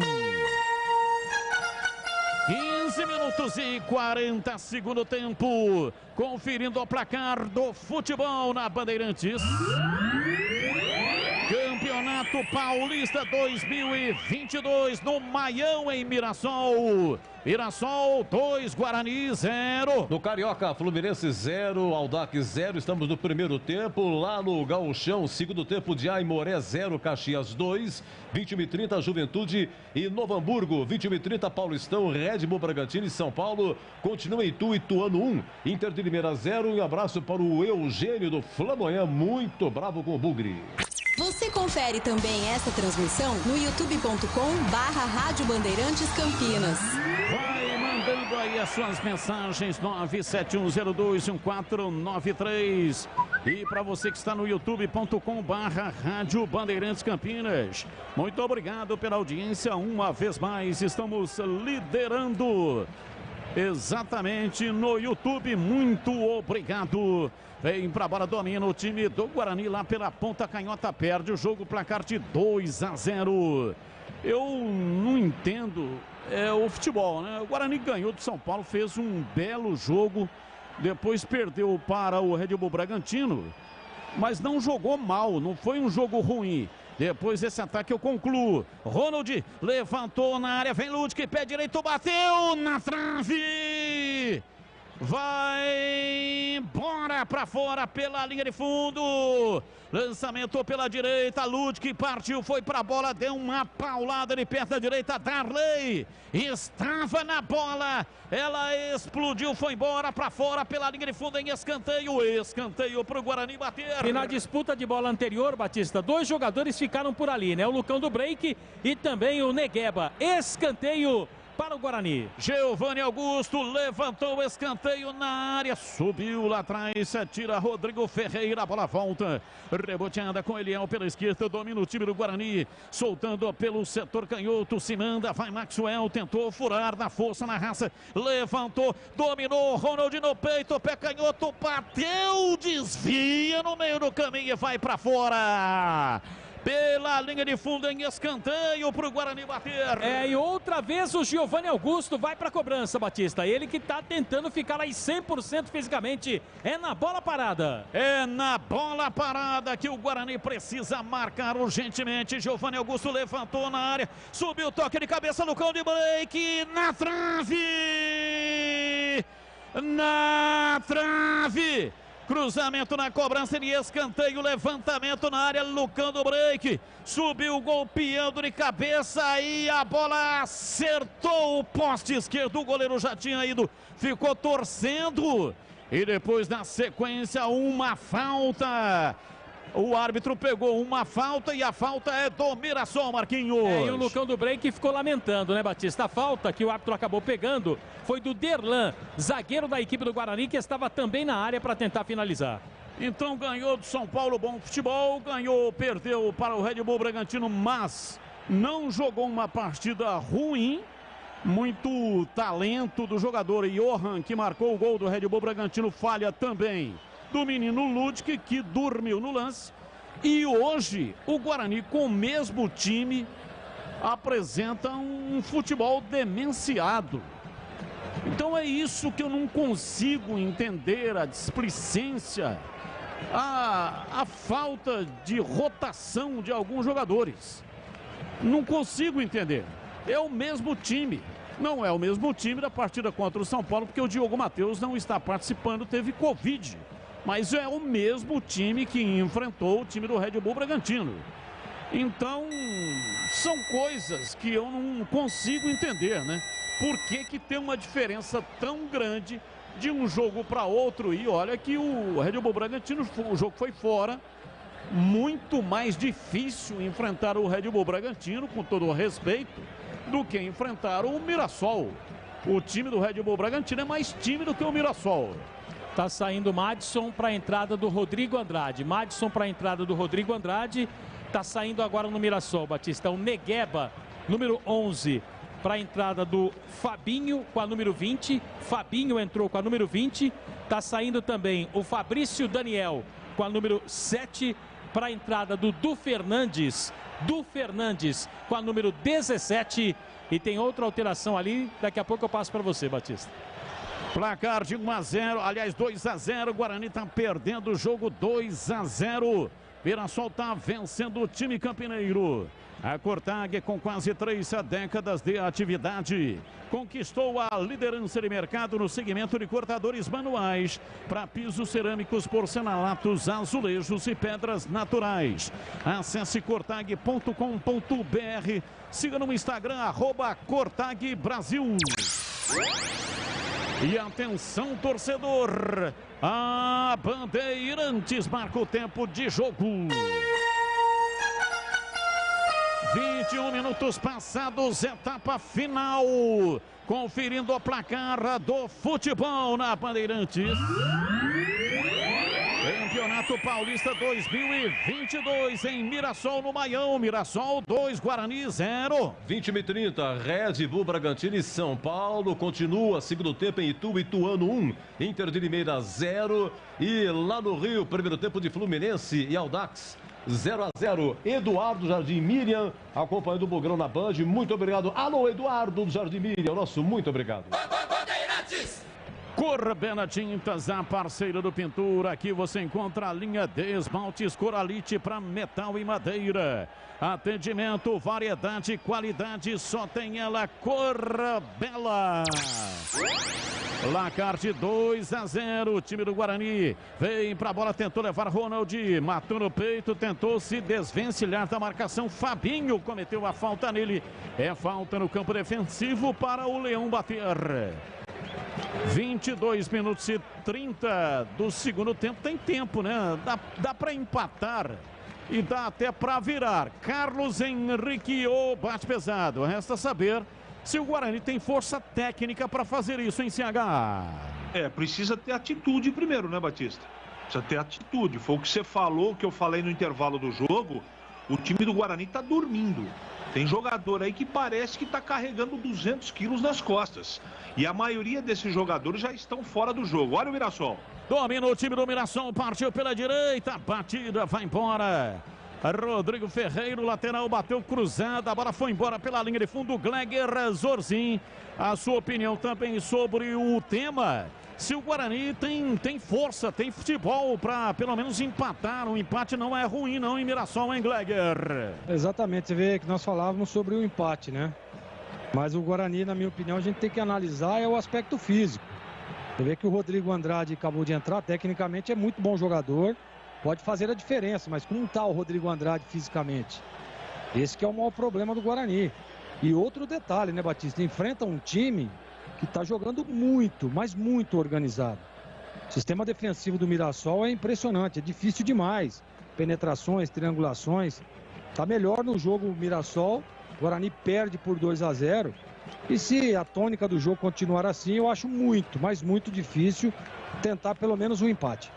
15 minutos e 40 segundo tempo. Conferindo o placar do futebol na Bandeirantes. Campeonato Paulista 2022 no Maião, em Mirassol. Mirassol 2, Guarani 0. No Carioca, Fluminense 0, Audax 0. Estamos no primeiro tempo. Lá no Gauchão, segundo tempo de Aimoré 0, Caxias 2. 21h30, Juventude e Novo Hamburgo. 21h30, Paulistão, Red Bull Bragantino e São Paulo. Continua em Ituano 1, Inter de Limeira 0. E um abraço para o Eugênio do Flamboyant, muito bravo com o Bugre. Você confere também essa transmissão no youtube.com/Rádio Bandeirantes Campinas. Vai mandando Aguardando aí as suas mensagens, 971021493. E para você que está no youtube.com/Rádio Bandeirantes Campinas, muito obrigado pela audiência. Uma vez mais, estamos liderando exatamente no YouTube. Muito obrigado. Vem pra bola, domina o time do Guarani lá pela ponta canhota, perde o jogo, placar de 2-0. Eu não entendo o futebol, né? O Guarani ganhou do São Paulo, fez um belo jogo, depois perdeu para o Red Bull Bragantino, mas não jogou mal, não foi um jogo ruim. Depois desse ataque eu concluo. Ronald levantou na área, vem Ludwig, pé direito, bateu na trave. Vai embora para fora pela linha de fundo. Lançamento pela direita, Ludwig partiu, foi para a bola, deu uma paulada de perto da direita, Darley estava na bola, ela explodiu, foi embora para fora pela linha de fundo em escanteio para o Guarani bater. E na disputa de bola anterior, Batista, dois jogadores ficaram por ali, né? O Lucão do Break e também o Negueba. Escanteio para o Guarani. Giovanni Augusto levantou o escanteio na área, subiu lá atrás, tira Rodrigo Ferreira, a bola volta, reboteada com Eliel pela esquerda, domina o time do Guarani, soltando pelo setor canhoto, se manda, vai Maxwell, tentou furar na força, na raça, levantou, dominou, Ronald no peito, pé canhoto, bateu, desvia no meio do caminho e vai para fora. Pela linha de fundo em escanteio para o Guarani bater. E outra vez o Giovanni Augusto vai para a cobrança, Batista. Ele que está tentando ficar aí 100% fisicamente. É na bola parada. É na bola parada que o Guarani precisa marcar urgentemente. Giovanni Augusto levantou na área, subiu o toque de cabeça no cão de break, na trave. Na trave. Cruzamento na cobrança de escanteio, levantamento na área, Lucão do break, subiu golpeando de cabeça e a bola acertou o poste esquerdo, o goleiro já tinha ido, ficou torcendo e depois na sequência uma falta. O árbitro pegou uma falta e a falta é do Mirassol, Marquinhos. E o Lucão do Break ficou lamentando, né, Batista? A falta que o árbitro acabou pegando foi do Derlan, zagueiro da equipe do Guarani, que estava também na área para tentar finalizar. Então ganhou do São Paulo, bom futebol, perdeu para o Red Bull Bragantino, mas não jogou uma partida ruim. Muito talento do jogador Johan, que marcou o gol do Red Bull Bragantino, falha também do menino Ludwig, que dormiu no lance. E hoje o Guarani, com o mesmo time, apresenta um futebol demenciado. Então é isso que eu não consigo entender, a displicência, a falta de rotação de alguns jogadores. Não consigo entender. É o mesmo time. Não é o mesmo time da partida contra o São Paulo, porque o Diogo Matheus não está participando, teve Covid. Mas é o mesmo time que enfrentou o time do Red Bull Bragantino. Então, são coisas que eu não consigo entender, né? Por que tem uma diferença tão grande de um jogo para outro? E olha que o Red Bull Bragantino, o jogo foi fora. Muito mais difícil enfrentar o Red Bull Bragantino, com todo o respeito, do que enfrentar o Mirassol. O time do Red Bull Bragantino é mais time do que o Mirassol. Tá saindo Madison para a entrada do Rodrigo Andrade. Madison para a entrada do Rodrigo Andrade. Tá saindo agora no Mirassol, Batista. O Negueba, número 11, para a entrada do Fabinho com a número 20. Fabinho entrou com a número 20. Tá saindo também o Fabrício Daniel com a número 7 para a entrada do Fernandes. Fernandes com a número 17. E tem outra alteração ali. Daqui a pouco eu passo para você, Batista. Placar de 1-0, aliás 2-0, Guarani está perdendo o jogo 2-0. Mirassol está vencendo o time campineiro. A Cortag, com quase 3 décadas de atividade, conquistou a liderança de mercado no segmento de cortadores manuais para pisos cerâmicos, porcelanatos, azulejos e pedras naturais. Acesse cortag.com.br, siga no Instagram, @CortagBrasil. E atenção, torcedor, a Bandeirantes marca o tempo de jogo. 21 minutos passados, etapa final. Conferindo o placar do futebol na Bandeirantes. Campeonato Paulista 2022 em Mirassol, no Maião. Mirassol 2, Guarani 0. 20h30, Red Bull Bragantino e São Paulo. Continua segundo tempo em Itu, Ituano 1, Inter de Limeira 0. E lá no Rio, primeiro tempo de Fluminense e Audax 0-0. Eduardo Jardim Miriam acompanhando o Bugrão na Band. Muito obrigado. Alô, Eduardo do Jardim Miriam, nosso muito obrigado. Corbena Tintas, a parceira do Pintura. Aqui você encontra a linha de esmaltes Coralite para metal e madeira. Atendimento, variedade e qualidade, só tem ela, Corbela. Placar de 2-0, o time do Guarani vem pra bola, tentou levar Ronald, matou no peito, tentou se desvencilhar da marcação. Fabinho cometeu a falta nele. É falta no campo defensivo para o Leão bater. 22 minutos e 30 do segundo tempo, tem tempo, né? Dá para empatar e dá até para virar. Carlos Henrique, o bate pesado. Resta saber se o Guarani tem força técnica para fazer isso em CH. Precisa ter atitude primeiro, né, Batista? Precisa ter atitude. Foi o que você falou, que eu falei no intervalo do jogo. O time do Guarani tá dormindo. Tem jogador aí que parece que está carregando 200 quilos nas costas. E a maioria desses jogadores já estão fora do jogo. Olha o Mirassol. Domina o time do Mirassol, partiu pela direita, batida, vai embora. Rodrigo Ferreiro, lateral, bateu cruzada, a bola foi embora pela linha de fundo. Gleger Zorzin, a sua opinião também sobre o tema. Se o Guarani tem força, tem futebol para pelo menos empatar. Um empate não é ruim não em Mirassol, hein, Gleger? Exatamente, você vê que nós falávamos sobre o empate, né? Mas o Guarani, na minha opinião, a gente tem que analisar é o aspecto físico. Você vê que o Rodrigo Andrade acabou de entrar, tecnicamente é muito bom jogador, pode fazer a diferença, mas como está o Rodrigo Andrade fisicamente? Esse que é o maior problema do Guarani. E outro detalhe, né, Batista? Enfrenta um time que está jogando muito, mas muito organizado. O sistema defensivo do Mirassol é impressionante, é difícil demais. Penetrações, triangulações. Está melhor no jogo o Mirassol. O Guarani perde por 2-0. E se a tônica do jogo continuar assim, eu acho muito, mas muito difícil tentar pelo menos um empate.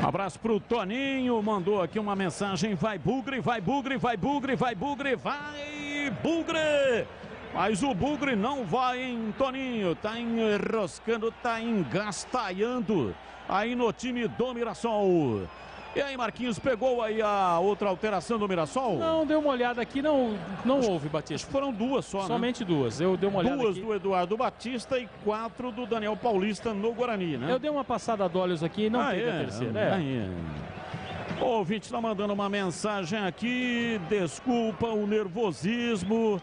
Abraço pro Toninho, mandou aqui uma mensagem. Vai Bugre, vai Bugre, vai Bugre, vai Bugre, vai Bugre. Mas o Bugre não vai, hein, Toninho? Tá enroscando, tá engastalhando aí no time do Mirassol. E aí, Marquinhos, pegou aí a outra alteração do Mirassol? Não, deu uma olhada aqui, não houve, Batista. Foram duas só, somente duas. Eu dei uma olhada duas aqui. Do Eduardo Batista e 4 do Daniel Paulista no Guarani, né? Eu dei uma passada de olhos aqui e não teve a terceira. O ouvinte está mandando uma mensagem aqui, desculpa o nervosismo,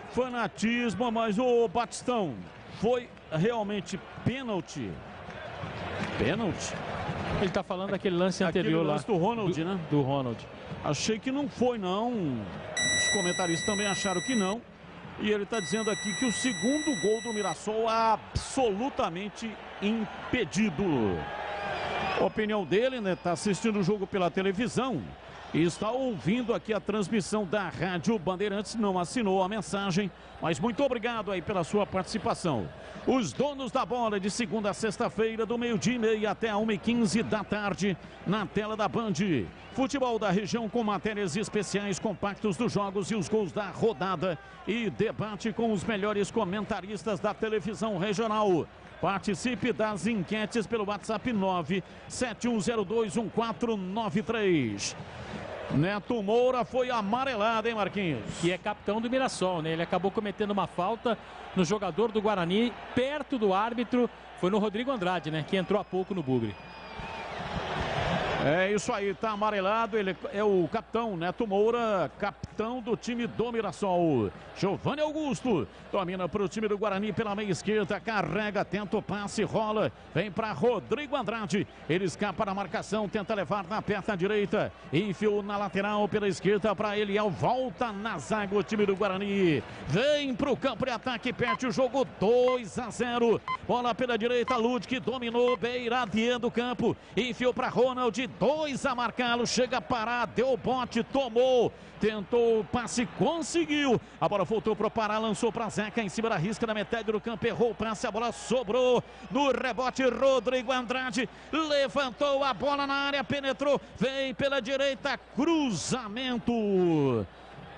fanatismo, mas o Batistão, foi realmente pênalti? Pênalti? Ele está falando daquele lance anterior lance lá. do Ronald, né? Do Ronald. Achei que não foi, não. Os comentaristas também acharam que não. E ele está dizendo aqui que o segundo gol do Mirassol é absolutamente impedido. A opinião dele, né? Está assistindo o jogo pela televisão e está ouvindo aqui a transmissão da Rádio Bandeirantes. Não assinou a mensagem, mas muito obrigado aí pela sua participação. Os donos da bola de segunda a sexta-feira, do 12h30 até a 1h15 da tarde, na tela da Band. Futebol da região com matérias especiais, compactos dos jogos e os gols da rodada. E debate com os melhores comentaristas da televisão regional. Participe das enquetes pelo WhatsApp 971021493. Neto Moura foi amarelado, hein, Marquinhos? Que é capitão do Mirassol, né? Ele acabou cometendo uma falta no jogador do Guarani, perto do árbitro. Foi no Rodrigo Andrade, né? Que entrou há pouco no Bugre. É isso aí, tá amarelado. Ele é o capitão, Neto Moura, capitão do time do Mirassol. Giovanni Augusto domina para o time do Guarani pela meia esquerda, carrega, tenta o passe, rola, vem para Rodrigo Andrade. Ele escapa da marcação, tenta levar na perna direita, enfiou na lateral pela esquerda para Eliel, volta na zaga o time do Guarani. Vem para o campo de ataque, perde o jogo 2-0. Bola pela direita, Ludwig dominou, beira do campo, enfiou para Ronald, 2 a marcá-lo, chega a parar, deu bote, tomou, tentou o passe, conseguiu. A bola voltou para o Pará, lançou para Zeca em cima da risca na metade do campo, errou o passe, a bola sobrou no rebote. Rodrigo Andrade levantou a bola na área, penetrou, vem pela direita, cruzamento.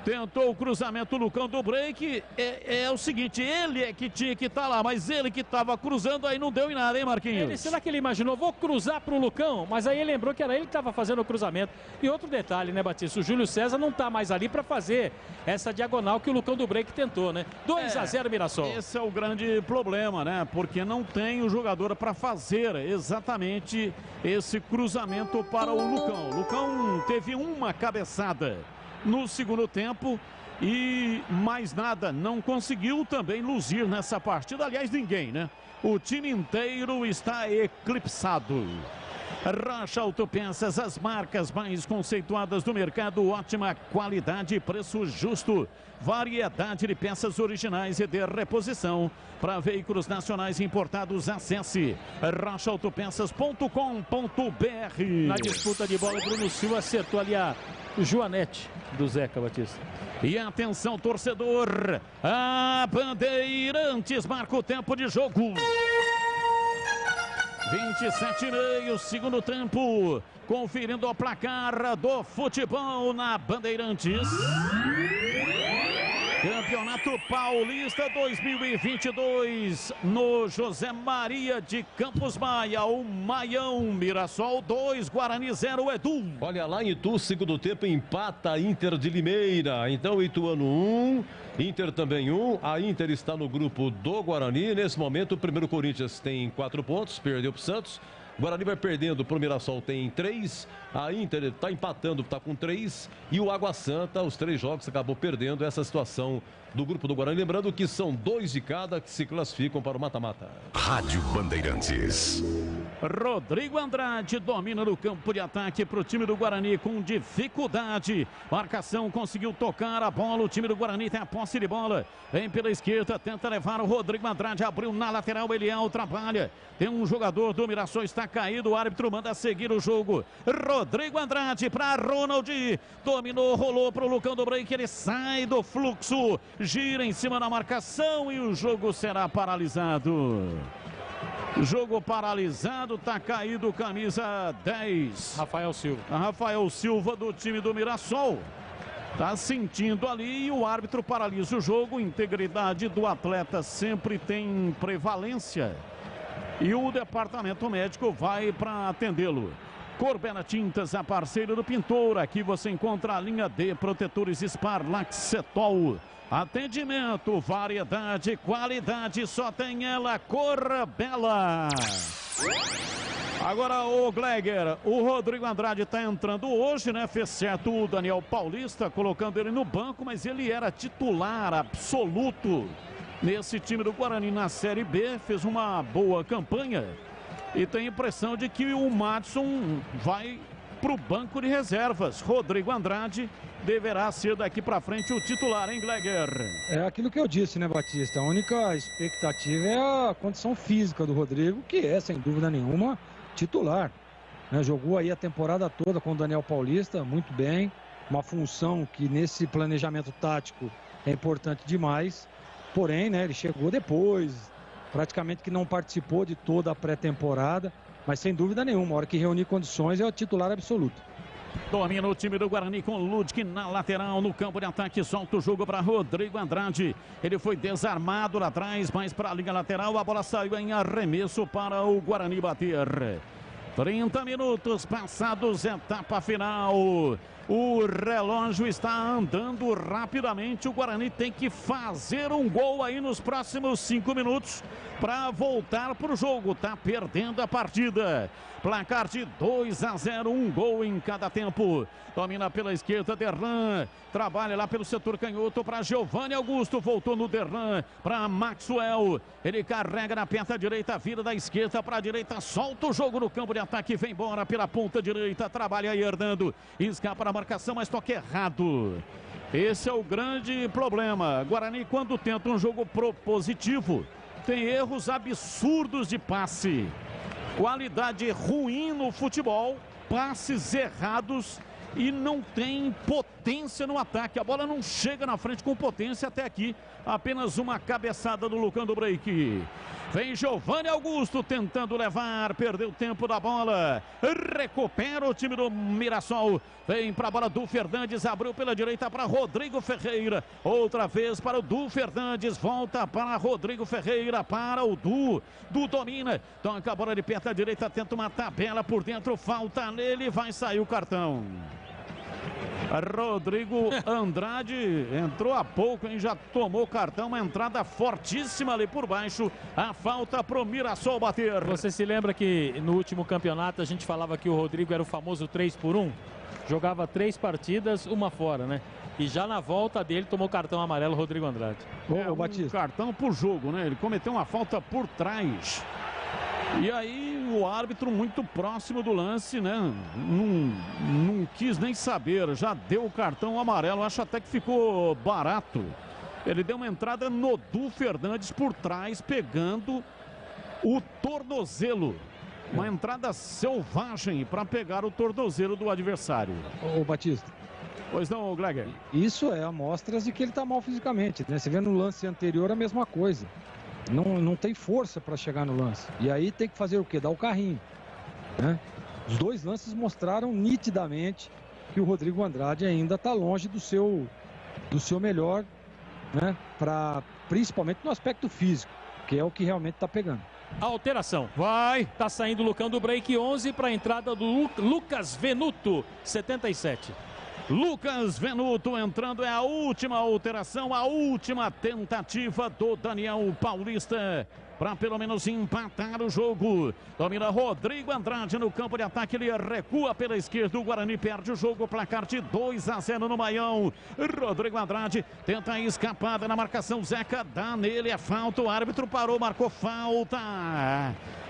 Tentou o cruzamento, o Lucão do break. É o seguinte, ele é que tinha que estar lá, mas ele que estava cruzando aí não deu em nada, hein, Marquinhos? Será que ele imaginou, vou cruzar para o Lucão? Mas aí ele lembrou que era ele que estava fazendo o cruzamento. E outro detalhe, né, Batista? O Júlio César não está mais ali para fazer essa diagonal que o Lucão do break tentou, né? 2 a 0 Mirassol. Esse é o grande problema, né? Porque não tem o jogador para fazer exatamente esse cruzamento para o Lucão. O Lucão teve uma cabeçada no segundo tempo e mais nada, não conseguiu também luzir nessa partida, aliás ninguém, né? O time inteiro está eclipsado. Rocha Autopeças, as marcas mais conceituadas do mercado, ótima qualidade e preço justo, variedade de peças originais e de reposição. Para veículos nacionais importados, acesse rochaautopeças.com.br. Na disputa de bola, o Bruno Silva acertou ali a Joanete do Zeca, Batista. E atenção, torcedor, a Bandeirantes marca o tempo de jogo. 27,5, segundo tempo, conferindo o placar do futebol na Bandeirantes. Campeonato Paulista 2022 no José Maria de Campos Maia, o Maião. Mirassol 2, Guarani 0, Edu. Olha lá em Itu, segundo tempo, empata a Inter de Limeira. Então, Ituano 1, Inter também 1. A Inter está no grupo do Guarani. Nesse momento, o primeiro Corinthians tem 4 pontos, perdeu para o Santos. Guarani vai perdendo para o Mirassol, tem 3. A Inter está empatando, está com 3. E o Água Santa, os 3 jogos, acabou perdendo essa situação do grupo do Guarani. Lembrando que são 2 de cada que se classificam para o mata-mata. Rádio Bandeirantes. Rodrigo Andrade domina no campo de ataque para o time do Guarani com dificuldade. Marcação, conseguiu tocar a bola. O time do Guarani tem a posse de bola. Vem pela esquerda, tenta levar o Rodrigo Andrade. Abriu na lateral, Eliel trabalha. Tem um jogador do Mirassol, está caído. O árbitro manda seguir o jogo. Rodrigo Andrade para Ronald. Dominou, rolou para o Lucão do break. Ele sai do fluxo, gira em cima da marcação e o jogo será paralisado. Jogo paralisado, tá caído camisa 10. Rafael Silva. Rafael Silva do time do Mirassol. Tá sentindo ali e o árbitro paralisa o jogo. Integridade do atleta sempre tem prevalência. E o departamento médico vai para atendê-lo. Corbera Tintas, a parceira do pintor. Aqui você encontra a linha D, protetores Sparlax Cetol. Atendimento, variedade, qualidade, só tem ela, Corbela. Agora o Gleger, o Rodrigo Andrade está entrando hoje, né? Fez certo o Daniel Paulista, colocando ele no banco, mas ele era titular absoluto nesse time do Guarani na Série B, fez uma boa campanha e tem a impressão de que o Madison vai para o banco de reservas. Rodrigo Andrade deverá ser daqui para frente o titular, hein, Gleger? É aquilo que eu disse, né, Batista? A única expectativa é a condição física do Rodrigo, que é, sem dúvida nenhuma, titular. Né? Jogou aí a temporada toda com o Daniel Paulista, muito bem. Uma função que nesse planejamento tático é importante demais. Porém, né, ele chegou depois, praticamente que não participou de toda a pré-temporada. Mas sem dúvida nenhuma, a hora que reunir condições é o titular absoluto. Domina o time do Guarani com Ludwig na lateral, no campo de ataque, solta o jogo para Rodrigo Andrade. Ele foi desarmado lá atrás, mas para a linha lateral, a bola saiu em arremesso para o Guarani bater. 30 minutos passados, etapa final. O relógio está andando rapidamente. O Guarani tem que fazer um gol aí nos próximos 5 minutos para voltar para o jogo. Tá perdendo a partida. Placar de 2 a 0, um gol em cada tempo. Domina pela esquerda, Derlan. Trabalha lá pelo setor canhoto para Giovanni Augusto. Voltou no Derlan para Maxwell. Ele carrega na perna direita, vira da esquerda para a direita. Solta o jogo no campo de ataque. Vem embora pela ponta direita. Trabalha aí, Hernando. Escapa na marcação, mas toque errado. Esse é o grande problema. Guarani, quando tenta um jogo propositivo, tem erros absurdos de passe. Qualidade ruim no futebol passes errados e não tem potência no ataque. A bola não chega na frente com potência até aqui. Apenas uma cabeçada do Lucão do Break. Vem Giovanni Augusto tentando levar, perdeu tempo da bola. Recupera o time do Mirassol. Vem para a bola do Fernandes, abriu pela direita para Rodrigo Ferreira. Outra vez para o Du Fernandes, volta para Rodrigo Ferreira, para o Du. Du domina, toca a bola de perto à direita, tenta uma tabela por dentro, falta nele, vai sair o cartão. Rodrigo Andrade entrou há pouco, hein? Já tomou cartão, uma entrada fortíssima ali por baixo. A falta pro Mirassol bater. Você se lembra que no último campeonato a gente falava que o Rodrigo era o famoso 3-por-1? Jogava 3 partidas, uma fora, né? E já na volta dele tomou cartão amarelo Rodrigo Andrade. Um cartão por jogo, né? Ele cometeu uma falta por trás. E aí o árbitro muito próximo do lance, né? Não quis nem saber, já deu o cartão amarelo, acho até que ficou barato. Ele deu uma entrada no Du Fernandes por trás, pegando o tornozelo. Uma entrada selvagem para pegar o tornozelo do adversário. Ô Batista. Pois não, Gleger. Isso é amostras de que ele está mal fisicamente, né? Você vê no lance anterior a mesma coisa. Não tem força para chegar no lance. E aí tem que fazer o quê? Dar o carrinho, né? Os dois lances mostraram nitidamente que o Rodrigo Andrade ainda está longe do seu melhor, né? Principalmente no aspecto físico, que é o que realmente está pegando. Alteração. Vai. Tá saindo o Lucão do Break, 11 para a entrada do Lucas Venuto, 77. Lucas Venuto entrando, é a última alteração, a última tentativa do Daniel Paulista para pelo menos empatar o jogo. Domina Rodrigo Andrade no campo de ataque, ele recua pela esquerda, o Guarani perde o jogo, placar de 2-0 no Maião. Rodrigo Andrade tenta a escapada na marcação, Zeca dá nele, é falta, o árbitro parou, marcou falta.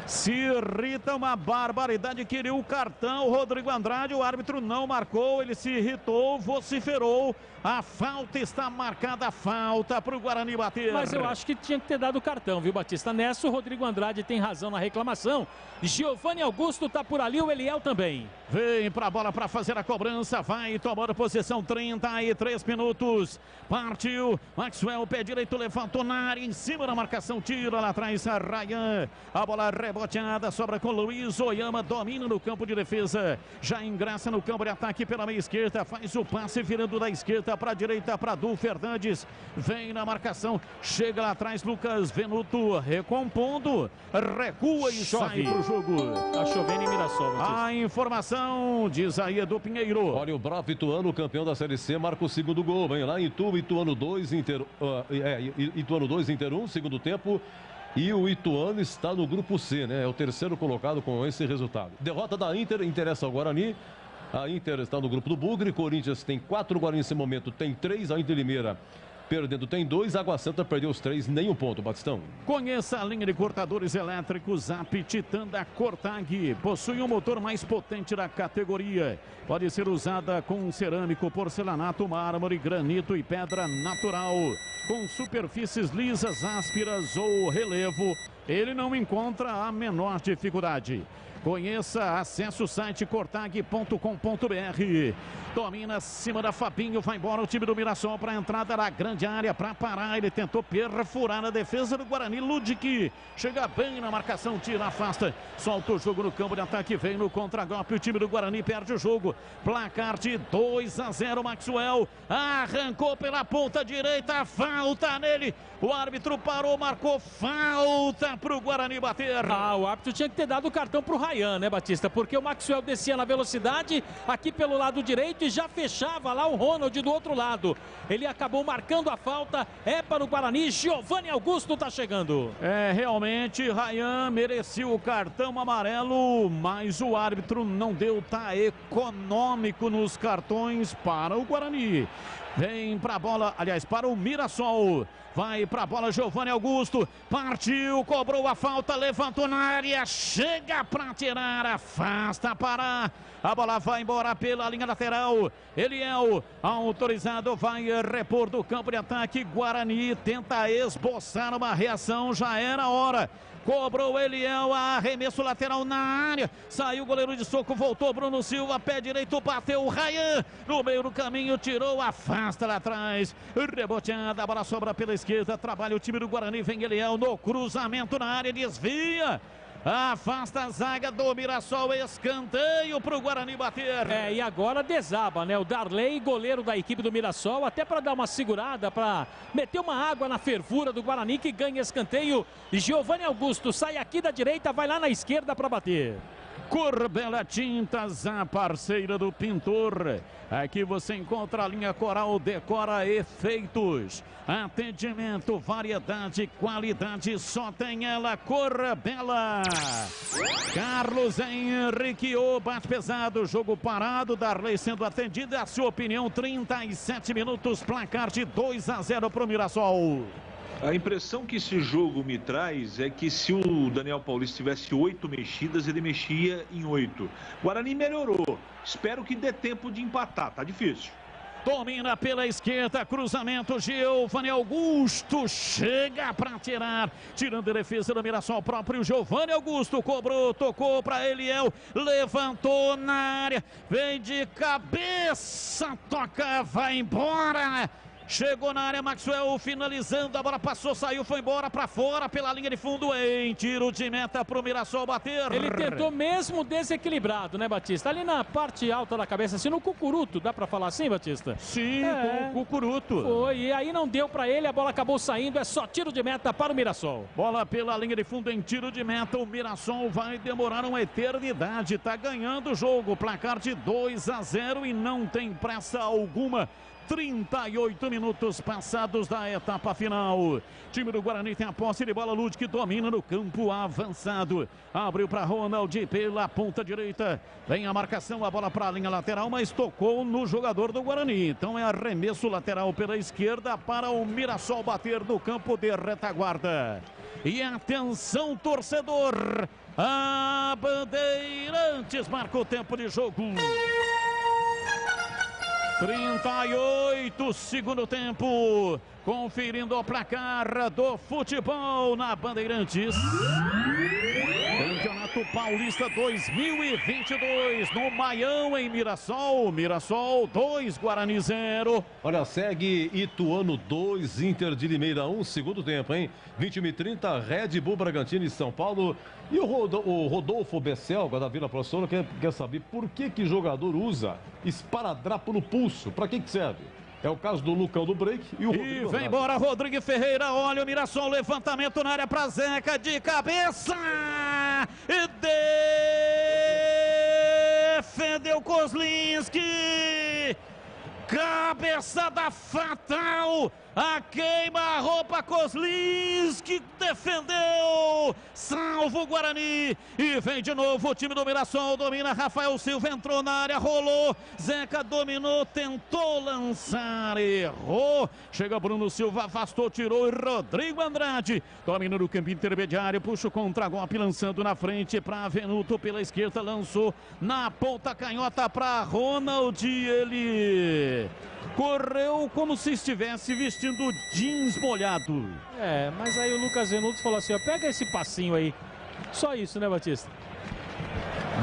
Se irrita, uma barbaridade, queria o cartão, Rodrigo Andrade, o árbitro não marcou, ele se irritou, vociferou, a falta está marcada, a falta para o Guarani bater. Mas eu acho que tinha que ter dado o cartão, viu, Batista? Nessa o Rodrigo Andrade tem razão na reclamação, Giovanni Augusto tá por ali, o Eliel também. Vem para a bola para fazer a cobrança, vai tomando posição, 33 minutos, partiu, Maxwell, pé direito, levantou na área, em cima da marcação, tira lá atrás, a Ryan, a bola reboteada, sobra com Luiz Oyama, domina no campo de defesa, já ingressa no campo de ataque pela meia esquerda, faz o passe virando da esquerda para a direita para Du Fernandes, vem na marcação, chega lá atrás, Lucas Venuto recompondo, recua e sai pro jogo. Tá chovendo em Mirassol. A informação diz aí Edu Pinheiro. Olha, o Bravo Ituano, campeão da Série C, marca o segundo gol, vem lá em Ituano 2, Ituano 2, Inter 1, segundo tempo. E o Ituano está no grupo C, né? É o terceiro colocado com esse resultado. Derrota da Inter, interessa ao Guarani. A Inter está no grupo do Bugre. Corinthians tem 4, Guarani nesse momento tem 3. A Inter Limeira perdendo tem 2. Água Santa perdeu os 3, nenhum ponto, Batistão. Conheça a linha de cortadores elétricos Zap Titan da Cortag. Possui um motor mais potente da categoria. Pode ser usada com cerâmico, porcelanato, mármore, granito e pedra natural. Com superfícies lisas, ásperas ou relevo, ele não encontra a menor dificuldade. Conheça, acesse o site cortag.com.br. Domina acima da Fabinho, vai embora o time do Mirassol para a entrada da grande área para parar. Ele tentou perfurar a defesa do Guarani. Ludic chega bem na marcação, tira, afasta, solta o jogo no campo de ataque, vem no contragolpe. O time do Guarani perde o jogo. Placar de 2-0. Maxwell arrancou pela ponta direita, falta nele. O árbitro parou, marcou falta para o Guarani bater. O árbitro tinha que ter dado o cartão para o Ryan, né, Batista? Porque o Maxwell descia na velocidade aqui pelo lado direito e já fechava lá o Ronald do outro lado. Ele acabou marcando a falta, é para o Guarani. Giovanni Augusto tá chegando. Realmente, Ryan merecia o cartão amarelo, mas o árbitro não deu, tá econômico nos cartões para o Guarani. Vem para a bola, aliás, para o Mirassol. Vai para a bola, Giovanni Augusto. Partiu, cobrou a falta, levantou na área. Chega para tirar, afasta, parar. A bola vai embora pela linha lateral. Eliel, autorizado, vai repor do campo de ataque. Guarani tenta esboçar uma reação, já era hora. Cobrou Eliel, arremesso lateral na área. Saiu o goleiro de soco, voltou Bruno Silva, pé direito, bateu o Ryan. No meio do caminho, tirou, afasta lá atrás. Reboteada, a bola sobra pela esquerda. Trabalha o time do Guarani, vem Eliel no cruzamento na área, desvia. Afasta a zaga do Mirassol, escanteio para o Guarani bater. E agora desaba, né? O Darley, goleiro da equipe do Mirassol, até para dar uma segurada, para meter uma água na fervura do Guarani, que ganha escanteio. Giovanni Augusto sai aqui da direita, vai lá na esquerda para bater. Corbela Tintas, a parceira do pintor. Aqui você encontra a linha Coral Decora Efeitos. Atendimento, variedade, qualidade, só tem ela, Corbela. Carlos Henrique, o bate pesado, jogo parado, Darley sendo atendido. A sua opinião, 37 minutos, placar de 2-0 para o Mirassol. A impressão que esse jogo me traz é que se o Daniel Paulista tivesse 8 mexidas, ele mexia em 8. Guarani melhorou. Espero que dê tempo de empatar. Tá difícil. Domina pela esquerda, cruzamento, Giovanni Augusto chega para tirar, tirando a defesa do Mirassol, próprio Giovanni Augusto cobrou, tocou para Eliel, levantou na área, vem de cabeça, toca, vai embora. Chegou na área, Maxwell finalizando, a bola passou, saiu, foi embora para fora pela linha de fundo, em tiro de meta para o Mirassol bater. Ele tentou mesmo desequilibrado, né, Batista? Ali na parte alta da cabeça, assim, no cucuruto, dá para falar assim, Batista? Sim, com o cucuruto. Foi, e aí não deu para ele, a bola acabou saindo, é só tiro de meta para o Mirassol. Bola pela linha de fundo em tiro de meta, o Mirassol vai demorar uma eternidade, tá ganhando o jogo, placar de 2-0 e não tem pressa alguma. 38 minutos passados da etapa final. Time do Guarani tem a posse de bola, Ludwig domina no campo avançado. Abriu para Ronald pela ponta direita. Vem a marcação, a bola para a linha lateral, mas tocou no jogador do Guarani. Então é arremesso lateral pela esquerda para o Mirassol bater no campo de retaguarda. E atenção, torcedor. A Bandeirantes marca o tempo de jogo. 38, segundo tempo, conferindo o placar do futebol na Bandeirantes. Campeonato Paulista 2022, no Maião, em Mirassol. Mirassol 2, Guarani 0. Olha, segue Ituano 2, Inter de Limeira 1, segundo tempo, hein? 21h30, Red Bull Bragantino e São Paulo. E o Rodolfo Besselga, da Vila Professora, quer saber por que jogador usa esparadrapo no pulso. Para que serve? É o caso do Lucão do break e o Rodrigo. E vem embora Rodrigo Ferreira, olha o Mirassol, levantamento na área para Zeca, de cabeça. E defendeu Kozlinski. Cabeçada fatal. A queima-roupa, Kozlinski defendeu, salva o Guarani, e vem de novo o time do Mirassol, domina, Rafael Silva entrou na área, rolou, Zeca dominou, tentou lançar, errou, chega Bruno Silva, afastou, tirou, e Rodrigo Andrade, domina no campo intermediário, puxa o contra-golpe, lançando na frente para Venuto, pela esquerda, lançou na ponta canhota para Ronald, ele correu como se estivesse vestindo jeans molhado. Mas aí o Lucas Venuto falou assim, ó, pega esse passinho aí. Só isso, né, Batista?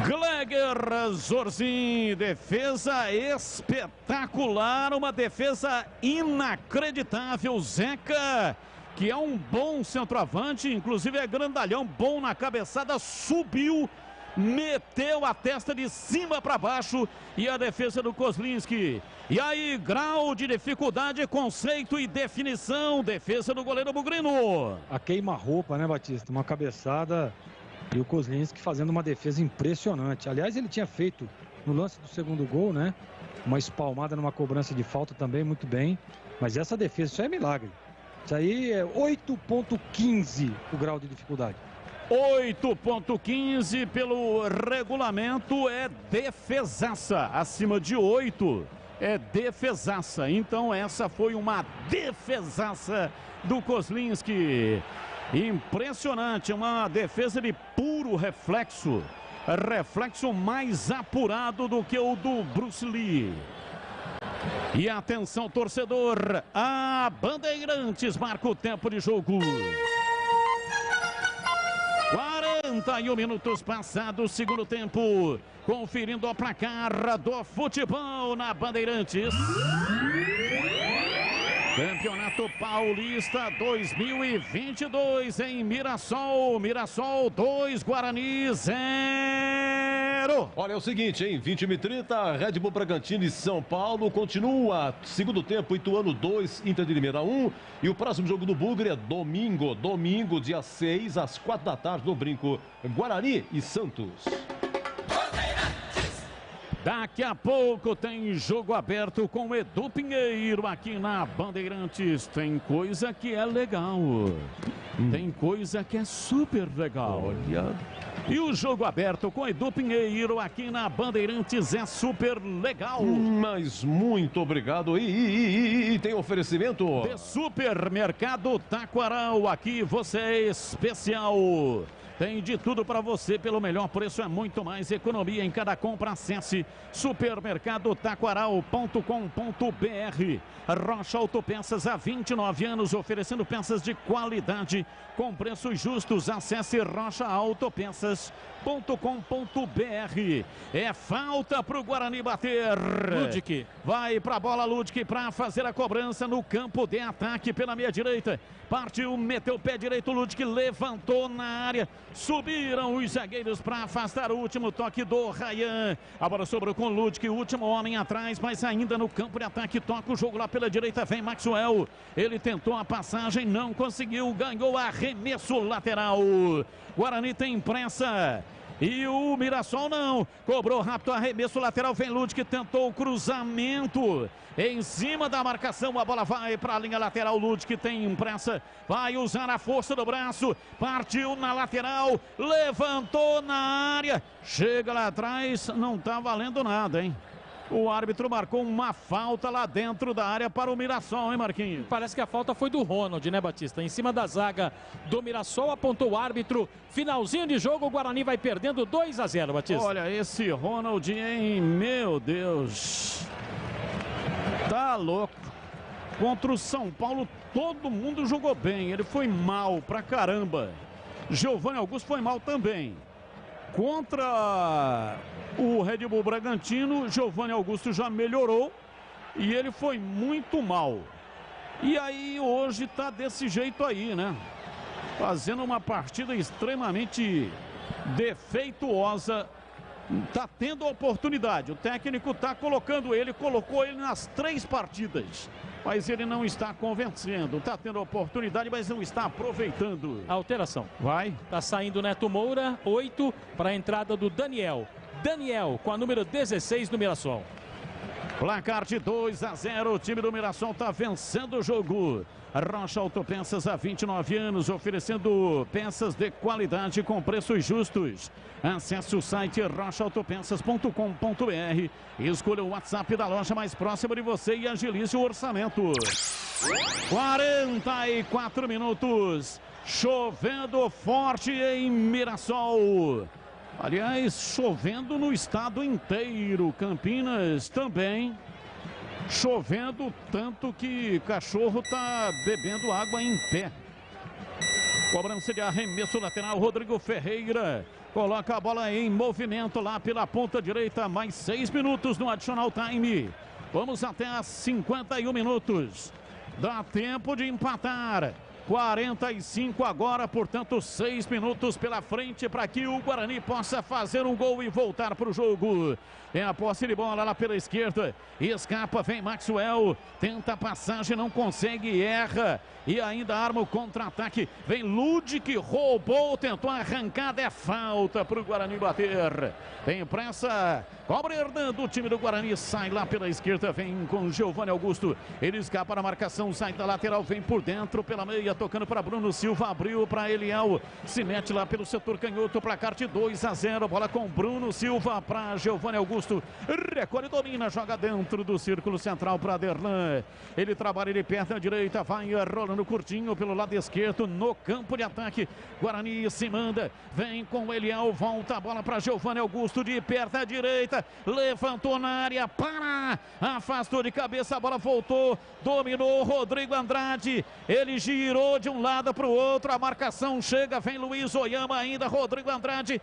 Gleger Zorzin, defesa espetacular, uma defesa inacreditável. Zeca, que é um bom centroavante, inclusive é grandalhão, bom na cabeçada, subiu, meteu a testa de cima para baixo, e a defesa do Kozlinski. E aí, grau de dificuldade, conceito e definição, defesa do goleiro Bugrino. A queima-roupa, né, Batista? Uma cabeçada, e o Kozlinski fazendo uma defesa impressionante. Aliás, ele tinha feito no lance do segundo gol, né? Uma espalmada numa cobrança de falta também, muito bem. Mas essa defesa, isso é milagre. Isso aí é 8,15 o grau de dificuldade. 8,15 pelo regulamento é defesaça, acima de 8 é defesaça, então essa foi uma defesaça do Kozlinski, impressionante, uma defesa de puro reflexo, reflexo mais apurado do que o do Bruce Lee. E atenção, torcedor, a Bandeirantes marca o tempo de jogo. 41 minutos passados, segundo tempo. Conferindo o placar do futebol na Bandeirantes. Campeonato Paulista 2022 em Mirassol. Mirassol 2, Guarani 0. Olha, é o seguinte, hein? 20h30, Red Bull Bragantino e São Paulo continua. Segundo tempo, Ituano 2, Inter de Limeira 1. E o próximo jogo do Bugre é domingo, dia 6, às 4 da tarde, no Brinco. Guarani e Santos. Daqui a pouco tem jogo aberto com Edu Pinheiro aqui na Bandeirantes. Tem coisa que é legal. Tem coisa que é super legal. Olha. E o jogo aberto com Edu Pinheiro aqui na Bandeirantes é super legal. Mas muito obrigado. E tem oferecimento? De Supermercado Taquaral. Aqui você é especial. Tem de tudo para você pelo melhor preço, é muito mais economia em cada compra. Acesse supermercadotaquaral.com.br. Rocha Autopeças há 29 anos oferecendo peças de qualidade com preços justos. Acesse rochaautopeças.com.br. É falta para o Guarani bater. Ludic. Vai para a bola Ludic para fazer a cobrança no campo de ataque pela meia direita. Partiu, meteu o pé direito, Ludic levantou na área. Subiram os zagueiros para afastar o último toque do Rayan. A bola sobrou com o Ludic, o último homem atrás, mas ainda no campo de ataque. Toca o jogo lá pela direita, vem Maxwell. Ele tentou a passagem, não conseguiu, ganhou arremesso lateral. Guarani tem pressa. E o Mirassol não, cobrou rápido arremesso lateral, vem Ludic, tentou o cruzamento em cima da marcação, a bola vai para a linha lateral, Ludic tem pressa, vai usar a força do braço, partiu na lateral, levantou na área, chega lá atrás, não tá valendo nada, hein? O árbitro marcou uma falta lá dentro da área para o Mirassol, hein, Marquinhos? Parece que a falta foi do Ronald, né, Batista? Em cima da zaga do Mirassol, apontou o árbitro. Finalzinho de jogo, o Guarani vai perdendo 2-0, Batista. Olha, esse Ronald, hein? Meu Deus. Tá louco. Contra o São Paulo, todo mundo jogou bem. Ele foi mal pra caramba. Giovanni Augusto foi mal também. Contra o Red Bull Bragantino, Giovanni Augusto já melhorou e ele foi muito mal. E aí hoje tá desse jeito aí, né? Fazendo uma partida extremamente defeituosa. Tá tendo a oportunidade. O técnico tá colocando ele, colocou ele nas 3 partidas. Mas ele não está convencendo. Está tendo a oportunidade, mas não está aproveitando. Alteração. Vai. Está saindo o Neto Moura, 8 para a entrada do Daniel. Daniel com a número 16 do Mirassol. Placar de 2-0. O time do Mirassol está vencendo o jogo. Rocha Autopeças há 29 anos, oferecendo peças de qualidade com preços justos. Acesse o site rochaautopeças.com.br. Escolha o WhatsApp da loja mais próxima de você e agilize o orçamento. 44 minutos. Chovendo forte em Mirassol. Aliás, chovendo no estado inteiro. Campinas também. Chovendo tanto que cachorro tá bebendo água em pé. Cobrança de arremesso lateral, Rodrigo Ferreira coloca a bola em movimento lá pela ponta direita. Mais 6 minutos no additional time. Vamos até a 51 minutos. Dá tempo de empatar. 45 agora, portanto 6 minutos pela frente para que o Guarani possa fazer um gol e voltar para o jogo. É a posse de bola lá pela esquerda, escapa, vem Maxwell, tenta a passagem, não consegue, erra e ainda arma o contra-ataque. Vem Ludic, roubou, tentou a arrancada, é falta para o Guarani bater. Tem pressa, cobra Hernando, o time do Guarani sai lá pela esquerda, vem com Giovanni Augusto, ele escapa na marcação, sai da lateral, vem por dentro pela meia, tocando para Bruno Silva, abriu para Eliel, se mete lá pelo setor canhoto, placar de 2-0, bola com Bruno Silva para Giovanni Augusto, recolhe, domina, joga dentro do círculo central para Derlan, ele trabalha de perna direita, vai rolando curtinho pelo lado esquerdo, no campo de ataque, Guarani se manda, vem com Eliel, volta a bola para Giovanni Augusto de perna direita, levantou na área, para, afastou de cabeça, a bola voltou, dominou Rodrigo Andrade, ele girou rolou de um lado para o outro, a marcação chega, vem Luiz Oyama ainda, Rodrigo Andrade,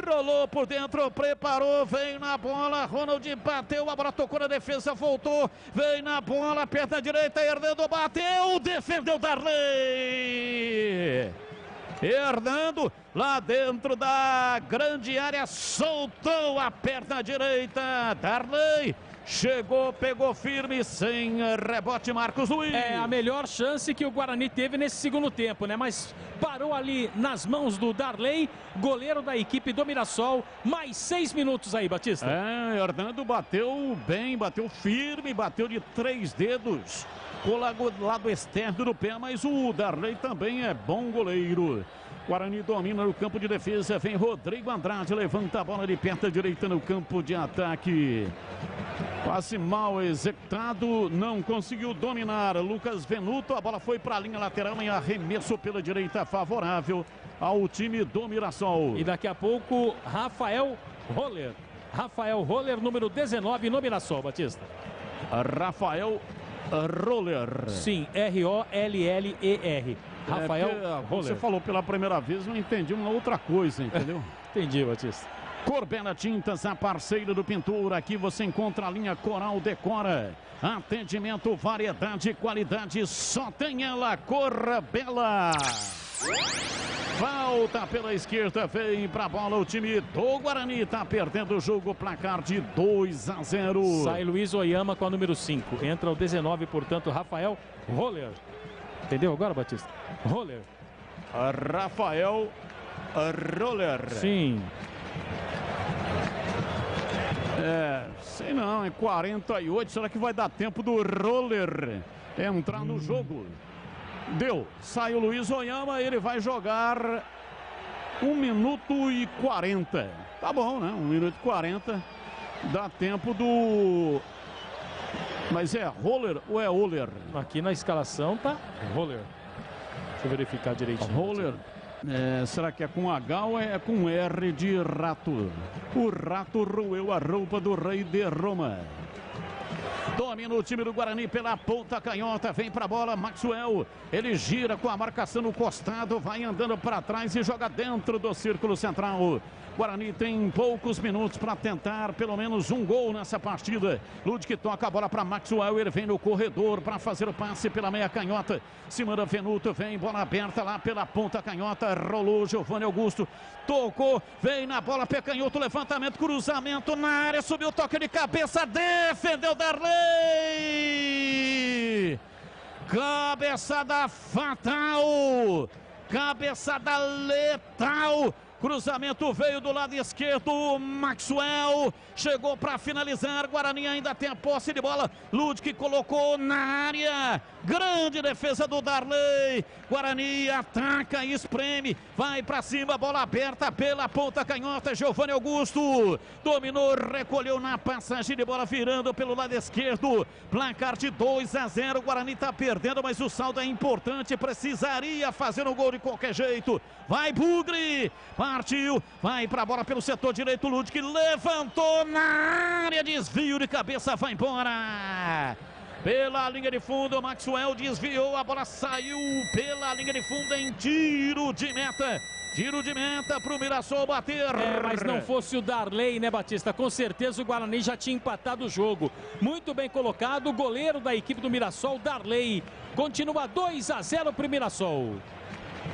rolou por dentro, preparou, veio na bola, Ronald bateu, a bola tocou na defesa, voltou, veio na bola, perna direita, Hernando bateu, defendeu Darley. Hernando, lá dentro da grande área, soltou a perna direita, Darley. Chegou, pegou firme, sem rebote, Marcos Luiz. É a melhor chance que o Guarani teve nesse segundo tempo, né? Mas parou ali nas mãos do Darley, goleiro da equipe do Mirassol. Mais 6 minutos aí, Batista. É, Hernando bateu bem, bateu firme, bateu de 3 dedos. Com o lado externo do pé, mas o Darley também é bom goleiro. Guarani domina no campo de defesa, vem Rodrigo Andrade, levanta a bola de perna direita no campo de ataque. Passe mal executado, não conseguiu dominar Lucas Venuto, a bola foi para a linha lateral em arremesso pela direita favorável ao time do Mirassol. E daqui a pouco, Rafael Roller. Rafael Roller, número 19 no Mirassol, Batista. Rafael Roller. Sim, R-O-L-L-E-R. Rafael Roller. Você falou pela primeira vez, eu entendi uma outra coisa, entendeu? Entendi, Batista. Corbela Tintas, a parceira do pintor. Aqui você encontra a linha Coral Decora. Atendimento, variedade, qualidade, só tem ela, Corbela. Falta pela esquerda, vem pra bola o time do Guarani, tá perdendo o jogo, placar de 2-0. Sai Luiz Oyama com a número 5, entra o 19, portanto, Rafael Roller. Entendeu agora, Batista? Roller. Rafael Roller. Sim. Sei não, é 48, será que vai dar tempo do Roller entrar no jogo? Deu, sai o Luiz Oyama, ele vai jogar 1 minuto e 40. Tá bom, né? 1 minuto e 40. Dá tempo do... Mas é Roller ou é Oller? Aqui na escalação tá Roller. Deixa eu verificar direitinho. Roller. Será que é com H ou é com R de rato? O rato roeu a roupa do rei de Roma. Domina o time do Guarani pela ponta canhota, vem pra bola, Maxwell, ele gira com a marcação no costado, vai andando para trás e joga dentro do círculo central. Guarani tem poucos minutos para tentar pelo menos um gol nessa partida. Ludwig toca a bola para Maxwell, ele vem no corredor para fazer o passe pela meia canhota. Se manda Venuto, vem bola aberta lá pela ponta canhota, rolou Giovanni Augusto, tocou, vem na bola, pé canhoto, levantamento, cruzamento na área, subiu, toque de cabeça, defendeu Darley! Cabeçada fatal! Cabeçada letal! Cruzamento veio do lado esquerdo, Maxwell chegou para finalizar, Guarani ainda tem a posse de bola, Ludwig colocou na área, grande defesa do Darley, Guarani ataca e espreme, vai para cima, bola aberta pela ponta canhota, Giovanni Augusto, dominou, recolheu na passagem de bola, virando pelo lado esquerdo, placar de 2-0, Guarani está perdendo, mas o saldo é importante, precisaria fazer um gol de qualquer jeito, vai Bugre, partiu, vai para a bola pelo setor direito, Ludwig levantou na área, desvio de cabeça, vai embora. Pela linha de fundo, Maxwell desviou, a bola saiu pela linha de fundo em tiro de meta. Tiro de meta para o Mirassol bater. Mas não fosse o Darley, né, Batista? Com certeza o Guarani já tinha empatado o jogo. Muito bem colocado, o goleiro da equipe do Mirassol, Darley. Continua 2-0 para o Mirassol.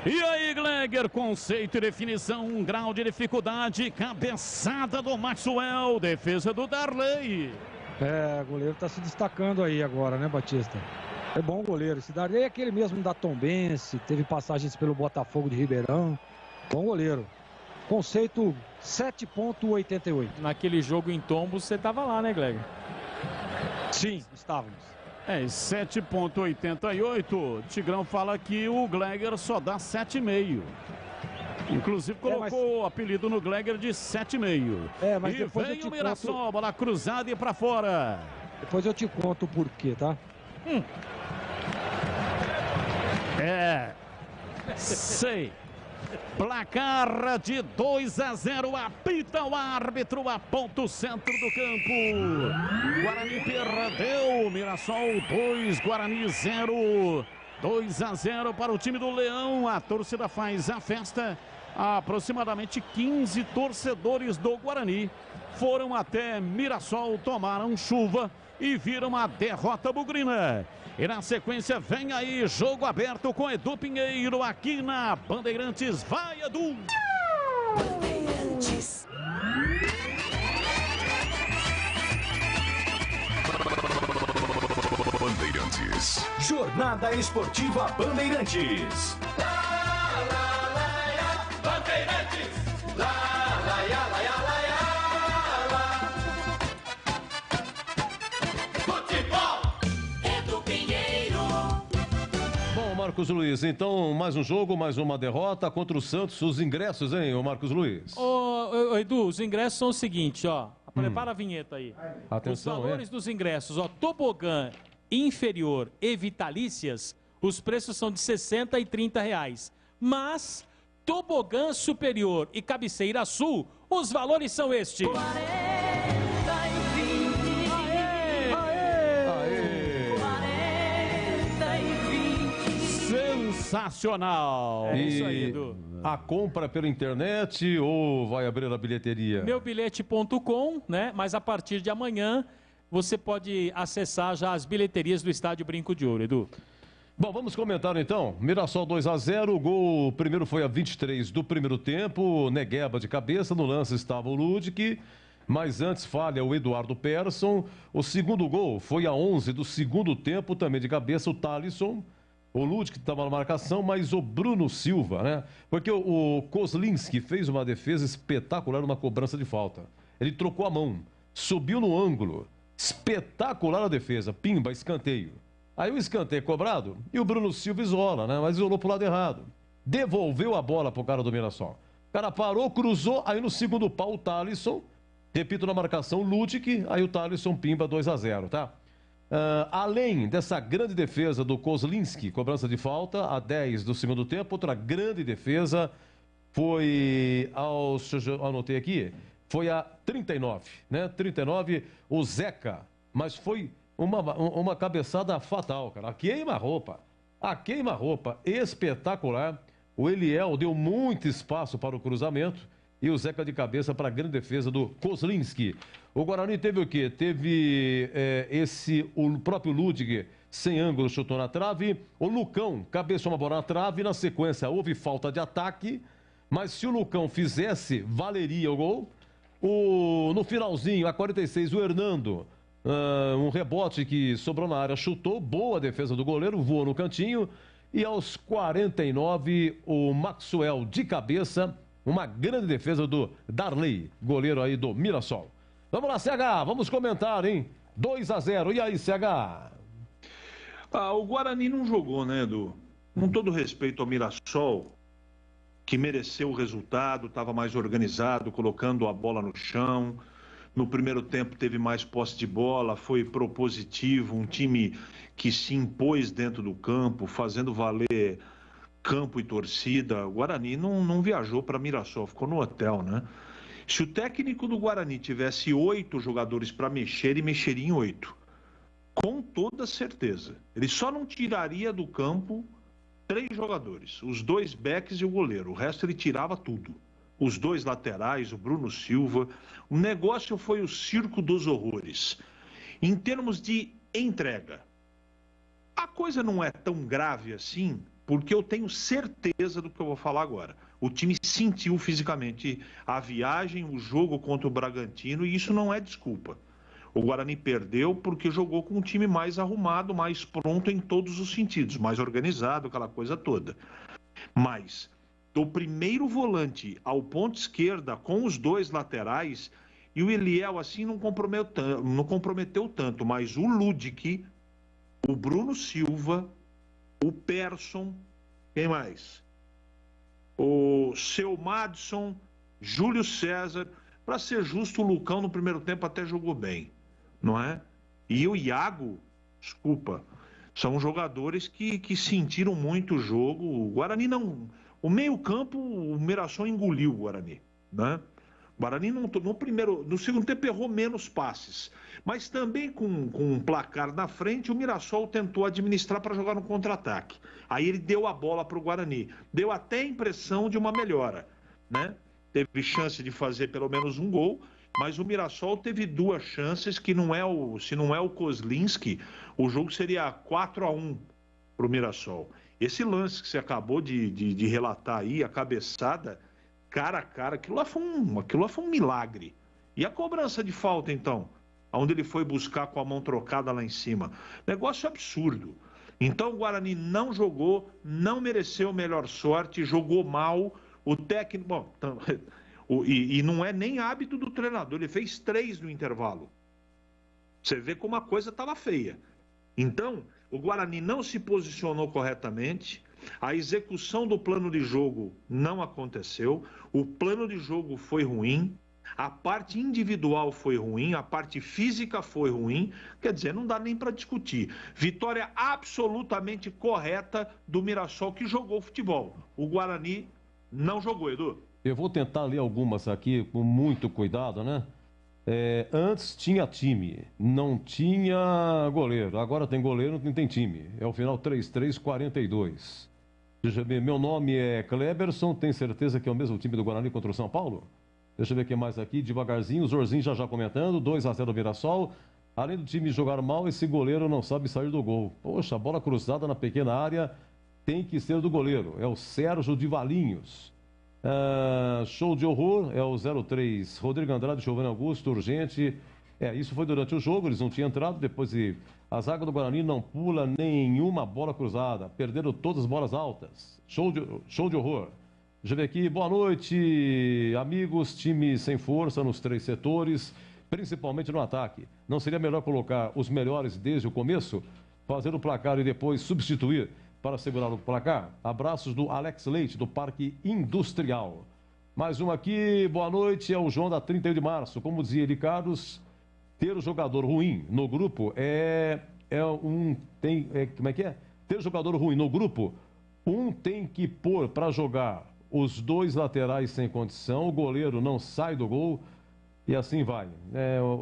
E aí, Gleger, conceito e definição, um grau de dificuldade, cabeçada do Maxwell, defesa do Darley. O goleiro está se destacando aí agora, né, Batista? É bom goleiro. Esse Darley é aquele mesmo da Tombense, teve passagens pelo Botafogo de Ribeirão. Bom goleiro. Conceito 7,88. Naquele jogo em Tombos, você estava lá, né, Gleger? Sim, estávamos. 7,88. Tigrão fala que o Gleger só dá 7,5. Inclusive colocou o apelido no Gleger de 7,5. Mas e depois vem o Mirassol, bola cruzada e para fora. Depois eu te conto o porquê, tá? Sei. Placar de 2-0, apita o árbitro, aponta o centro do campo. Guarani perdeu, Mirassol 2, Guarani 0. 2-0 para o time do Leão. A torcida faz a festa. Aproximadamente 15 torcedores do Guarani foram até Mirassol, tomaram chuva e viram a derrota bugrina. E na sequência vem aí jogo aberto com Edu Pinheiro aqui na Bandeirantes. Vai, Edu! Bandeirantes. Bandeirantes. Jornada Esportiva Bandeirantes. Bandeirantes. Futebol. Edu Pinheiro. Bom, Marcos Luiz, então mais um jogo, mais uma derrota contra o Santos. Os ingressos, hein, ô Marcos Luiz? Ô, Edu, os ingressos são o seguinte, ó. Prepara a vinheta aí. Atenção, os valores dos ingressos, ó. Tobogã inferior e vitalícias, os preços são de R$60 e R$30. Mas tobogã superior e cabeceira sul, os valores são estes. Sensacional! É isso aí, Edu. A compra pela internet ou vai abrir a bilheteria? Meubilhete.com, né? Mas a partir de amanhã você pode acessar já as bilheterias do Estádio Brinco de Ouro, Edu. Bom, vamos comentar então. Mirassol 2-0, o gol primeiro foi a 23 do primeiro tempo, Negueba de cabeça, no lance estava o Ludic, mas antes falha o Eduardo Persson. O segundo gol foi a 11 do segundo tempo, também de cabeça, o Thalisson. O Ludic estava na marcação, mas o Bruno Silva, né? Porque o Kozlinski fez uma defesa espetacular numa cobrança de falta. Ele trocou a mão, subiu no ângulo, espetacular a defesa, pimba, escanteio. Aí o escanteio cobrado e o Bruno Silva isola, né? Mas isolou pro lado errado. Devolveu a bola pro cara do Mirassol. O cara parou, cruzou, aí no segundo pau o Thalisson. Repito na marcação, Ludic, aí o Thalisson pimba 2-0, tá? Além dessa grande defesa do Kozlinski, cobrança de falta, a 10 do segundo tempo, outra grande defesa foi anotei aqui, foi a 39, né? 39, o Zeca, mas foi uma cabeçada fatal, cara. A queima-roupa, espetacular. O Eliel deu muito espaço para o cruzamento e o Zeca de cabeça para a grande defesa do Kozlinski. O Guarani teve o quê? Teve o próprio Ludig sem ângulo, chutou na trave. O Lucão cabeçou uma bola na trave. Na sequência houve falta de ataque, mas se o Lucão fizesse, valeria o gol. No finalzinho, a 46, o Hernando, um rebote que sobrou na área, chutou. Boa defesa do goleiro, voou no cantinho. E aos 49, o Maxwell de cabeça. Uma grande defesa do Darley, goleiro aí do Mirassol. Vamos lá, CH, vamos comentar, hein? 2-0, e aí, CH? O Guarani não jogou, né, Edu? Com todo respeito ao Mirassol, que mereceu o resultado, estava mais organizado, colocando a bola no chão. No primeiro tempo teve mais posse de bola, foi propositivo, um time que se impôs dentro do campo, fazendo valer campo e torcida. O Guarani não viajou para Mirassol, ficou no hotel, né? Se o técnico do Guarani tivesse 8 jogadores para mexer, ele mexeria em 8. Com toda certeza. Ele só não tiraria do campo 3 jogadores, os 2 backs e o goleiro. O resto ele tirava tudo. Os 2 laterais, o Bruno Silva. O negócio foi o circo dos horrores. Em termos de entrega, a coisa não é tão grave assim, porque eu tenho certeza do que eu vou falar agora. O time sentiu fisicamente a viagem, o jogo contra o Bragantino, e isso não é desculpa. O Guarani perdeu porque jogou com um time mais arrumado, mais pronto em todos os sentidos, mais organizado, aquela coisa toda. Mas do primeiro volante ao ponto esquerda, com os 2 laterais, e o Eliel assim não comprometeu tanto, mas o Ludic, o Bruno Silva, o Persson, quem mais? O seu Madison, Júlio César. Para ser justo, o Lucão no primeiro tempo até jogou bem, não é? E o Iago, desculpa, são jogadores que sentiram muito o jogo. O Guarani não... O meio campo, o Mirassol engoliu o Guarani, né? O Guarani no segundo tempo errou menos passes. Mas também com um placar na frente, o Mirassol tentou administrar para jogar no contra-ataque. Aí ele deu a bola para o Guarani. Deu até a impressão de uma melhora, né? Teve chance de fazer pelo menos um gol, mas o Mirassol teve duas chances que se não é o Kozlinski, o jogo seria 4-1 para o Mirassol. Esse lance que você acabou de relatar aí, a cabeçada, cara a cara, aquilo lá foi um milagre. E a cobrança de falta, então? Onde ele foi buscar com a mão trocada lá em cima. Negócio absurdo. Então o Guarani não jogou, não mereceu melhor sorte, jogou mal. O técnico... Bom, e não é nem hábito do treinador, ele fez 3 no intervalo. Você vê como a coisa estava feia. Então, o Guarani não se posicionou corretamente, a execução do plano de jogo não aconteceu, o plano de jogo foi ruim, a parte individual foi ruim, a parte física foi ruim, quer dizer, não dá nem para discutir. Vitória absolutamente correta do Mirassol, que jogou futebol. O Guarani não jogou, Edu. Eu vou tentar ler algumas aqui com muito cuidado, né? Antes tinha time, não tinha goleiro. Agora tem goleiro, não tem time. É o final 3-3-42. Deixa eu ver, meu nome é Kleberson, tem certeza que é o mesmo time do Guarani contra o São Paulo? Deixa eu ver o que mais aqui, devagarzinho, o Zorzinho já comentando, 2-0 Mirassol. Além do time jogar mal, esse goleiro não sabe sair do gol. Poxa, a bola cruzada na pequena área tem que ser do goleiro. É o Sérgio de Valinhos. Show de horror, é o 03. Rodrigo Andrade, Giovanni Augusto, urgente. Isso foi durante o jogo, eles não tinham entrado, depois a zaga do Guarani não pula nenhuma bola cruzada. Perderam todas as bolas altas. Show de horror. Deixa eu ver aqui, boa noite, amigos, time sem força nos 3 setores, principalmente no ataque. Não seria melhor colocar os melhores desde o começo, fazer o placar e depois substituir para segurar o placar? Abraços do Alex Leite, do Parque Industrial. Mais um aqui, boa noite, é o João da 31 de março. Como dizia ele, Carlos, ter um jogador ruim no grupo como é que é? Ter um jogador ruim no grupo, um tem que pôr para jogar os 2 laterais sem condição, o goleiro não sai do gol e assim vai.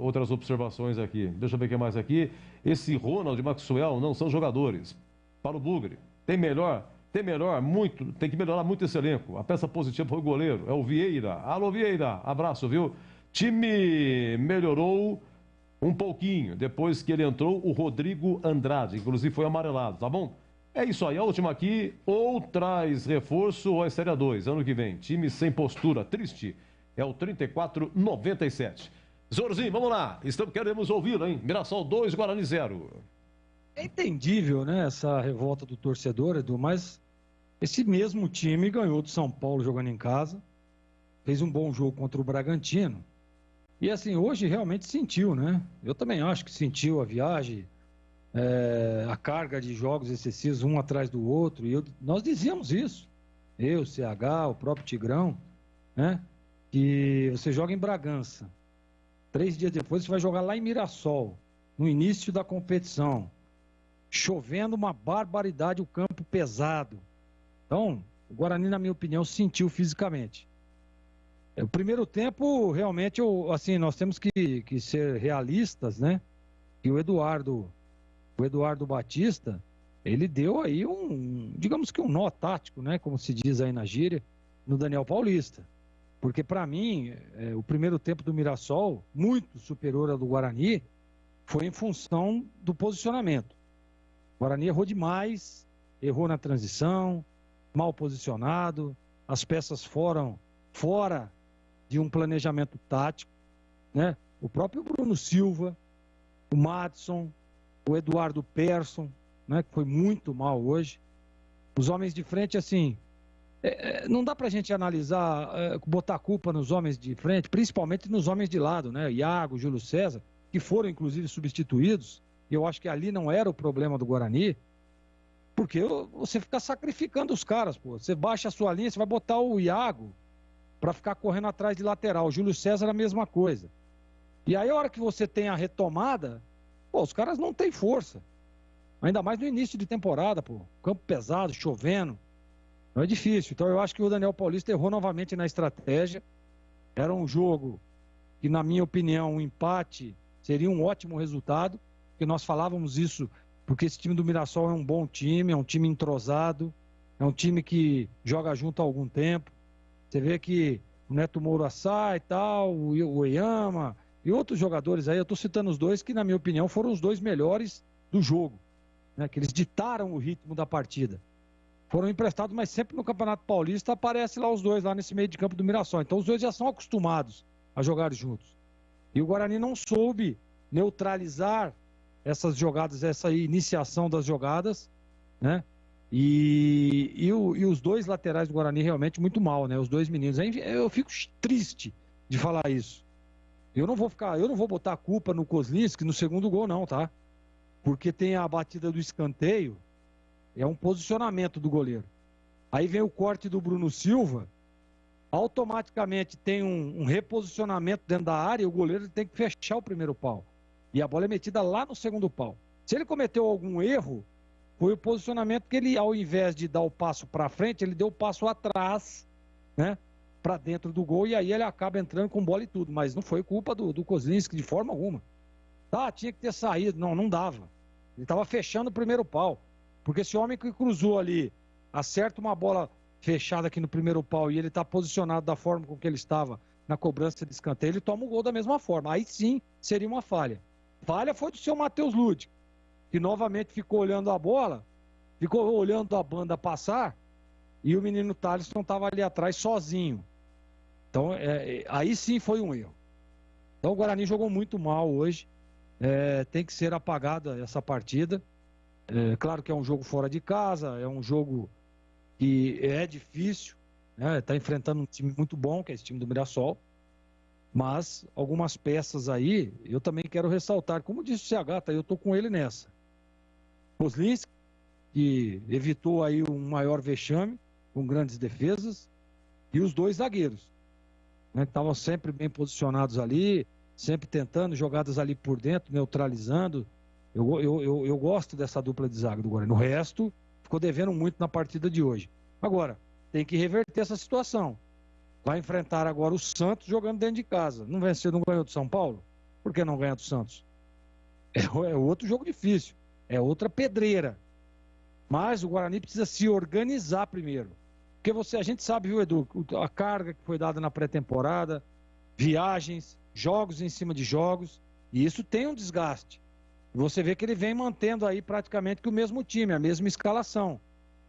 Outras observações aqui. Deixa eu ver o que mais aqui. Esse Ronald e Maxwell não são jogadores. Para o Bugre, tem que melhorar muito esse elenco. A peça positiva foi o goleiro, é o Vieira. Alô, Vieira, abraço, viu? Time melhorou um pouquinho depois que ele entrou, o Rodrigo Andrade, inclusive foi amarelado, tá bom? É isso aí, a última aqui, ou traz reforço ou é Série 2, ano que vem. Time sem postura, triste, é o 34-97. Zorzinho, vamos lá, queremos ouvi-lo, hein? Mirassol 2, Guarani 0. É entendível, né, essa revolta do torcedor, Edu, mas esse mesmo time ganhou do São Paulo jogando em casa, fez um bom jogo contra o Bragantino, e assim, hoje realmente sentiu, né? Eu também acho que sentiu a viagem, a carga de jogos excessivos um atrás do outro, e nós dizíamos isso, eu, CH, o próprio Tigrão, né, que você joga em Bragança, 3 dias depois você vai jogar lá em Mirassol, no início da competição, chovendo uma barbaridade, o campo pesado. Então, o Guarani, na minha opinião, sentiu fisicamente. O primeiro tempo, realmente, nós temos que ser realistas, né? E o Eduardo Batista, ele deu aí digamos que um nó tático, né? Como se diz aí na gíria, no Daniel Paulista. Porque, para mim, o primeiro tempo do Mirassol, muito superior ao do Guarani, foi em função do posicionamento. O Guarani errou demais, errou na transição, mal posicionado, as peças foram fora de um planejamento tático, né? O próprio Bruno Silva, o Madison, o Eduardo Persson, né? Que foi muito mal hoje. Os homens de frente, assim, não dá pra gente analisar, botar a culpa nos homens de frente, principalmente nos homens de lado, né? Iago, Júlio César, que foram inclusive substituídos. Eu acho que ali não era o problema do Guarani, porque você fica sacrificando os caras, pô. Você baixa a sua linha, você vai botar o Iago para ficar correndo atrás de lateral. O Júlio César a mesma coisa. E aí a hora que você tem a retomada, pô, os caras não têm força. Ainda mais no início de temporada, pô. Campo pesado, chovendo. Não é difícil. Então eu acho que o Daniel Paulista errou novamente na estratégia. Era um jogo que, na minha opinião, um empate seria um ótimo resultado, porque nós falávamos isso, porque esse time do Mirassol é um bom time, é um time entrosado, é um time que joga junto há algum tempo. Você vê que o Neto Moura sai e tal, o Oyama e outros jogadores aí, eu estou citando os dois que, na minha opinião, foram os dois melhores do jogo, né? Que eles ditaram o ritmo da partida. Foram emprestados, mas sempre no Campeonato Paulista aparece lá os dois, lá nesse meio de campo do Mirassol. Então os dois já são acostumados a jogar juntos. E o Guarani não soube neutralizar essas jogadas, essa iniciação das jogadas, né? E os dois laterais do Guarani realmente muito mal, né? Os dois meninos. Eu fico triste de falar isso. Eu não vou botar a culpa no Kozlinski no segundo gol, não, tá? Porque tem a batida do escanteio, é um posicionamento do goleiro. Aí vem o corte do Bruno Silva, automaticamente tem um reposicionamento dentro da área e o goleiro tem que fechar o primeiro pau. E a bola é metida lá no segundo pau. Se ele cometeu algum erro, foi o posicionamento que ele, ao invés de dar o passo para frente, ele deu o passo atrás, né? Para dentro do gol, e aí ele acaba entrando com bola e tudo. Mas não foi culpa do Kozlinski de forma alguma. Tá, tinha que ter saído. Não dava. Ele estava fechando o primeiro pau. Porque esse homem que cruzou ali, acerta uma bola fechada aqui no primeiro pau e ele está posicionado da forma com que ele estava na cobrança de escanteio, ele toma o gol da mesma forma. Aí sim seria uma falha. Falha foi do seu Matheus Lud, que novamente ficou olhando a bola, ficou olhando a banda passar, e o menino Thalisson estava ali atrás sozinho. Então, aí sim foi um erro. Então o Guarani jogou muito mal hoje, tem que ser apagada essa partida. Claro que é um jogo fora de casa, é um jogo que é difícil, né? Está enfrentando um time muito bom, que é esse time do Mirassol, mas algumas peças aí, eu também quero ressaltar, como disse o CH, eu estou com ele nessa. Kozlinski, que evitou aí um maior vexame, com grandes defesas, e os dois zagueiros, né, que estavam sempre bem posicionados ali, sempre tentando jogadas ali por dentro, neutralizando. Eu gosto dessa dupla de zaga do Guarani. No resto, ficou devendo muito na partida de hoje. Agora, tem que reverter essa situação. Vai enfrentar agora o Santos jogando dentro de casa. Não venceu, não ganhou do São Paulo? Por que não ganha do Santos? É outro jogo difícil. É outra pedreira. Mas o Guarani precisa se organizar primeiro. Porque a gente sabe, viu, Edu, a carga que foi dada na pré-temporada, viagens, jogos em cima de jogos, e isso tem um desgaste. Você vê que ele vem mantendo aí praticamente que o mesmo time, a mesma escalação.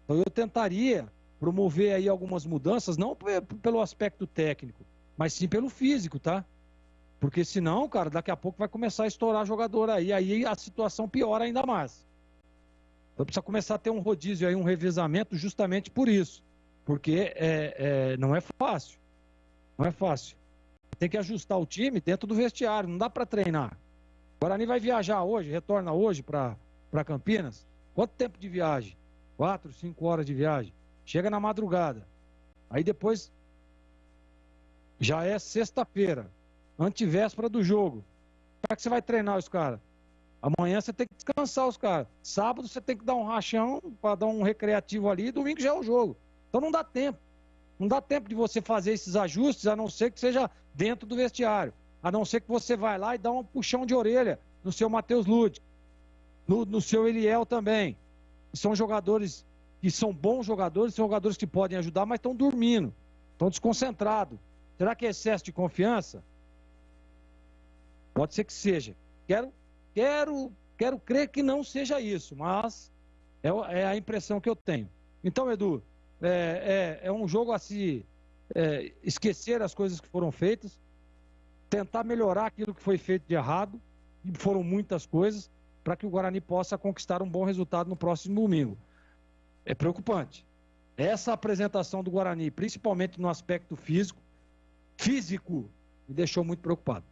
Então eu tentaria promover aí algumas mudanças, não pelo aspecto técnico, mas sim pelo físico, tá? Porque senão, cara, daqui a pouco vai começar a estourar jogador aí a situação piora ainda mais. Então precisa começar a ter um rodízio aí, um revezamento justamente por isso. Porque não é fácil. Não é fácil. Tem que ajustar o time dentro do vestiário, não dá para treinar. O Guarani vai viajar hoje, retorna hoje para Campinas. Quanto tempo de viagem? 4, 5 horas de viagem. Chega na madrugada. Aí depois já é sexta-feira, antevéspera do jogo. Como é que você vai treinar os caras? Amanhã você tem que descansar os caras. Sábado você tem que dar um rachão para dar um recreativo ali. Domingo já é o jogo. Então não dá tempo. Não dá tempo de você fazer esses ajustes, a não ser que seja dentro do vestiário. A não ser que você vai lá e dá um puxão de orelha no seu Matheus Lud, no seu Eliel também. São jogadores que são bons jogadores, são jogadores que podem ajudar, mas estão dormindo, estão desconcentrados. Será que é excesso de confiança? Pode ser que seja. Quero crer que não seja isso, mas é a impressão que eu tenho. Então, Edu, é um jogo a se esquecer as coisas que foram feitas, tentar melhorar aquilo que foi feito de errado, e foram muitas coisas, para que o Guarani possa conquistar um bom resultado no próximo domingo. É preocupante. Essa apresentação do Guarani, principalmente no aspecto físico, me deixou muito preocupado.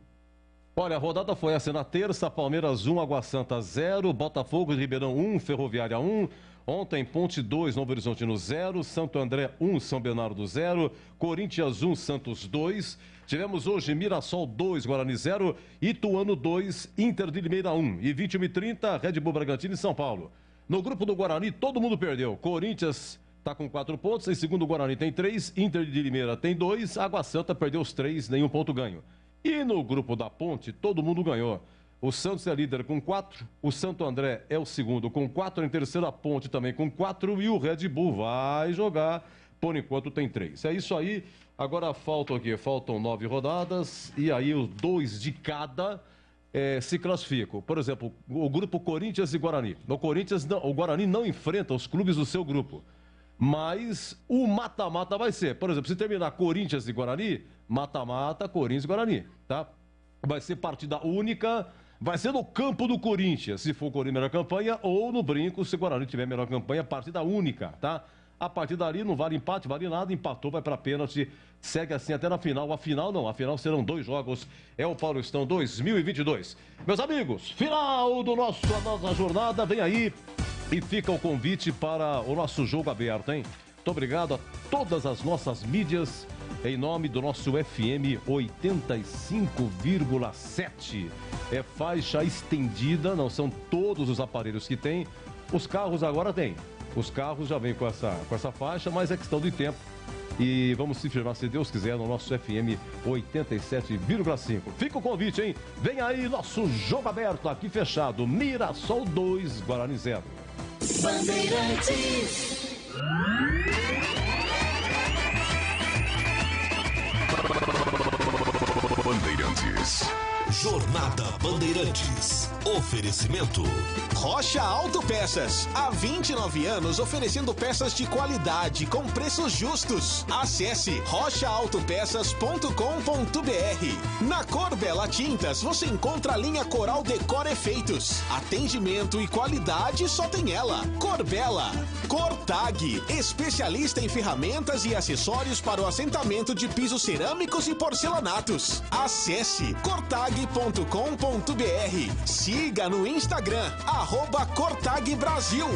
Olha, a rodada foi essa na terça: Palmeiras 1, Água Santa 0, Botafogo e Ribeirão 1, Ferroviária 1. Ontem, Ponte 2, Novo Horizontino 0, Santo André 1, São Bernardo 0, Corinthians 1, Santos 2. Tivemos hoje Mirassol 2, Guarani 0, Ituano 2, Inter de Limeira 1 e 21h30, Red Bull Bragantino e São Paulo. No grupo do Guarani, todo mundo perdeu. Corinthians está com 4 pontos. Em segundo, o Guarani tem 3. Inter de Limeira tem 2. Água Santa perdeu os 3, nenhum ponto ganho. E no grupo da Ponte, todo mundo ganhou. O Santos é líder com 4. O Santo André é o segundo com 4. Em terceiro, a Ponte também com 4. E o Red Bull vai jogar. Por enquanto tem 3. É isso aí. Agora faltam 9 rodadas. E aí os 2 de cada se classificam. Por exemplo, o grupo Corinthians e Guarani. O Guarani não enfrenta os clubes do seu grupo. Mas o mata-mata vai ser. Por exemplo, se terminar Corinthians e Guarani, mata-mata, Corinthians e Guarani, tá? Vai ser partida única, vai ser no campo do Corinthians, se for o Corinthians melhor campanha, ou no Brinco, se o Guarani tiver melhor campanha, partida única, tá? A partir dali não vale empate, vale nada, empatou, vai pra pênalti, segue assim até na final. A final serão 2 jogos, é o Paulistão 2022. Meus amigos, final da nossa jornada, vem aí. E fica o convite para o nosso jogo aberto, hein? Muito obrigado a todas as nossas mídias, em nome do nosso FM 85,7. É faixa estendida, não são todos os aparelhos que tem. Os carros agora tem. Os carros já vêm com essa faixa, mas é questão de tempo. E vamos se firmar, se Deus quiser, no nosso FM 87,5. Fica o convite, hein? Vem aí nosso jogo aberto, aqui fechado. Mirassol 2, Guarani 0. Bandeirantes. Bandeirantes. Jornada Bandeirantes. Oferecimento Rocha Autopeças. Há 29 anos oferecendo peças de qualidade com preços justos. Acesse rochaautopeças.com.br. Na Cor Bela Tintas você encontra a linha Coral Decor Efeitos. Atendimento e qualidade só tem ela. Cor Bela. Cortag, especialista em ferramentas e acessórios para o assentamento de pisos cerâmicos e porcelanatos. Acesse cortag.com.br. Siga no Instagram, @Cortag Brasil.